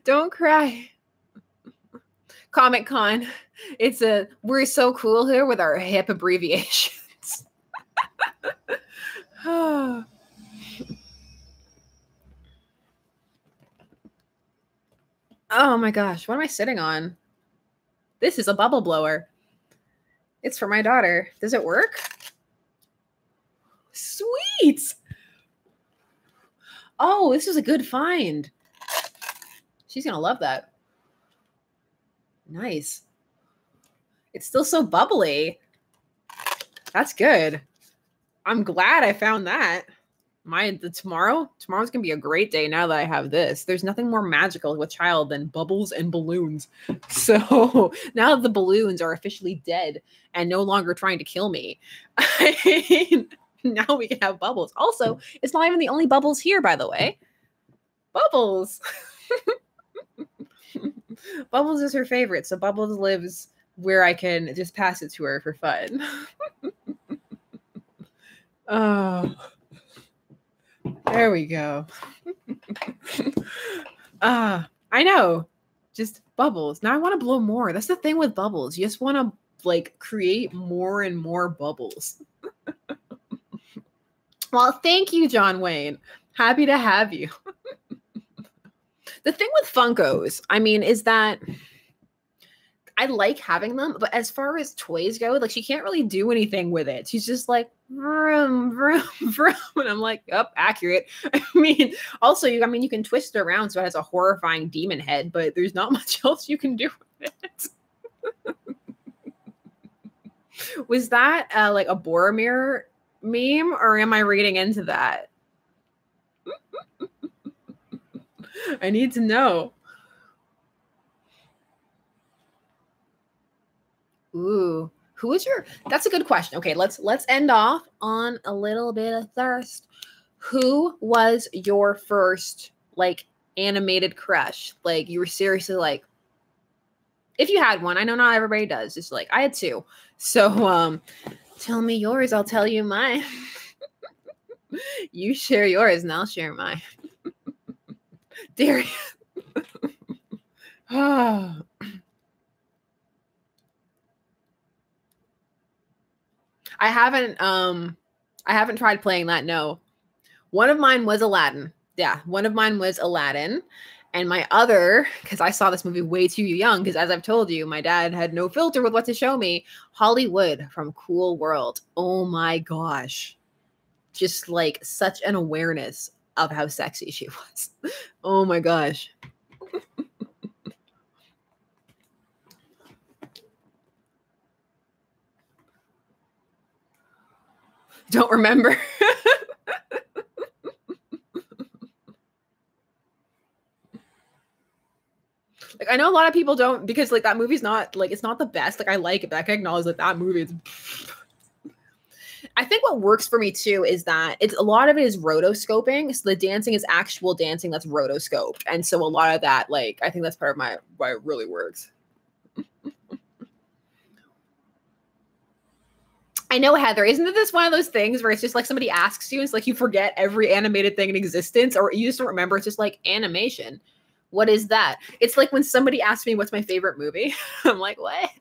Don't cry. Comic Con. We're so cool here with our hip abbreviations. Oh my gosh, what am I sitting on? This is a bubble blower. It's for my daughter. Does it work? Sweet. Oh, this is a good find. She's going to love that. Nice. It's still so bubbly. That's good. I'm glad I found that. Tomorrow's going to be a great day now that I have this. There's nothing more magical with child than bubbles and balloons. So now that the balloons are officially dead and no longer trying to kill me, now we can have bubbles. Also, it's not even the only bubbles here, by the way. Bubbles. Bubbles is her favorite. So Bubbles lives where I can just pass it to her for fun. Oh, there we go. I know. Just bubbles. Now I want to blow more. That's the thing with bubbles. You just want to like create more and more bubbles. Well, thank you, John Wayne. Happy to have you. The thing with Funkos, I mean, is that I like having them, but as far as toys go, like she can't really do anything with it. She's just like vroom, vroom, vroom, and I'm like, oh, accurate. I mean, also, you can twist it around so it has a horrifying demon head, but there's not much else you can do with it. Was that like a Boromir meme, or am I reading into that? I need to know. Ooh, that's a good question. Okay, let's end off on a little bit of thirst. Who was your first like animated crush? Like you were seriously like, if you had one, I know not everybody does. It's like I had two. So tell me yours, I'll tell you mine. You share yours and I'll share mine. Darian. Oh. I haven't tried playing that. No. One of mine was Aladdin. Yeah, one of mine was Aladdin. And my other, because I saw this movie way too young, because as I've told you, my dad had no filter with what to show me, Hollywood from Cool World. Oh my gosh. Just like such an awareness of how sexy she was. Oh my gosh. Don't remember. Like I know a lot of people don't, because like that movie's not like, it's not the best. Like I like it, but I can acknowledge like that movie is. I think what works for me too is that a lot of it is rotoscoping. So the dancing is actual dancing that's rotoscoped. And so a lot of that, like, I think that's part of why it really works. I know, Heather, isn't this one of those things where it's just like somebody asks you, it's like you forget every animated thing in existence, or you just don't remember. It's just like animation. What is that? It's like when somebody asks me what's my favorite movie. I'm like, what?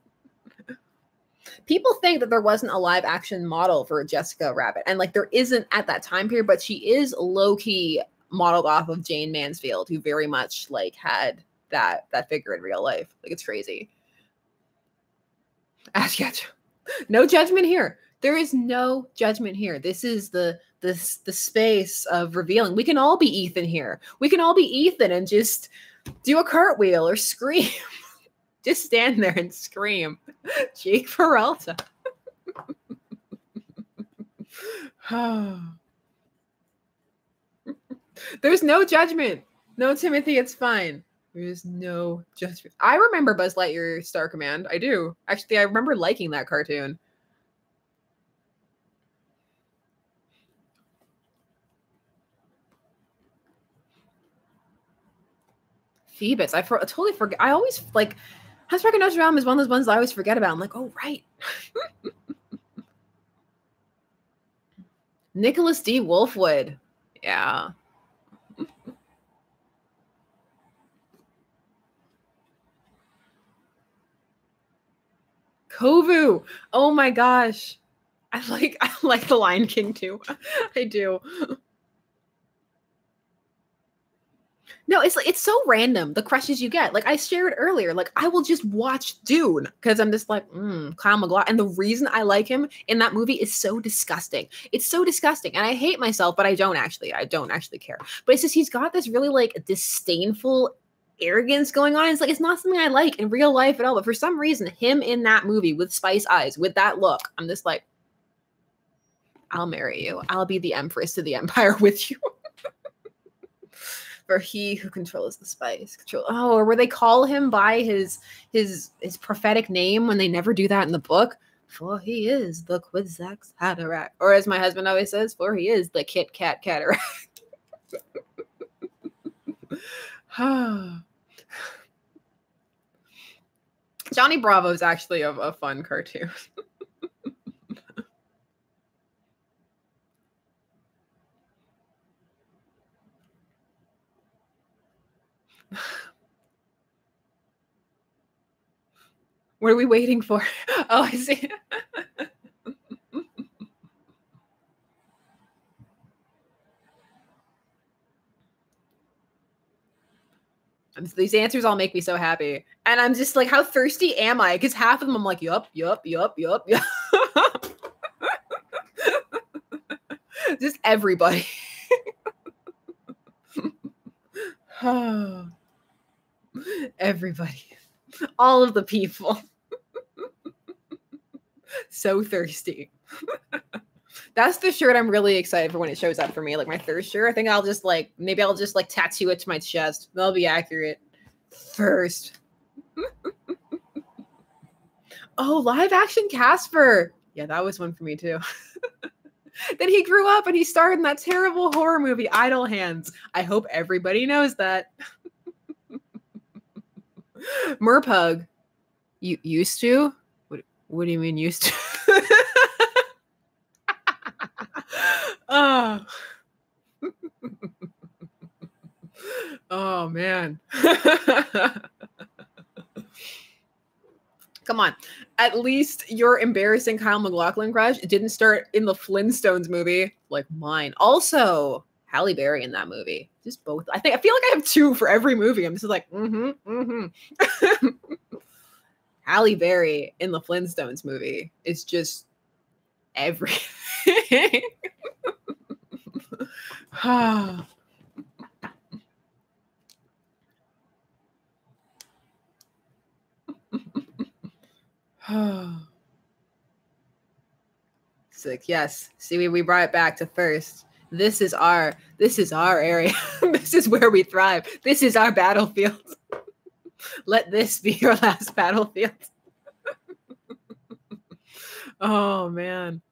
People think that there wasn't a live action model for Jessica Rabbit. And like there isn't at that time period, but she is low-key modeled off of Jane Mansfield, who very much like had that figure in real life. Like it's crazy. Ash Ketchum. No judgment here. There is no judgment here. This is the space of revealing. We can all be Ethan here. We can all be Ethan and just do a cartwheel or scream. Just stand there and scream. Jake Peralta. There's no judgment. No, Timothy, it's fine. There's no judgment. I remember Buzz Lightyear Star Command. I do. Actually, I remember liking that cartoon. Phoebus. I totally forget. I always like Hunchback of Notre Dame is one of those ones I always forget about. I'm like, oh, right. Nicholas D. Wolfwood. Yeah. Kovu. Oh my gosh. I like the Lion King too. I do. No, it's so random, the crushes you get. Like I shared earlier, like I will just watch Dune because I'm just like, Kyle MacLachlan. And the reason I like him in that movie is so disgusting. It's so disgusting. And I hate myself, but I don't actually care. But it's just he's got this really like disdainful arrogance going on. It's like it's not something I like in real life at all. But for some reason, him in that movie with spice eyes, with that look, I'm just like, I'll marry you. I'll be the empress of the empire with you. For he who controls the spice. Or where they call him by his prophetic name when they never do that in the book. For he is the Kwisatz Haderach. Or as my husband always says, for he is the Kit Kat Cataract. Johnny Bravo is actually a fun cartoon. What are we waiting for? Oh, I see. These answers all make me so happy. And I'm just like, how thirsty am I? Because half of them I'm like, yup. Just everybody. Everybody. All of the people. So thirsty. That's the shirt I'm really excited for when it shows up for me. Like my thirst shirt. I think I'll just like, maybe I'll just like tattoo it to my chest. That'll be accurate. Thirst. Oh, live action Casper. Yeah, that was one for me too. Then he grew up and he starred in that terrible horror movie, Idle Hands. I hope everybody knows that. Merpug. You used to? What do you mean used to? Oh. Oh man. Come on. At least your embarrassing Kyle MacLachlan crush didn't start in the Flintstones movie like mine. Also, Halle Berry in that movie. Just both. I feel like I have two for every movie. I'm just like, Halle Berry in the Flintstones movie is just everything. Sick. Yes. See, we brought it back to first. This is our area. This is where we thrive. This is our battlefield. Let this be your last battlefield. Oh man.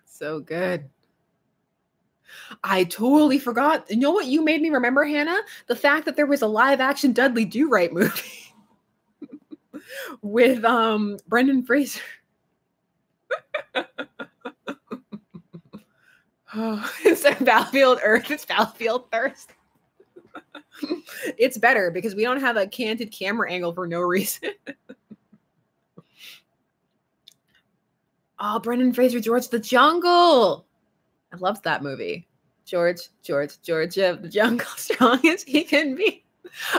So good. I totally forgot. You know what you made me remember, Hannah? The fact that there was a live action Dudley Do-Right movie with Brendan Fraser. Oh, instead of Battlefield Earth, it's Battlefield Thirst. It's better because we don't have a canted camera angle for no reason. Oh, Brendan Fraser, George the Jungle. I loved that movie. George of the Jungle, strong as he can be.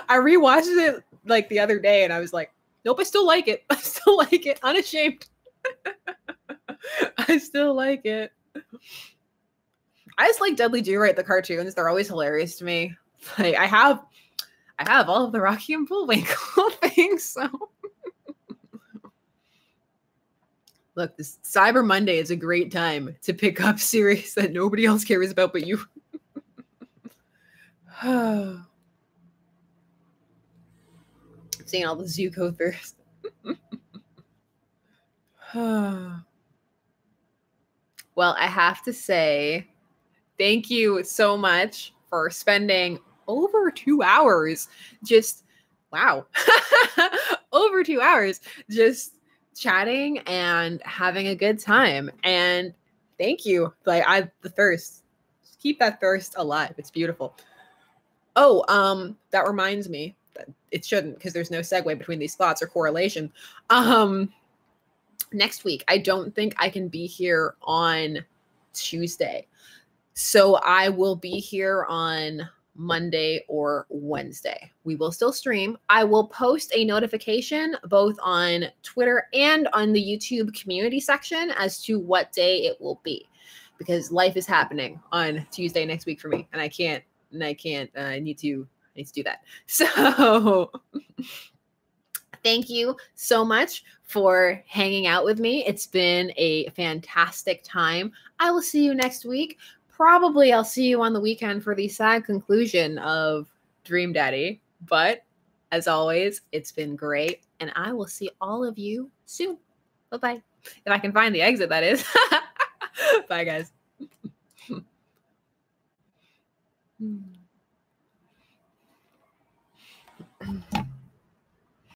I rewatched it like the other day and I was like, nope, I still like it. I still like it. Unashamed. I still like it. I just like Dudley Do-Right, the cartoons. They're always hilarious to me. Like I have all of the Rocky and Bullwinkle things, so look, this Cyber Monday is a great time to pick up series that nobody else cares about but you. Seeing all the Zuko thirst. Well, I have to say, thank you so much for spending over 2 hours just, wow, over 2 hours just chatting and having a good time. And thank you. Like the thirst keep that thirst alive. It's beautiful. Oh, that reminds me that it shouldn't, because there's no segue between these thoughts or correlation. Next week, I don't think I can be here on Tuesday. So I will be here on Monday or Wednesday. We will still stream. I will post a notification both on Twitter and on the YouTube community section as to what day it will be, because life is happening on Tuesday next week for me, and I need to do that. So thank you so much for hanging out with me. It's been a fantastic time. I will see you next week. Probably I'll see you on the weekend for the sad conclusion of Dream Daddy. But as always, it's been great. And I will see all of you soon. Bye-bye. If I can find the exit, that is. Bye, guys.